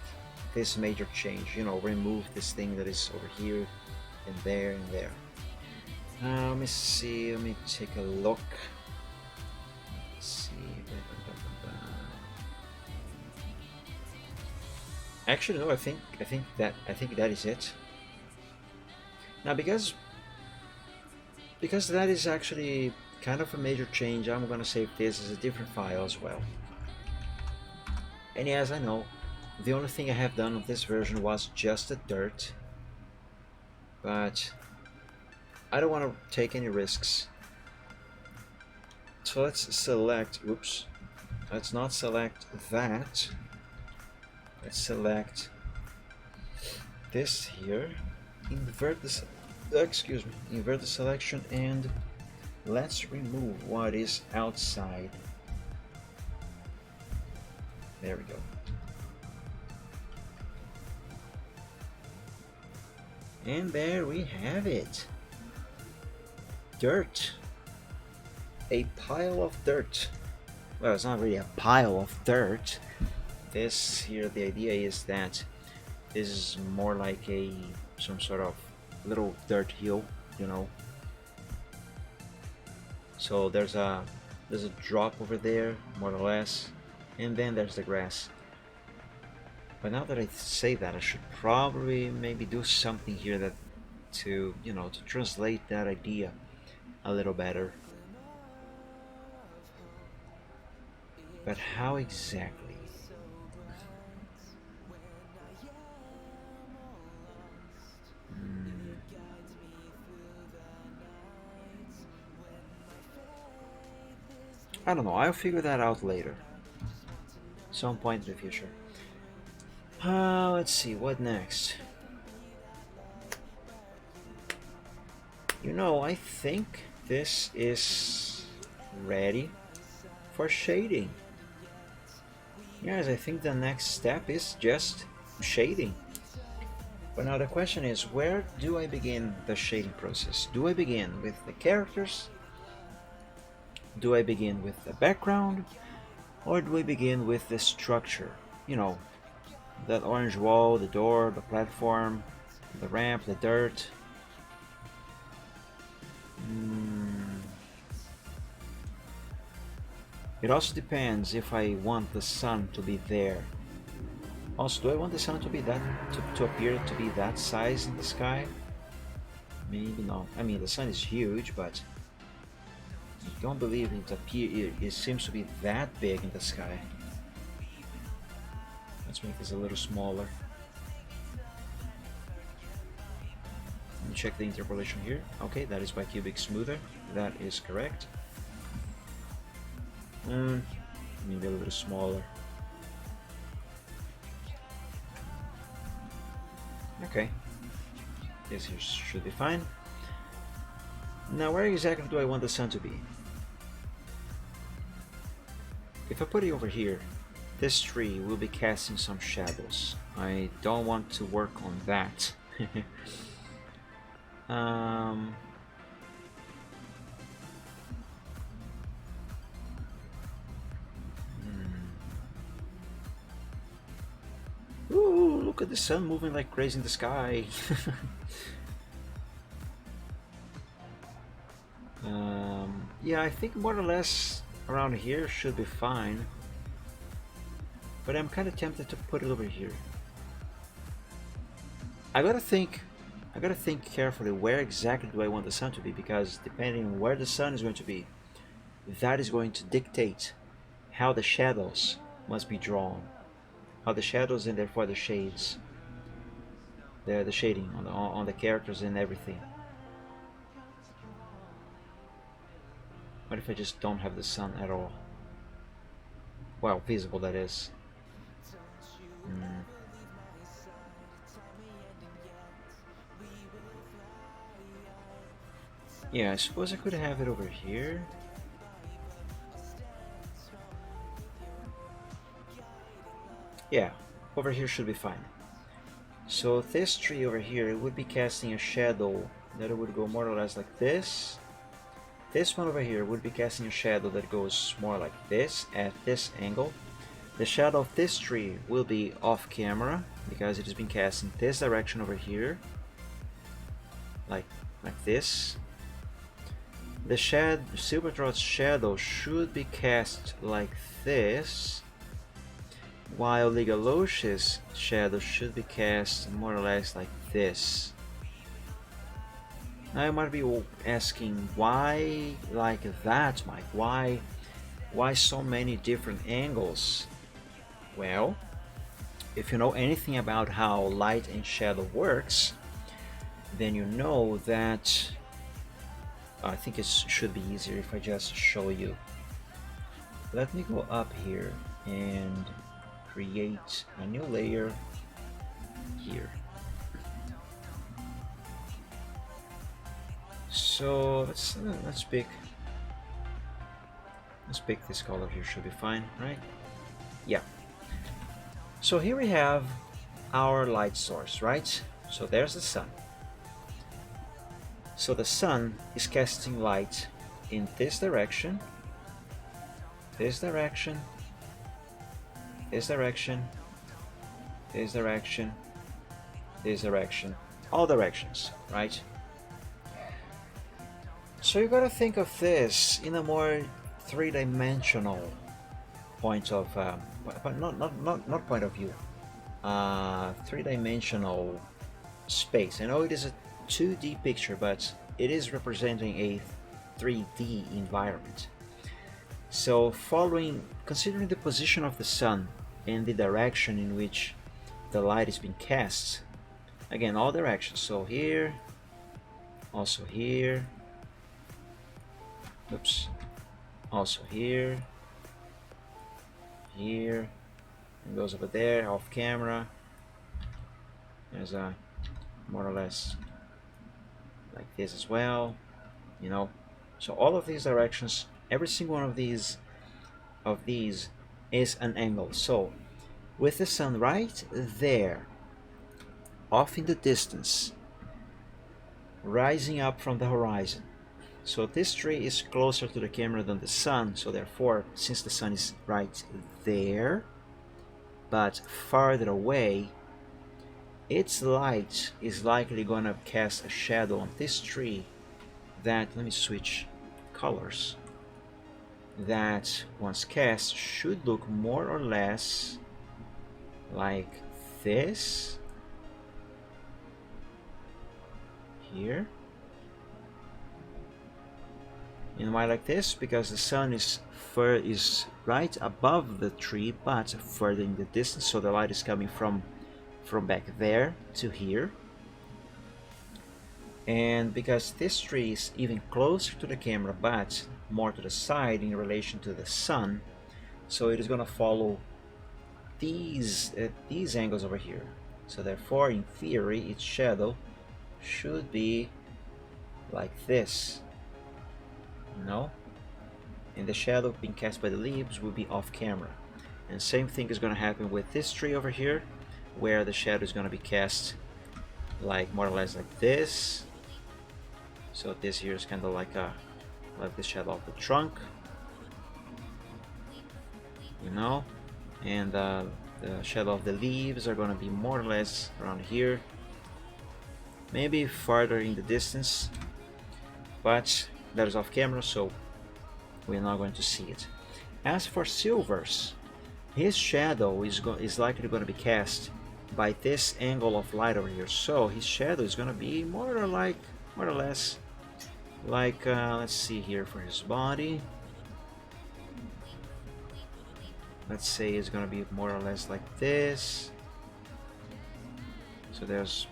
this major change? You know, remove this thing that is over here and there and there. Let me see. Let me take a look. Let's see. Actually, no. I think that is it. Now, because that is actually kind of a major change, I'm gonna save this as a different file as well. And yes, I know, the only thing I have done on this version was just the dirt, but I don't want to take any risks. So let's select, oops, let's not select that. Let's select this here, invert this, excuse me, invert the selection, and let's remove what is outside. There we go. And there we have it. Dirt. A pile of dirt. Well, it's not really a pile of dirt. This here, the idea is that this is more like some sort of little dirt hill, you know. So there's a drop over there, more or less, and then there's the grass. But now that I say that, I should probably maybe do something here that to translate that idea a little better. But how exactly? I don't know, I'll figure that out later. Some point in the future. Let's see, what next? I think this is ready for shading. Yes, I think the next step is just shading. But now the question is, where do I begin the shading process? Do I begin with the characters? Do I begin with the background? Or do I begin with the structure? That orange wall, the door, the platform, the ramp, the dirt. It also depends if I want the sun to be there. Also, do I want the sun to be to appear to be that size in the sky? Maybe not. I mean, the sun is huge, but I don't believe it seems to be that big in the sky. Let's make this a little smaller. Let me check the interpolation here. Okay, that is bicubic smoother. That is correct. Maybe a little smaller. Okay. This here should be fine. Now where exactly do I want the sun to be? If I put it over here, this tree will be casting some shadows. I don't want to work on that. um, Ooh, look at the sun moving like crazy in the sky. Yeah, I think more or less around here should be fine. But I'm kind of tempted to put it over here. I gotta think carefully where exactly do I want the sun to be, because depending on where the sun is going to be, that is going to dictate how the shadows must be drawn. How the shadows and therefore the shades, the shading on the characters and everything. What if I just don't have the sun at all? Well, visible that is. Yeah, I suppose I could have it over here. Yeah, over here should be fine. So this tree over here, it would be casting a shadow that would go more or less like this. This one over here would be casting a shadow that goes more like this at this angle. The shadow of this tree will be off camera because it has been cast in this direction over here, like this. The Silverthroat's shadow should be cast like this, while Legalocious' shadow should be cast more or less like this. Now you might be asking, why like that, Mike? Why so many different angles? Well, if you know anything about how light and shadow works, then you know that I think it should be easier if I just show you. Let me go up here and create a new layer here. So let's pick this color here, should be fine, right? Yeah. So here we have our light source, right? So there's the sun. So the sun is casting light in this direction, this direction, this direction, this direction, this direction, all directions, right? So you gotta think of this in a more three-dimensional point of, not point of view, three-dimensional space. I know it is a 2D picture, but it is representing a 3D environment. So considering the position of the sun and the direction in which the light is being cast, again, all directions, so here, also here, oops, also here, here, and goes over there, off camera. There's a more or less like this as well, you know. So all of these directions, every single one of these is an angle. So with the sun right there, off in the distance, rising up from the horizon. So this tree is closer to the camera than the sun, so therefore, since the sun is right there, but farther away, its light is likely gonna cast a shadow on this tree that, let me switch colors, that once cast should look more or less like this here. And why like this? Because the sun is right above the tree but further in the distance, so the light is coming from back there to here. And because this tree is even closer to the camera but more to the side in relation to the sun, so it is going to follow these angles over here. So therefore, in theory, its shadow should be like this, no? And the shadow being cast by the leaves will be off camera. And same thing is going to happen with this tree over here, where the shadow is going to be cast like more or less like this. So this here is kind of like the shadow of the trunk, you know, and the shadow of the leaves are going to be more or less around here, maybe farther in the distance, but that is off camera, so we're not going to see it. As for Silver's, his shadow is likely going to be cast by this angle of light over here, so his shadow is going to be more or less like let's see here for his body. Let's say it's going to be more or less like this. So there's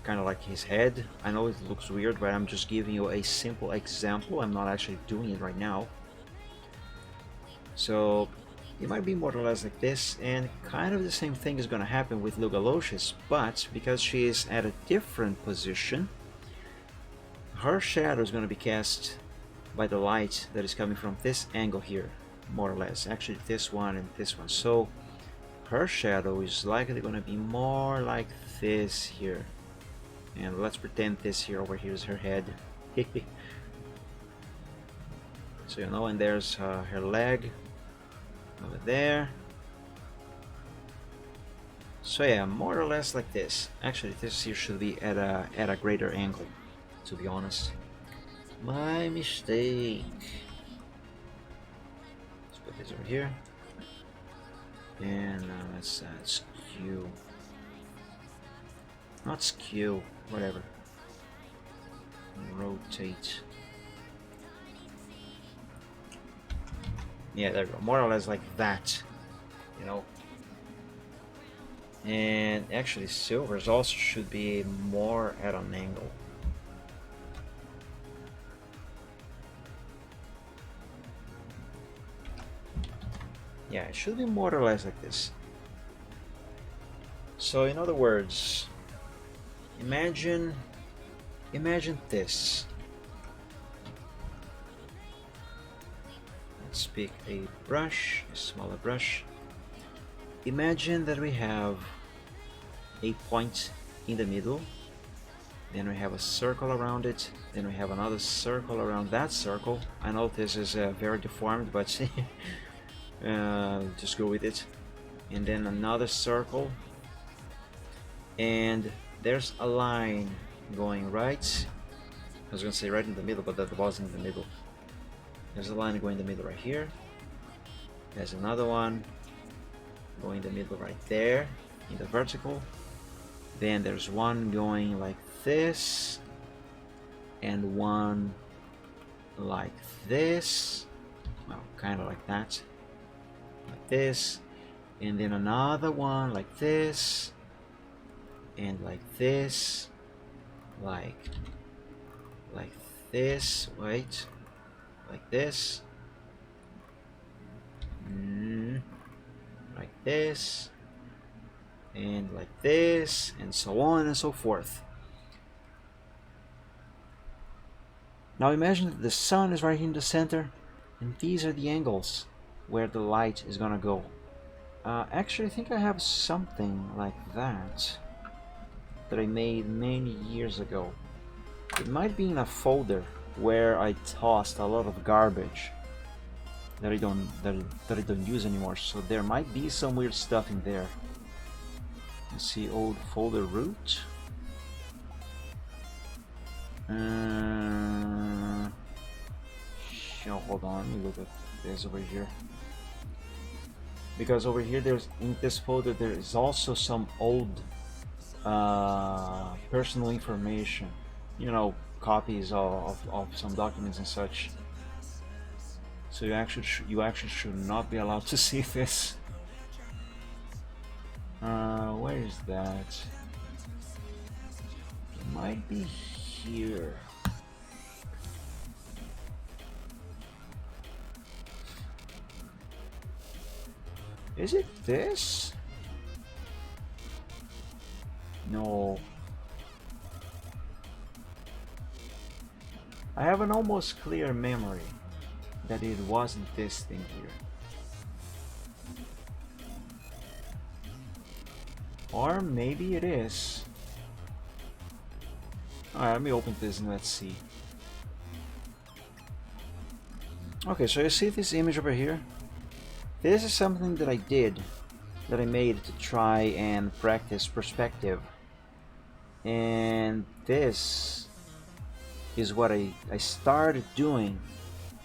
kind of like his head. I know it looks weird, but I'm just giving you a simple example. I'm not actually doing it right now. So it might be more or less like this, and kind of the same thing is going to happen with Lugalocious, but because she is at a different position, her shadow is going to be cast by the light that is coming from this angle here, more or less. Actually, this one and this one. So her shadow is likely going to be more like this here. And let's pretend this here over here is her head. So, you know, and there's her leg over there. So yeah, more or less like this. Actually, this here should be at a greater angle, to be honest. My mistake. Let's put this over here. And let's skew. Not skew, whatever. Rotate. Yeah, there we go. More or less like that, you know. And actually, Silver's also should be more at an angle. Yeah, it should be more or less like this. So, in other words, imagine this. Let's pick a brush, a smaller brush. Imagine that we have a point in the middle, then we have a circle around it, then we have another circle around that circle. I know this is very deformed, but just go with it. And then another circle, and there's a line going right. I was gonna say right in the middle, but that wasn't in the middle. There's a line going in the middle right here. There's another one going in the middle right there in the vertical. Then there's one going like this, and one like this. Well, kind of like that. Like this. And then another one like this, and like this, like this. Wait, like this, like this, and like this, and so on and so forth. Now imagine that the sun is right here in the center, and these are the angles where the light is gonna go. Actually, I think I have something like that I made many years ago. It might be in a folder where I tossed a lot of garbage that I don't use anymore. So there might be some weird stuff in there. Let's see, old folder root. Hold on, let me look at this over here. Because over here, there's in this folder there is also some old personal information. You know, copies of some documents and such. So you actually should not be allowed to see this. Where is that? It might be here. Is it this? No. have an almost clear memory that it wasn't this thing here. Or maybe it is. Alright, let me open this and let's see. Okay, so you see this image over here? This is something that I did, that I made to try and practice perspective. And this is what I started doing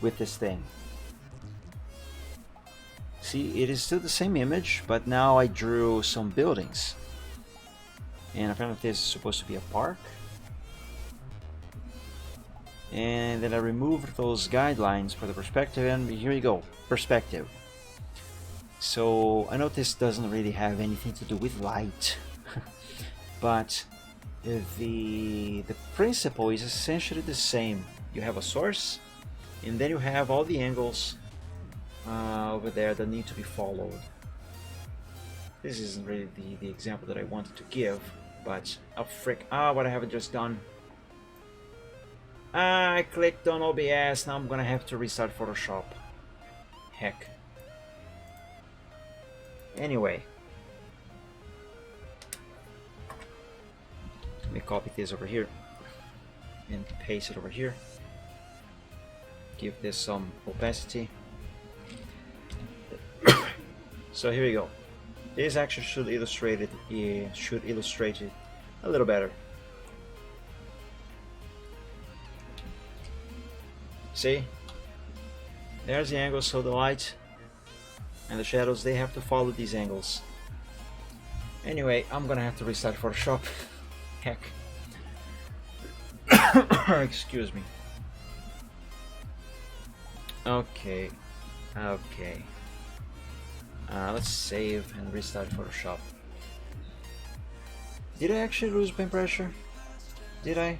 with this thing. See, it is still the same image, but now I drew some buildings. And apparently this is supposed to be a park. And then I removed those guidelines for the perspective, and here you go, perspective. So I know this doesn't really have anything to do with light, but the principle is essentially the same. You have a source, and then you have all the angles over there that need to be followed. This isn't really the example that I wanted to give, but what I have just done. I clicked on OBS, now I'm gonna have to restart Photoshop. Heck. Anyway. Let me copy this over here and paste it over here. Give this some opacity. So here we go. This actually should illustrate it a little better. See? There's the angle, so the light and the shadows, they have to follow these angles. Anyway, I'm gonna have to restart Photoshop. Heck. Excuse me. Okay. Let's save and restart Photoshop. Did I actually lose pen pressure? Did I?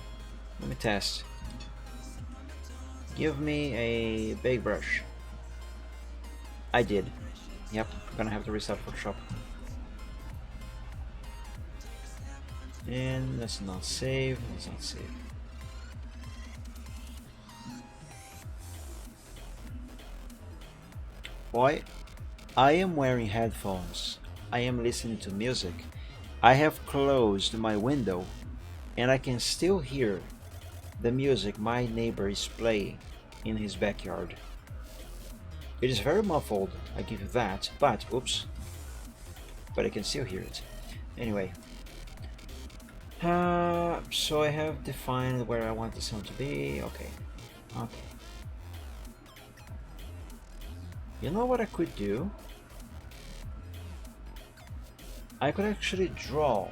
Let me test. Give me a big brush. I did. Yep, I'm gonna have to restart Photoshop. And let's not save. Boy, I am wearing headphones. I am listening to music. I have closed my window and I can still hear the music my neighbor is playing in his backyard. It is very muffled, I give you that, but oops, but I can still hear it. Anyway, so I have defined where I want the sound to be. Okay. You know what I could do? I could actually draw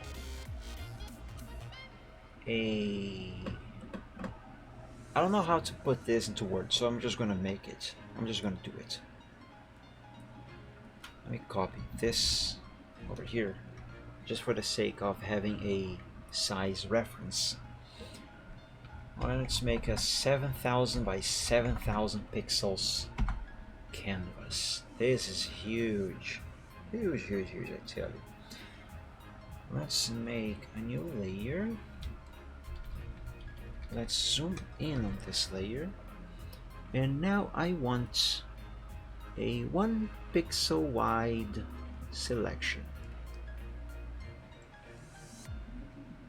I don't know how to put this into words, so I'm just gonna make it. I'm just gonna do it. Let me copy this over here, just for the sake of having a size reference. Well, let's make a 7,000 by 7,000 pixels canvas. This is huge. Huge, I tell you. Let's make a new layer. Let's zoom in on this layer. And now I want a 1 pixel wide selection.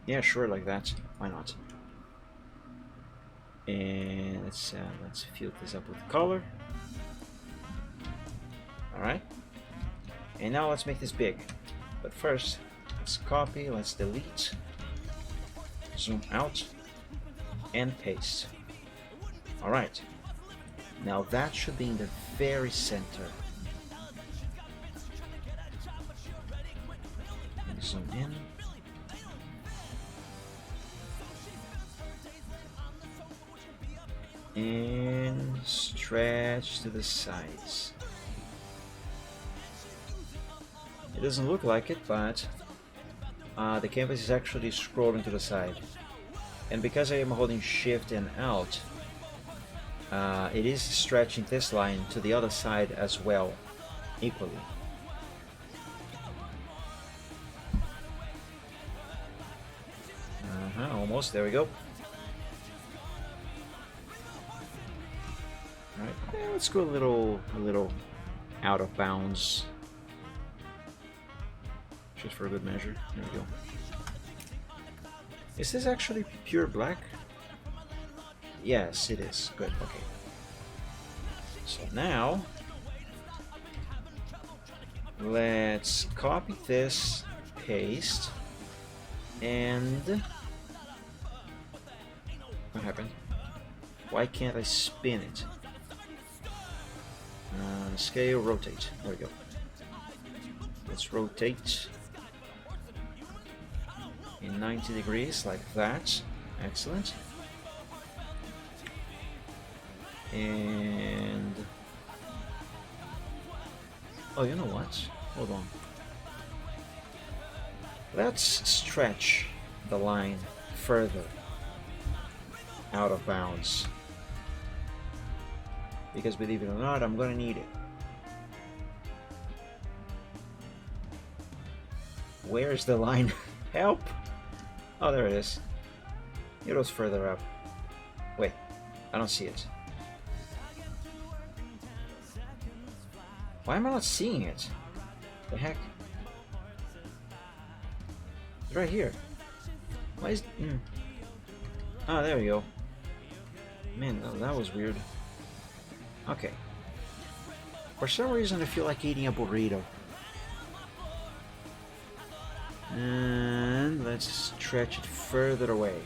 Yeah, sure, like that. Why not? And let's fill this up with color. Alright. And now let's make this big. But first, let's copy, let's delete, zoom out, and paste. Alright. Now that should be in the very center. And zoom in. And stretch to the sides. It doesn't look like it, but the canvas is actually scrolling to the side. And because I am holding Shift and Alt, it is stretching this line to the other side as well, equally. Almost, there we go. let's go a little out of bounds, just for a good measure. There we go. Is this actually pure black? Yes, it is. Good. Okay. So now let's copy this, paste, and what happened? Why can't I spin it? Scale, rotate. There we go. Let's rotate in 90 degrees like that. Excellent. And oh, you know what? Hold on. Let's stretch the line further out of bounds, because believe it or not, I'm gonna need it. Where's the line? Help! Oh, there it is. It was further up. Wait, I don't see it. Why am I not seeing it? The heck? It's right here. Why is... Oh, there we go. Man, that was weird. Okay. For some reason, I feel like eating a burrito. And let's stretch it further away.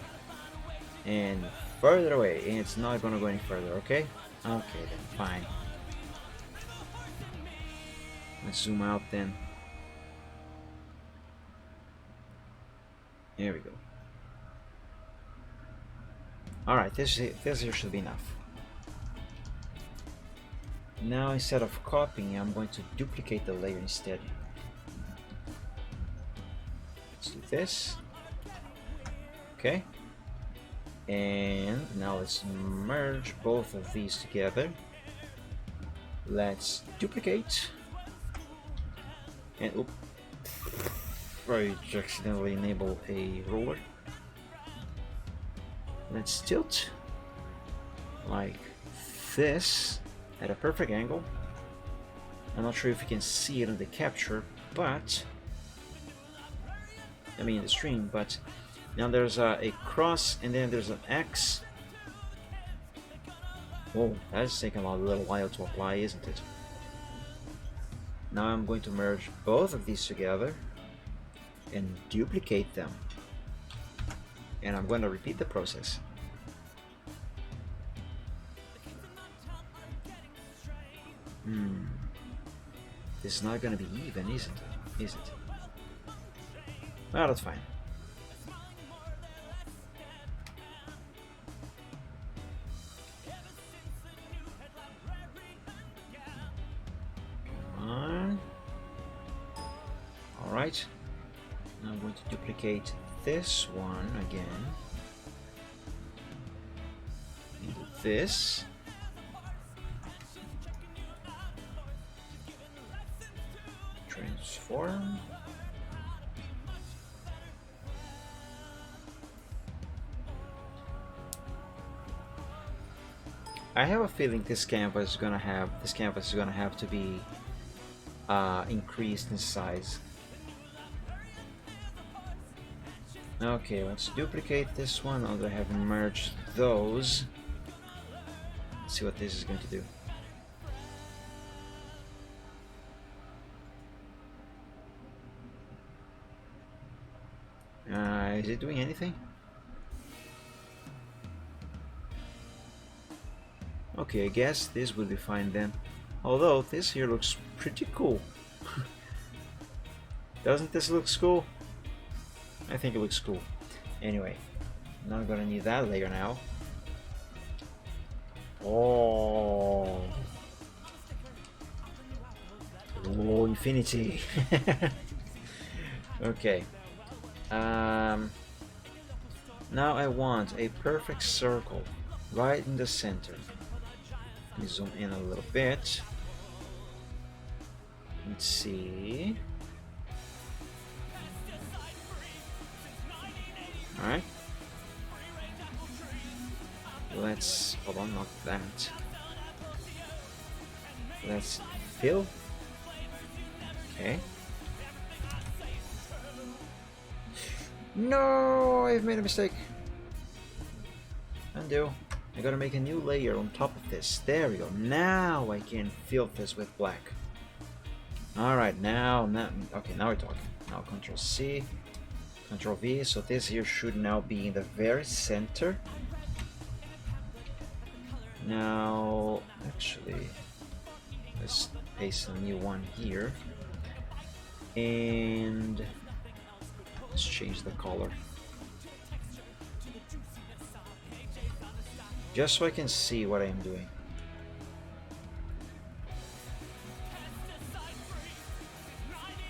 And further away. And it's not going to go any further, okay? Okay, then. Fine. Let's zoom out then. There we go. Alright, this here should be enough. Now, instead of copying, I'm going to duplicate the layer instead. Let's do this. Okay. And now let's merge both of these together. Let's duplicate. And oops, I accidentally enabled a roller. Let's tilt like this at a perfect angle. I'm not sure if you can see it in the capture, but I mean in the stream, but now there's a cross and then there's an X. Whoa, that's taking a little while to apply, isn't it? Now I'm going to merge both of these together and duplicate them. And I'm going to repeat the process. This is not going to be even, is it? Is it? Well, that's fine. Alright, now I'm going to duplicate this one again. And do this. Transform. I have a feeling this canvas is gonna have to be increased in size. Okay, let's duplicate this one. I'll have merged those. Let's see what this is going to do. Is it doing anything? Okay, I guess this will be fine then. Although this here looks pretty cool. Doesn't this look cool? I think it looks cool. Anyway, not gonna need that layer now. Oh, infinity. Okay. Now I want a perfect circle right in the center. Let me zoom in a little bit. Let's see. Alright. Let's hold on, not that. Let's fill. Okay. No, I've made a mistake. Undo. I gotta make a new layer on top of this. There we go. Now I can fill this with black. Alright, now, okay, now we're talking. Now Control C, Control V. So this here should now be in the very center. Now, actually, let's paste a new one here. And let's change the color. Just so I can see what I am doing.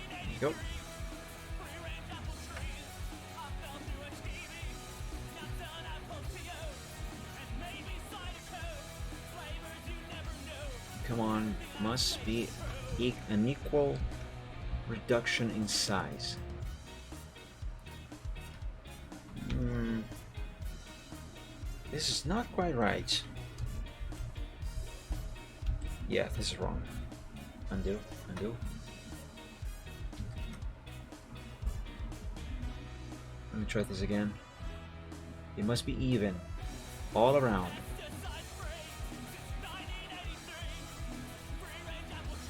There you go. Come on, must be an equal reduction in size. This is not quite right. Yeah, this is wrong. Undo, undo. Let me try this again. It must be even all around.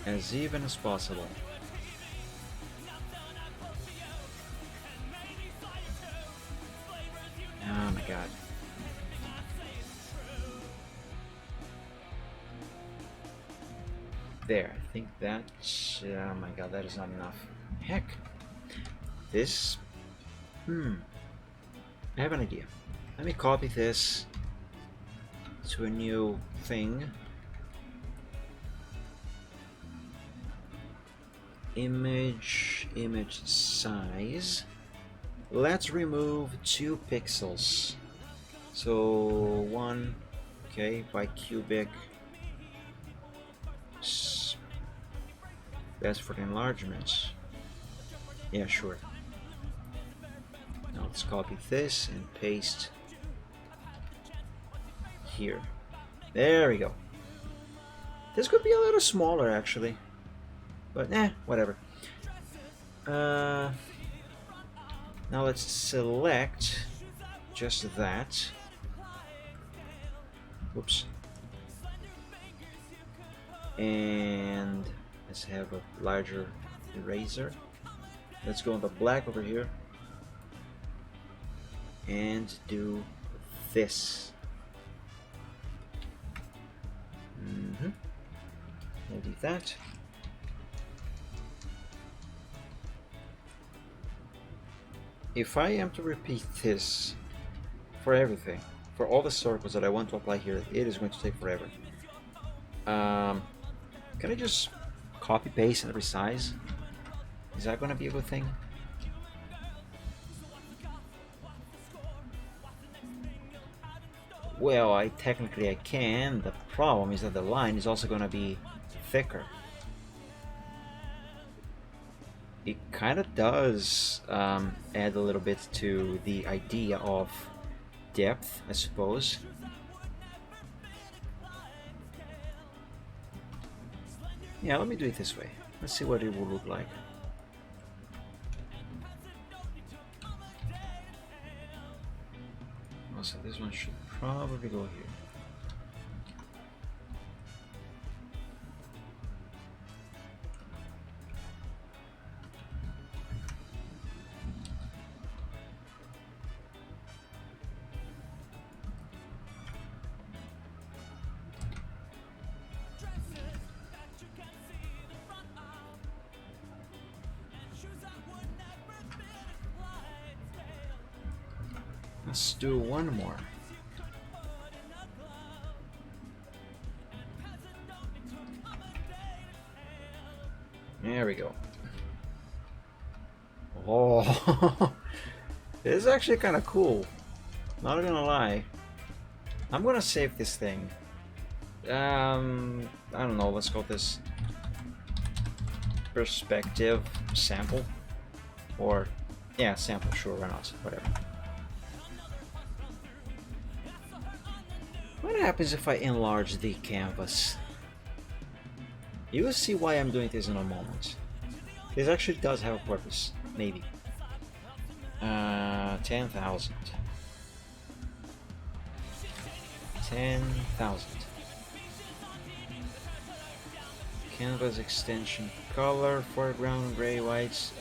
As even as possible. Oh my god. There, I think that's... oh my god, that is not enough. Heck. This... I have an idea. Let me copy this to a new thing. Image size. Let's remove 2 pixels. So 1, okay, by cubic. Best for the enlargement. Yeah, sure. Now let's copy this and paste here. There we go. This could be a little smaller actually, but whatever. Now let's select just that. Whoops. And let's have a larger eraser. Let's go on the black over here and do this. We'll do that. If I am to repeat this for everything, for all the circles that I want to apply here, it is going to take forever. Can I just copy paste and resize? Is that going to be a good thing? Well, I can. The problem is that the line is also going to be thicker. It kind of does add a little bit to the idea of depth, I suppose. Yeah, let me do it this way. Let's see what it will look like. Also, this one should probably go here. Let's do one more. There we go. Oh, this is actually kind of cool. Not gonna lie. I'm gonna save this thing. I don't know. Let's call this perspective sample, or yeah, sample. Sure, why not? Whatever. What happens if I enlarge the canvas? You will see why I'm doing this in a moment. This actually does have a purpose, maybe. 10,000. 10,000. Canvas extension color, foreground gray, whites,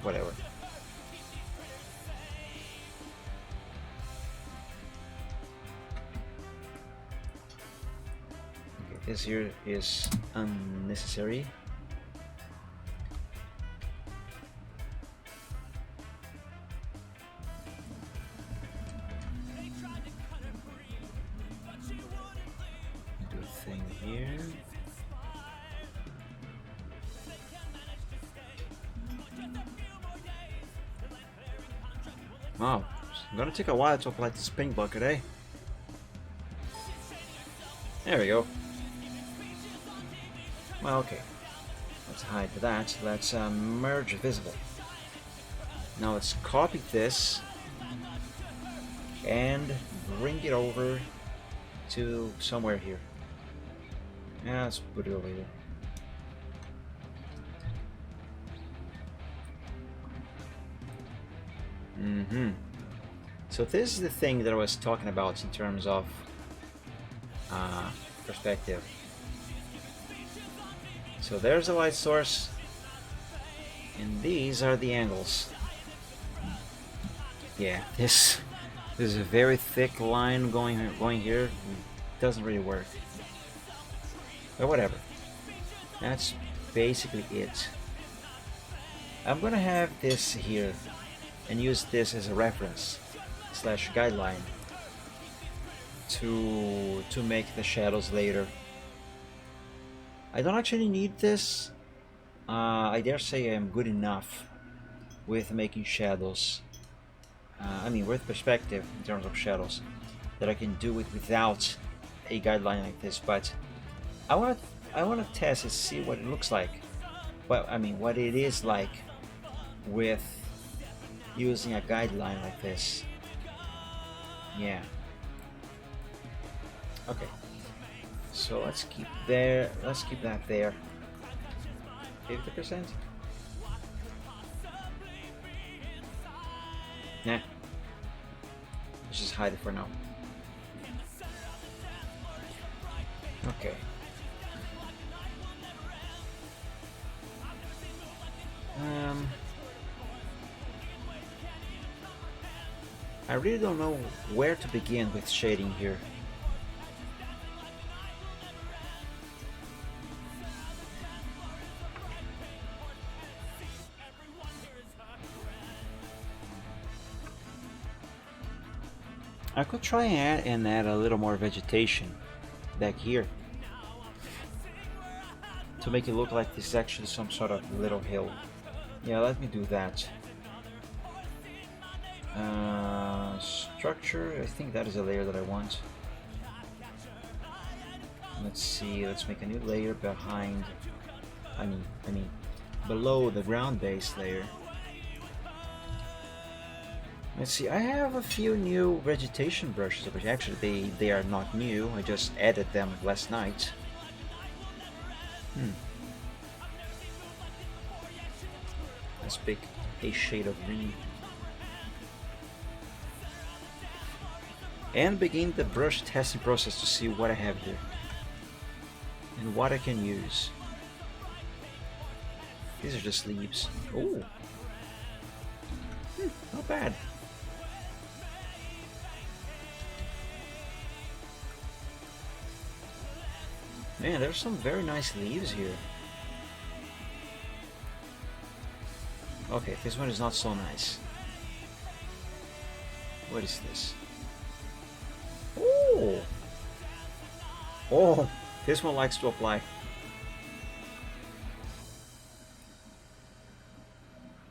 whatever. Okay, this here is unnecessary. Do a thing here. Wow, it's gonna take a while to apply this paint bucket, eh? There we go. Well, okay. Let's hide that. Let's merge visible. Now let's copy this and bring it over to somewhere here. Yeah, let's put it over here. So this is the thing that I was talking about in terms of perspective. So there's the light source, and these are the angles. Yeah, this is a very thick line going here. Doesn't really work. But whatever. That's basically it. I'm gonna have this here and use this as a reference / guideline to make the shadows later. I don't actually need this. I dare say I'm good enough with making shadows. I mean, with perspective in terms of shadows, that I can do it without a guideline like this. But I want to test and see what it looks like. Well, I mean, what it is like with using a guideline like this. Yeah. Okay. So let's keep that there. 50%? Nah. Let's just hide it for now. Okay. I really don't know where to begin with shading here. I could try and add a little more vegetation back here to make it look like this is actually some sort of little hill. Yeah, let me do that. Structure, I think that is a layer that I want. Let's see, let's make a new layer behind, I mean below the ground base layer. Let's see, I have a few new vegetation brushes, which actually they are not new, I just added them last night. Let's pick a shade of green. And begin the brush testing process to see what I have here. And what I can use. These are just leaves. Oh, not bad. Man, there's some very nice leaves here. Okay, this one is not so nice. What is this? Oh! Oh! This one likes to apply.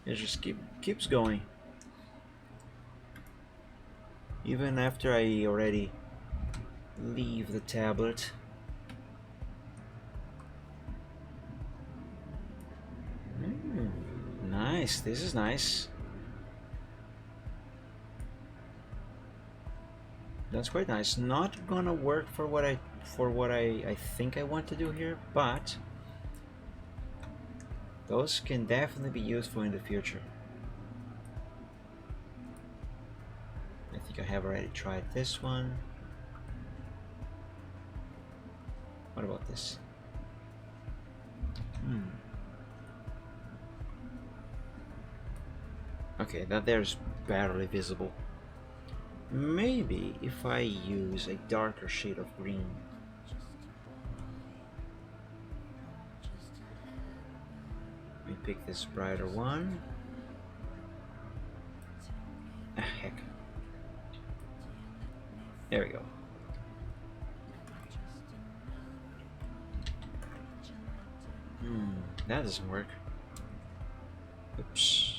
It just keeps going. Even after I already leave the tablet. Nice, this is nice. That's quite nice. Not gonna work for what I think I want to do here, but those can definitely be useful in the future. I think I have already tried this one. What about this? Okay, that there's barely visible. Maybe if I use a darker shade of green. Let me pick this brighter one. Ah, heck. There we go. That doesn't work. Oops.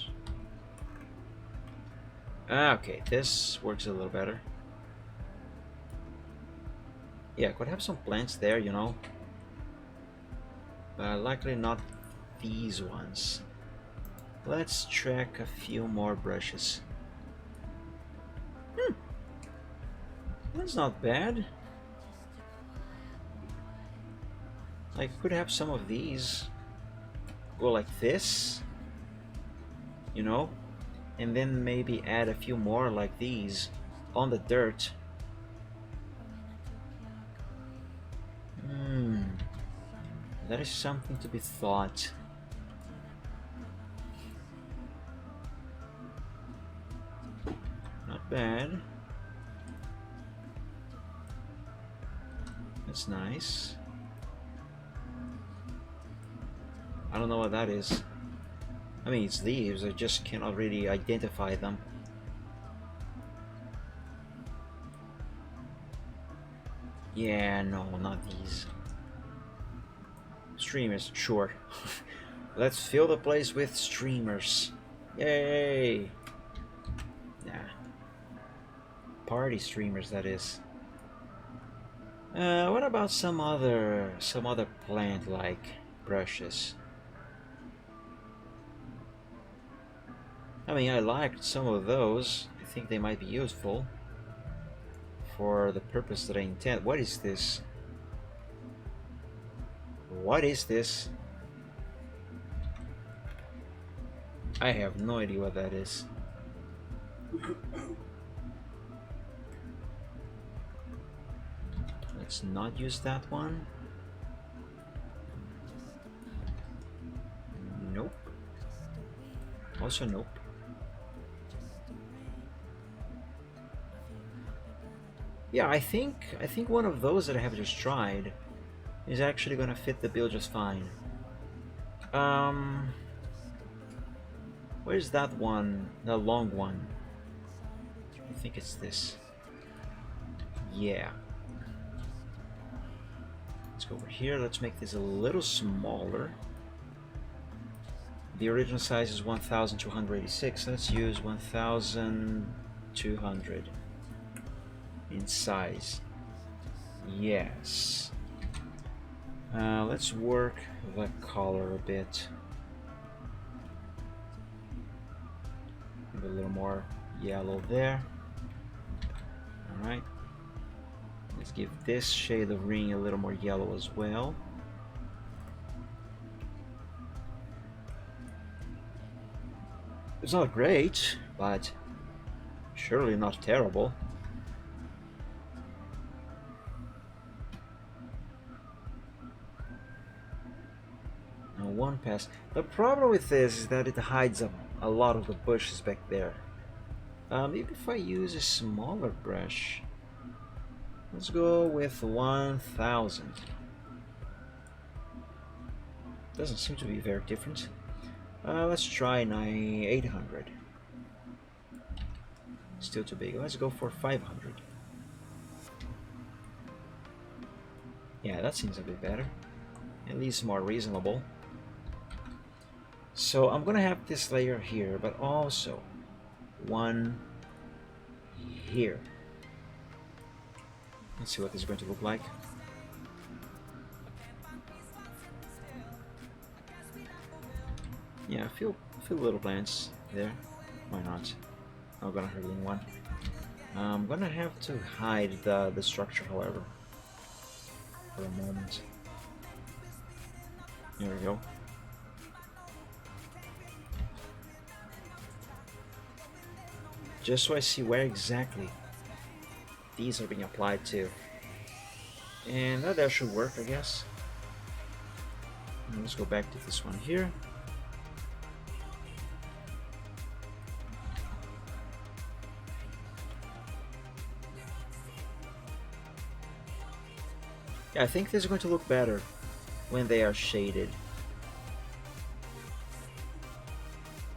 Okay, this works a little better. Yeah, could have some plants there, you know. Likely not these ones. Let's check a few more brushes. That's not bad. I could have some of these go like this, you know, and then maybe add a few more like these on the dirt. That is something to be thought. Not bad. That's nice. I don't know what that is. I mean, it's leaves, I just cannot really identify them. Yeah, no, not these. Streamers, sure. Let's fill the place with streamers. Yay! Nah. Party streamers, that is. What about some other plant-like brushes? I mean, I liked some of those. I think they might be useful for the purpose that I intend. What is this? What is this? I have no idea what that is. Let's not use that one. Nope. Also nope. Yeah, I think one of those that I have just tried is actually gonna fit the bill just fine. Where's that one? The long one. I think it's this. Yeah. Let's go over here. Let's make this a little smaller. The original size is 1286. Let's use 1200 in size. Yes. Let's work the color a bit. Maybe a little more yellow there. Alright. Let's give this shade of green a little more yellow as well. It's not great, but surely not terrible. Now one pass. The problem with this is that it hides a lot of the bushes back there. Maybe if I use a smaller brush. Let's go with 1000. Doesn't seem to be very different. Let's try 800. Still too big. Let's go for 500. Yeah, that seems a bit better. At least more reasonable. So I'm gonna have this layer here, but also one here. Let's see what this is going to look like. Yeah, I feel little plants there. Why not? Not gonna hurt anyone. I'm gonna have to hide the structure, however, for a moment. There we go. Just so I see where exactly these are being applied to. And that should work, I guess. And let's go back to this one here. Yeah, I think this is going to look better when they are shaded.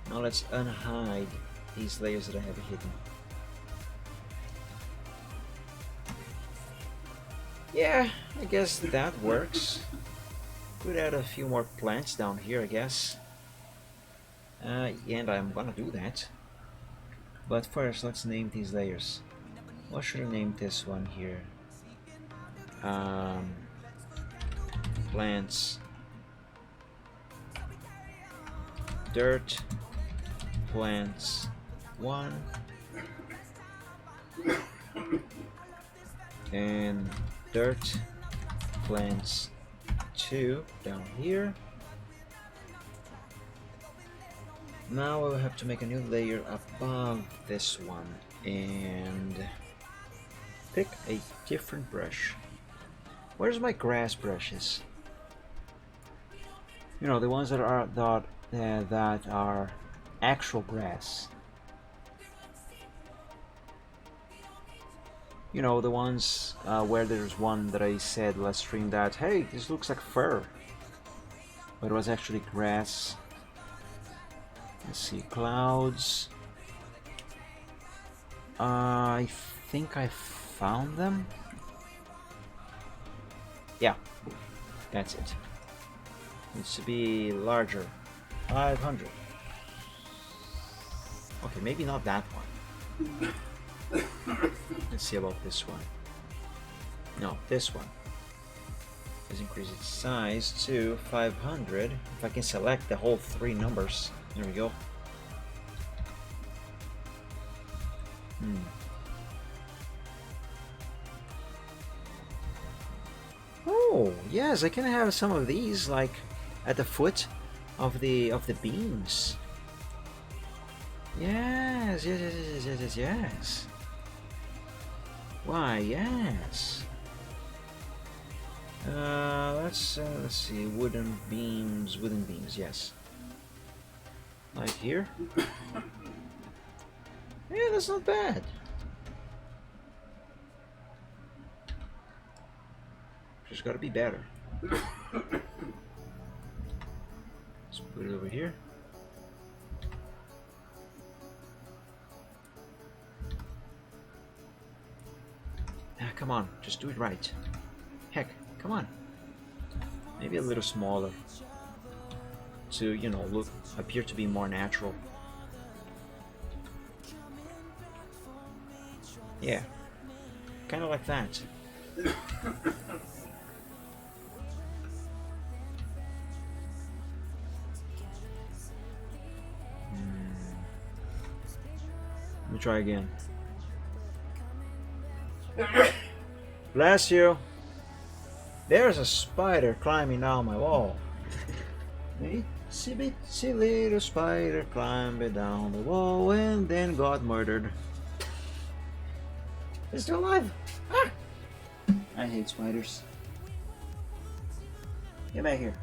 Now let's unhide these layers that I have hidden. Yeah, I guess that works. Could add a few more plants down here, I guess. And I'm gonna do that. But first, let's name these layers. What should I name this one here? Plants, dirt, plants 1, and dirt, plants 2 down here. Now we'll have to make a new layer above this one and pick a different brush. Where's my grass brushes? You know, the ones that are actual grass. You know, the ones where there's one that I said last stream that, hey, this looks like fur, but it was actually grass. Let's see, clouds. I think I found them. Yeah, that's it. Needs to be larger. 500. Okay, maybe not that one. Let's see about this one. No, this one. Let's increase its size to 500. If I can select the whole 3 numbers. There we go. Oh, yes, I can have some of these like at the foot of the beams. Yes, yes. Why, yes. Let's see, wooden beams, yes. Like here. Yeah, that's not bad. Just gotta be better. Let's put it over here. Ah, come on, just do it right. Heck, come on. Maybe a little smaller. To, you know, appear to be more natural. Yeah. Kind of like that. Let me try again. Bless you. There's a spider climbing down my wall. Itsy little spider climbed down the wall and then got murdered. It's still alive. Ah! I hate spiders. Get back here.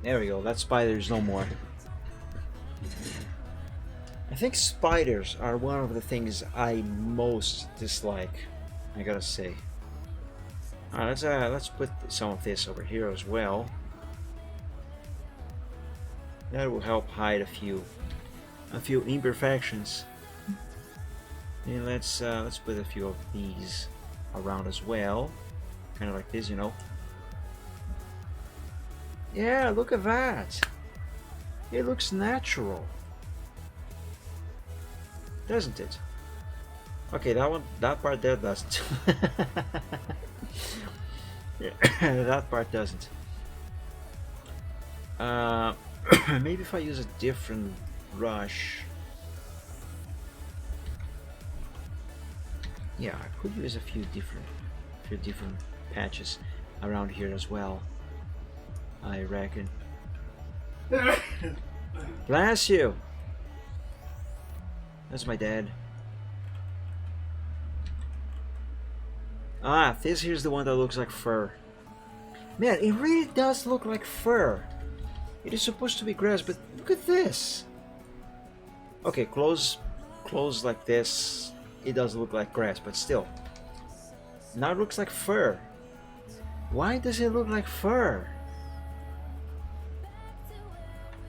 There we go. That spider's no more. I think spiders are one of the things I most dislike, I gotta say. Alright, let's put some of this over here as well. That will help hide a few imperfections. And let's put a few of these around as well, kind of like this, you know. Yeah, look at that. It looks natural, doesn't it? Okay, that part there doesn't. Yeah, that part doesn't. Maybe if I use a different brush. Yeah, I could use a few different patches around here as well, I reckon. Bless you! That's my dad. Ah, this here's the one that looks like fur. Man, it really does look like fur. It is supposed to be grass, but look at this. Okay, close like this. It does look like grass, but still. Now it looks like fur. Why does it look like fur?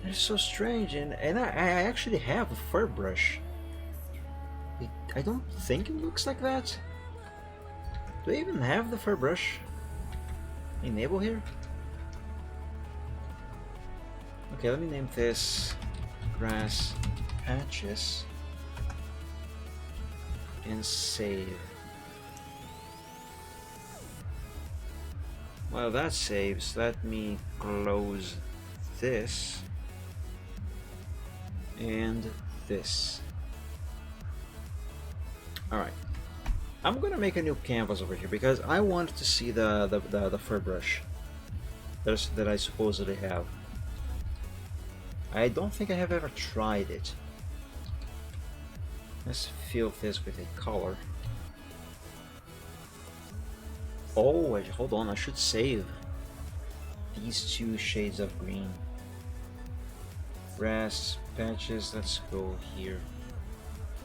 It's so strange, and I actually have a fur brush. I don't think it looks like that. Do I even have the fur brush enabled here? Okay, let me name this grass patches and save. While that saves, let me close this and this. Alright. I'm gonna make a new canvas over here because I want to see the fur brush that I supposedly have. I don't think I have ever tried it. Let's fill this with a color. Oh, hold on, I should save these two shades of green. Grass patches, let's go here.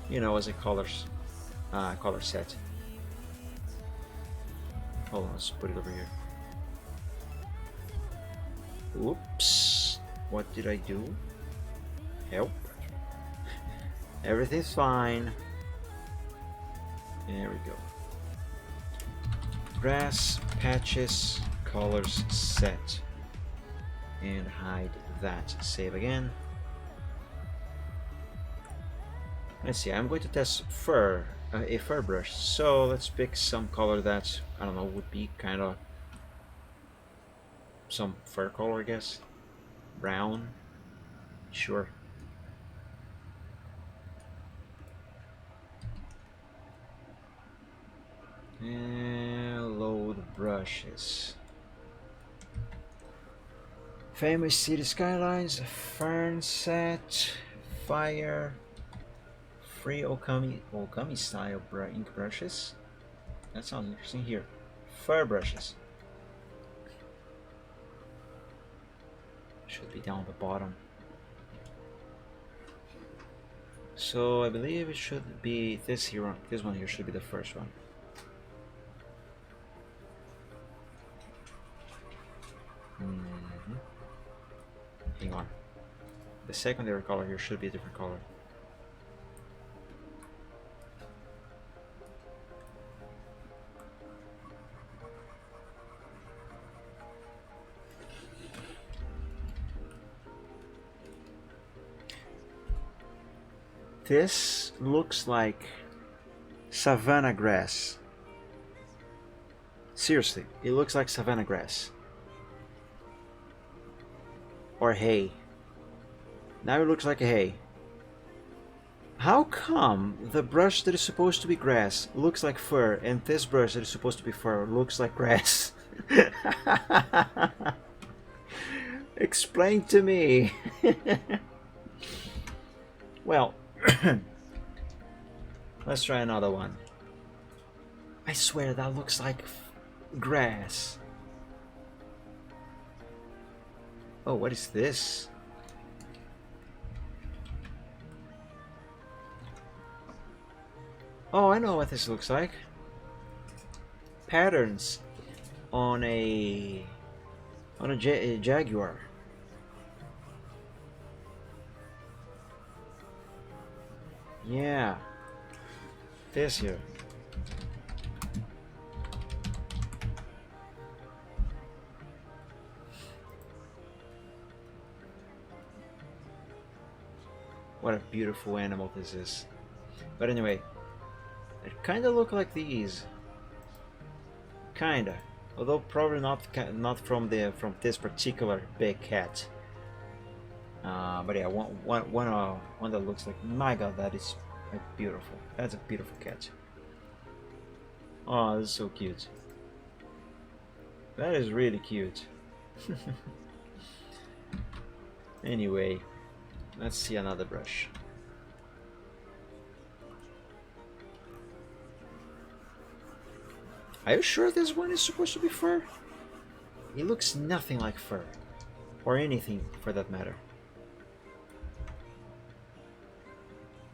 You know, as a color set. Hold on, let's put it over here. Oops, what did I do? Help. Everything's fine. There we go. Grass patches colors set. And hide that. Save again. Let's see, I'm going to test fur, a fur brush. So let's pick some color that, I don't know, would be kind of some fur color, I guess. Brown. Sure. And load brushes. Famous city skylines, fern set, fire, free Okami style ink brushes. That sounds interesting. Here, fur brushes. Should be down the bottom. So I believe it should be this here. This one here should be the first one. Hang on. The secondary color here should be a different color. This looks like savanna grass. Seriously, it looks like savanna grass. Or hay. Now it looks like a hay. How come the brush that is supposed to be grass looks like fur, and this brush that is supposed to be fur looks like grass? Explain to me. Well, let's try another one. I swear that looks like grass. Oh, what is this? Oh, I know what this looks like. Patterns on a Jaguar. Yeah, this here. What a beautiful animal this is. But anyway, it kind of look like these. Kinda, although probably not from this particular big cat. But yeah, one that looks like, my god, that is like beautiful. That's a beautiful cat. Oh, this is so cute. That is really cute. Anyway, let's see another brush. Are you sure this one is supposed to be fur? It looks nothing like fur. Or anything for that matter.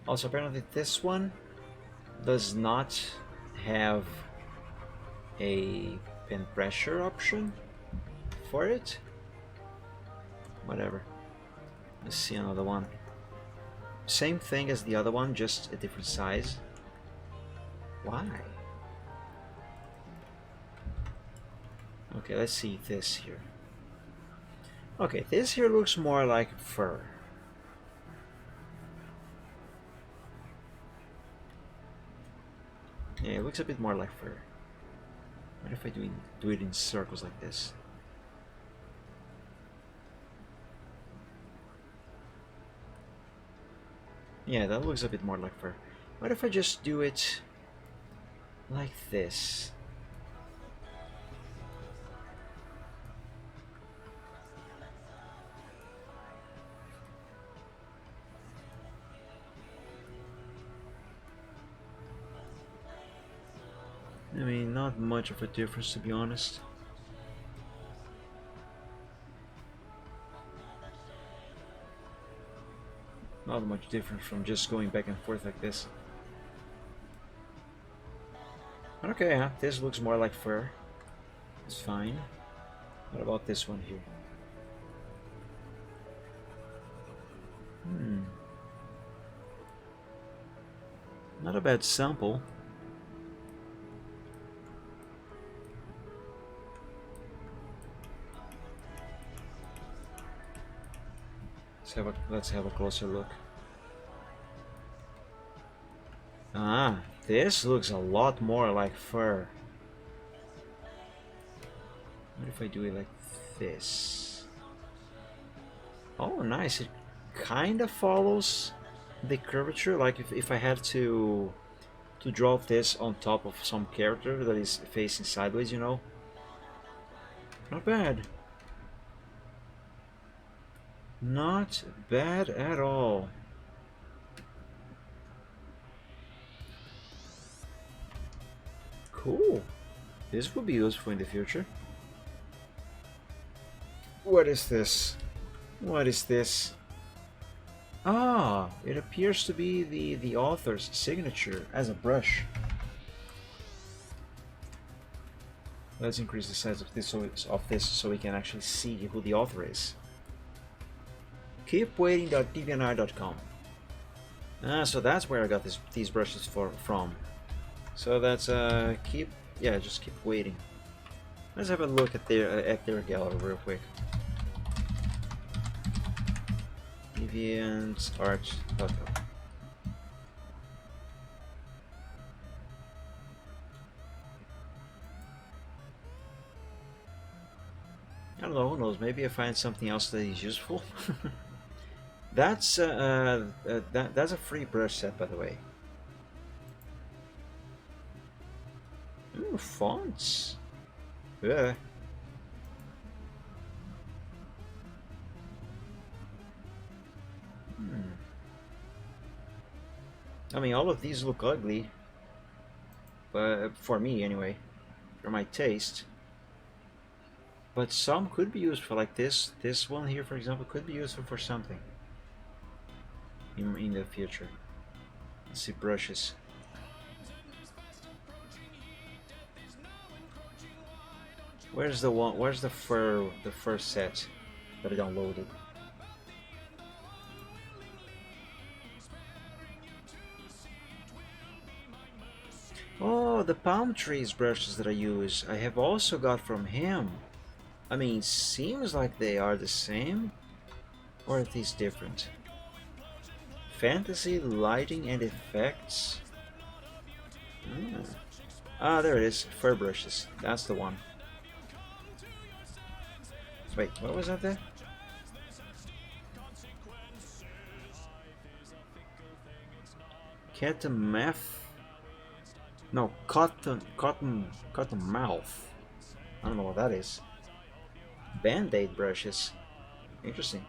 Also, apparently this one does not have a pen pressure option for it. Whatever. Let's see another one. Same thing as the other one, just a different size. Why? Okay, let's see this here. Okay, this here looks more like fur. Yeah, it looks a bit more like fur. What if I do it in circles like this? Yeah, that looks a bit more like fur. What if I just do it like this? I mean, not much of a difference, to be honest. Not much different from just going back and forth like this. Okay, yeah, this looks more like fur. It's fine. What about this one here? Not a bad sample. Let's have a closer look. Ah, this looks a lot more like fur. What if I do it like this? Oh, nice. It kind of follows the curvature. Like if I had to draw this on top of some character that is facing sideways, you know. Not bad. Not bad at all. Cool. This will be useful in the future. What is this? What is this? Ah, it appears to be the author's signature as a brush. Let's increase the size of this so we can actually see who the author is. Keepwaiting.deviantart.com. So that's where I got these brushes from. So that's just keep waiting. Let's have a look at their gallery real quick. DeviantArt.com. I don't know, who knows, maybe I find something else that is useful. That's that's a free brush set, by the way. Ooh, fonts. Yeah. I mean, all of these look ugly, but for me anyway, for my taste. But some could be useful, like this one here, for example, could be useful for something in the future. Let's see, brushes. Where's the one? Where's the first set that I downloaded? Oh, the palm trees brushes that I use, I have also got from him. I mean, seems like they are the same, or are these different? Fantasy, lighting, and effects. Ah, there it is. Fur brushes. That's the one. Wait, what was that there? Cotton No, cotton mouth. I don't know what that is. Band-aid brushes. Interesting.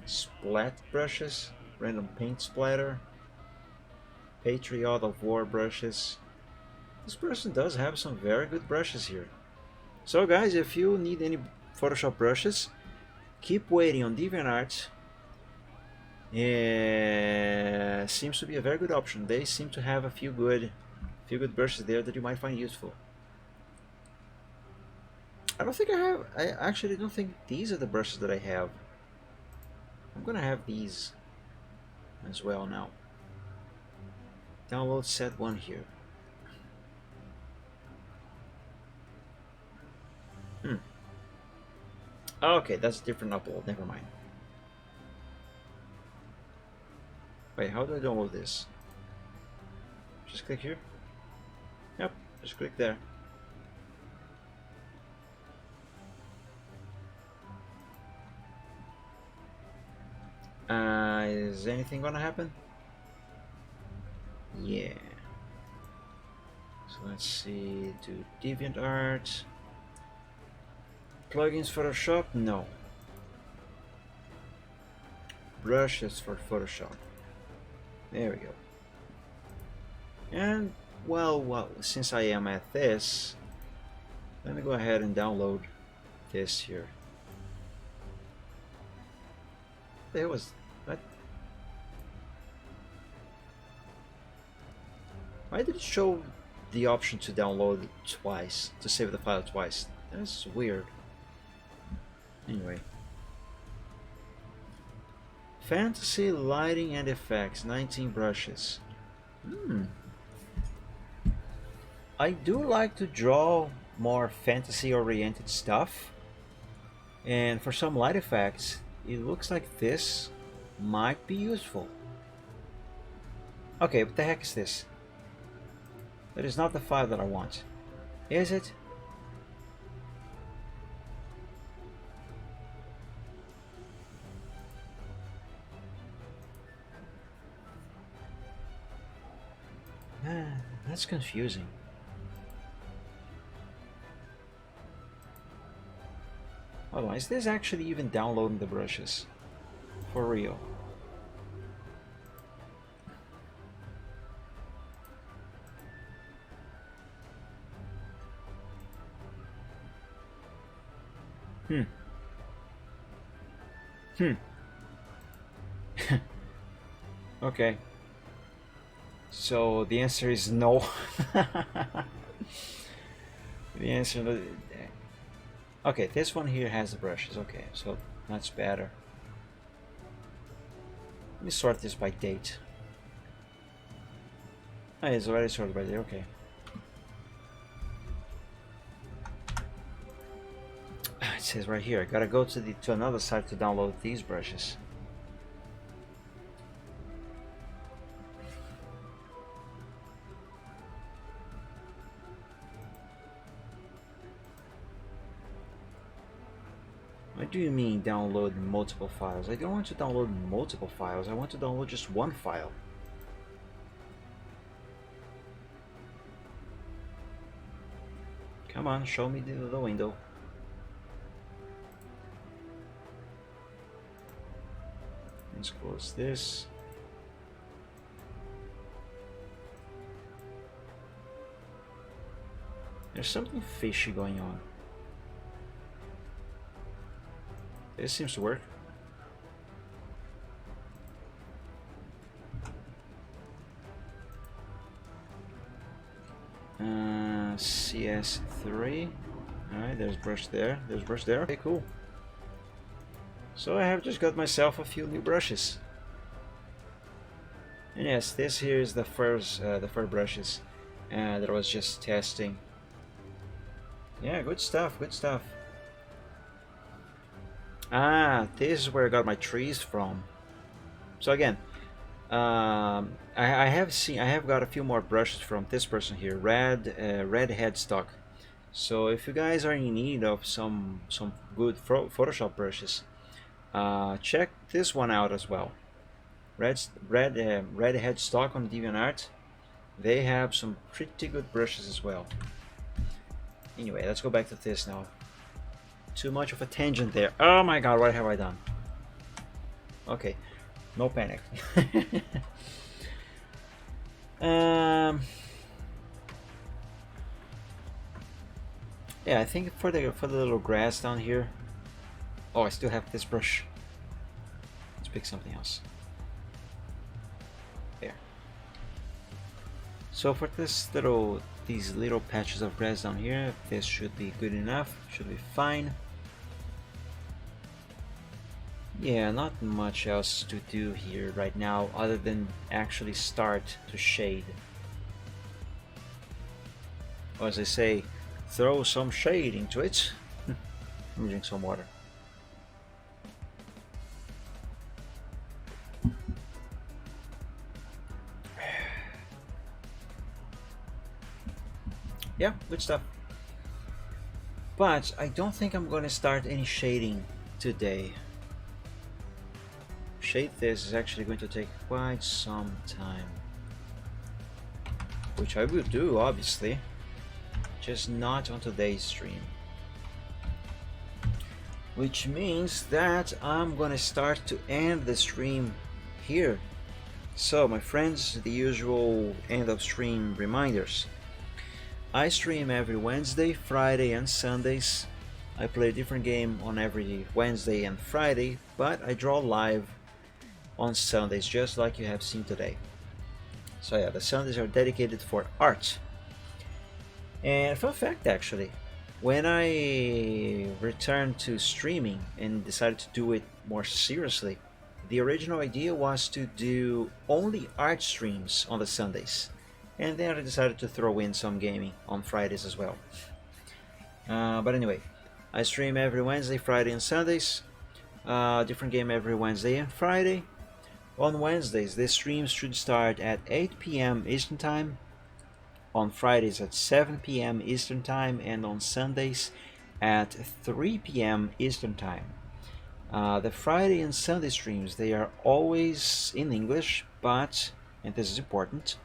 Splat brushes. Random paint splatter. Patriot of War brushes. This person does have some very good brushes here. So guys, if you need any Photoshop brushes, keep waiting on DeviantArt. Seems to be a very good option. They seem to have a few good brushes there that you might find useful. I actually don't think these are the brushes that I have. I'm gonna have these as well now. Download set 1 here. Okay, that's a different upload, never mind. Wait, how do I download this? Just click here? Yep, just click there. Is anything gonna happen? Yeah. So let's see, do DeviantArt. Plugins Photoshop? No. Brushes for Photoshop. There we go. And well, since I am at this, let me go ahead and download this here. There was what? Why did it show the option to download it twice, to save the file twice? That's weird. Anyway. Fantasy lighting and effects, 19 brushes. I do like to draw more fantasy oriented stuff, and for some light effects it looks like this might be useful. Okay, what the heck is this? That is not the file that I want. Is it? That's confusing. Hold on, is this actually even downloading the brushes? For real? Okay. So the answer is no. The answer. Okay, this one here has the brushes. Okay, so that's better. Let me sort this by date. Oh, it's already sorted by date. Okay. It says right here. I gotta go to another site to download these brushes. What do you mean download multiple files? I don't want to download multiple files. I want to download just one file. Come on, show me the window. Let's close this. There's something fishy going on. This seems to work. CS3. Alright, there's brush there. There's brush there. Okay, cool. So I have just got myself a few new brushes. And yes, this here is the first brushes that I was just testing. Yeah, good stuff, good stuff. Ah, this is where I got my trees from. So again, I have got a few more brushes from this person here, red headstock. So if you guys are in need of some good Photoshop brushes, check this one out as well. Redhead stock on DeviantArt, they have some pretty good brushes as well. Anyway, let's go back to this now. Too much of a tangent there. Oh my god, what have I done? Okay, no panic. Yeah, I think for the little grass down here. Oh, I still have this brush. Let's pick something else. There. So for these little patches of grass down here, this should be good enough. Should be fine. Yeah, not much else to do here right now other than actually start to shade. Or as I say, throw some shade into it. Let me drink some water. Yeah, good stuff. But I don't think I'm gonna start any shading today. Shade this is actually going to take quite some time, which I will do, obviously, just not on today's stream. Which means that I'm gonna start to end the stream here. So my friends, the usual end of stream reminders. I stream every Wednesday, Friday and Sundays. I play a different game on every Wednesday and Friday, but I draw live on Sundays, just like you have seen today. So yeah, the Sundays are dedicated for art. And fun fact actually, when I returned to streaming and decided to do it more seriously, the original idea was to do only art streams on the Sundays. And then I decided to throw in some gaming on Fridays as well. But anyway, I stream every Wednesday, Friday and Sundays. Different game every Wednesday and Friday. On Wednesdays, the streams should start at 8 p.m. Eastern Time. On Fridays at 7 p.m. Eastern Time. And on Sundays at 3 p.m. Eastern Time. The Friday and Sunday streams, they are always in English, but, and this is important,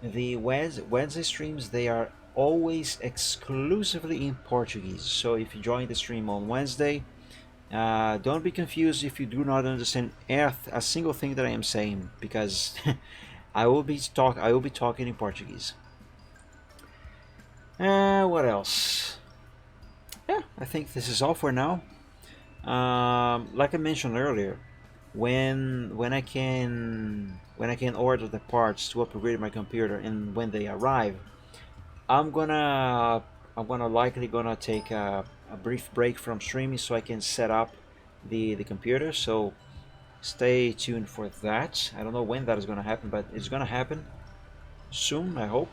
the Wednesday streams, they are always exclusively in Portuguese. So if you join the stream on Wednesday, don't be confused if you do not understand a single thing that I am saying, because I will be talking in Portuguese. What else? Yeah, I think this is all for now. Like I mentioned earlier, when I can order the parts to upgrade my computer, and when they arrive, I'm gonna likely take a brief break from streaming so I can set up the computer. So stay tuned for that. I don't know when that is gonna happen, but it's gonna happen soon, I hope.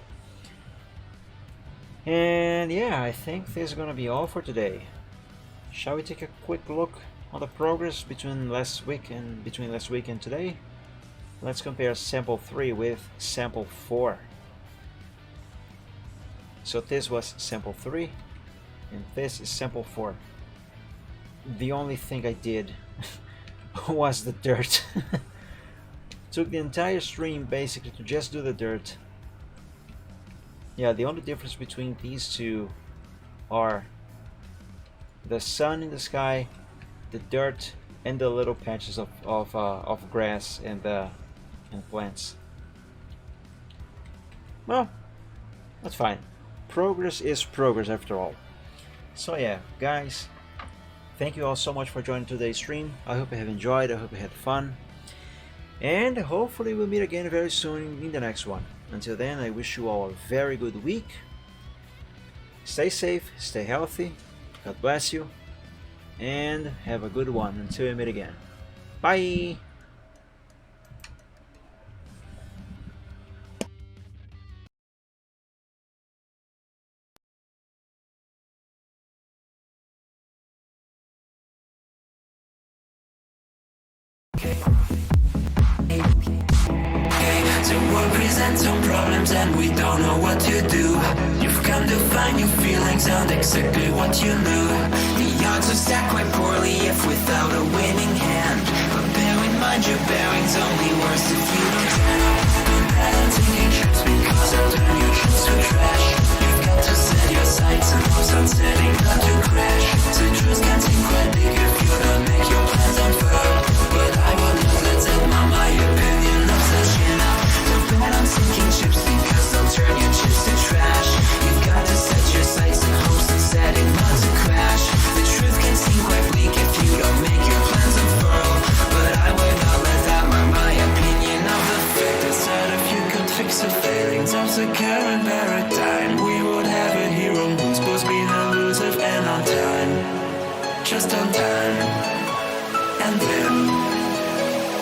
And yeah, I think this is gonna be all for today. Shall we take a quick look on the progress between last week and today? Let's compare sample 3 with sample 4. So this was sample 3 and this is sample 4. The only thing I did was the dirt. Took the entire stream basically to just do the dirt. Yeah, the only difference between these two are the sun in the sky, the dirt, and the little patches of grass and plants. Well, that's fine. Progress is progress after all. So yeah, guys, thank you all so much for joining today's stream. I hope you have enjoyed. I hope you had fun. And hopefully we'll meet again very soon in the next one. Until then, I wish you all a very good week. Stay safe, stay healthy. God bless you. And have a good one until we meet again. Bye! The world presents some problems and we don't know what to do. You've come to find your feelings and exactly what you knew. The odds are stacked quite poorly if without a winning hand. But bear in mind your bearings, only worse if you don't turn up. Good bad on taking trips because they'll turn your trips to trash. You've got to set your sights and hopes on setting not to crash. Citrus can seem quite big if you don't make your plans unfurl. But I will not let them on my opinion of such enough. Don't bet on sinking ships because they'll turn your chips to trash. You've got to set your sights and hopes on setting not to crash. The truth can seem quite bleak if you don't make your plans unfurl. But I would not let that mar my opinion of the fact that if you could fix the failings of the current paradigm, we would have a hero who's supposed to be elusive and on time. Just on time. And then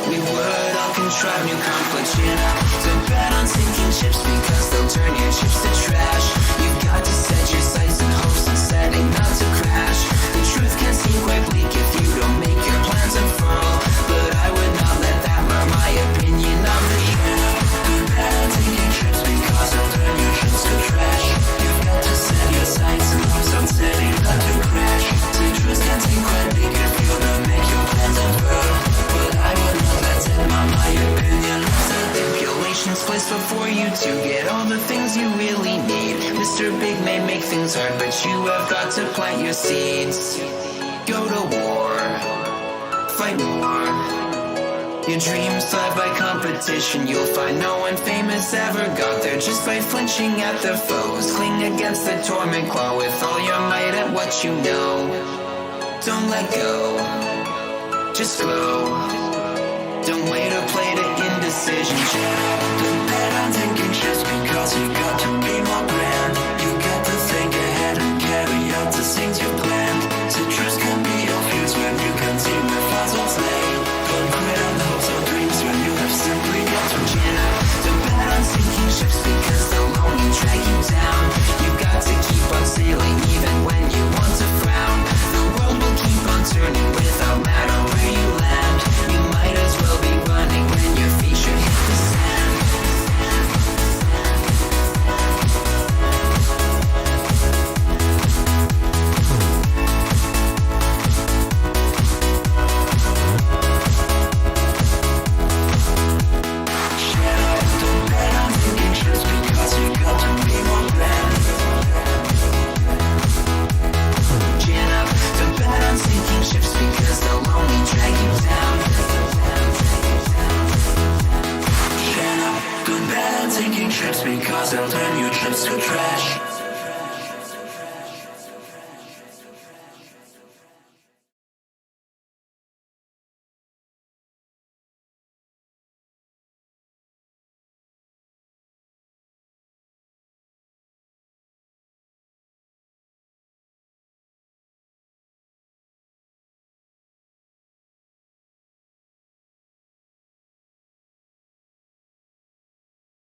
we would all contrive new conflicts, you know. Don't bet on sinking ships because they'll turn your chips to trash. You've got to set your sights and hopes on setting not to crash. The truth can seem quite bleak if you don't make your plans unfurl. But I would not let that mar my opinion of the show. Don't bet on sinking ships because they'll turn your chips to trash. You've got to set your sights and hopes on setting not to crash. The truth can seem quite bleak if you don't make your plans unfurl. But I would not let that mar my opinion. Stipulations placed before you to get all the things you really need. Mr. Big may make things hard, but you have got to plant your seeds. Go to war, fight more. Your dreams thrive by competition. You'll find no one famous ever got there just by flinching at their foes. Cling against the torment claw with all your might at what you know. Don't let go, just glow. Don't wait or play to indecision. Don't bet on taking trips because you've got to be more grand. You got to think ahead and carry out the things you planned. Citrus can be your fuse when you can see where puzzles lay. Don't quit on hopes or dreams when you have simply got to chin up. Don't bet on sinking ships because they'll only drag you down. You've got to keep on sailing even when you want to frown. The world will keep on turning without matter where you land. You might as well be running when your feet should hit the sand. Don't bet on sinking ships because you got to be more grand. Chin up, don't bet on sinking ships because they'll only drag you down. Chin up, don't bet on sinking ships because they'll turn your trips to trash.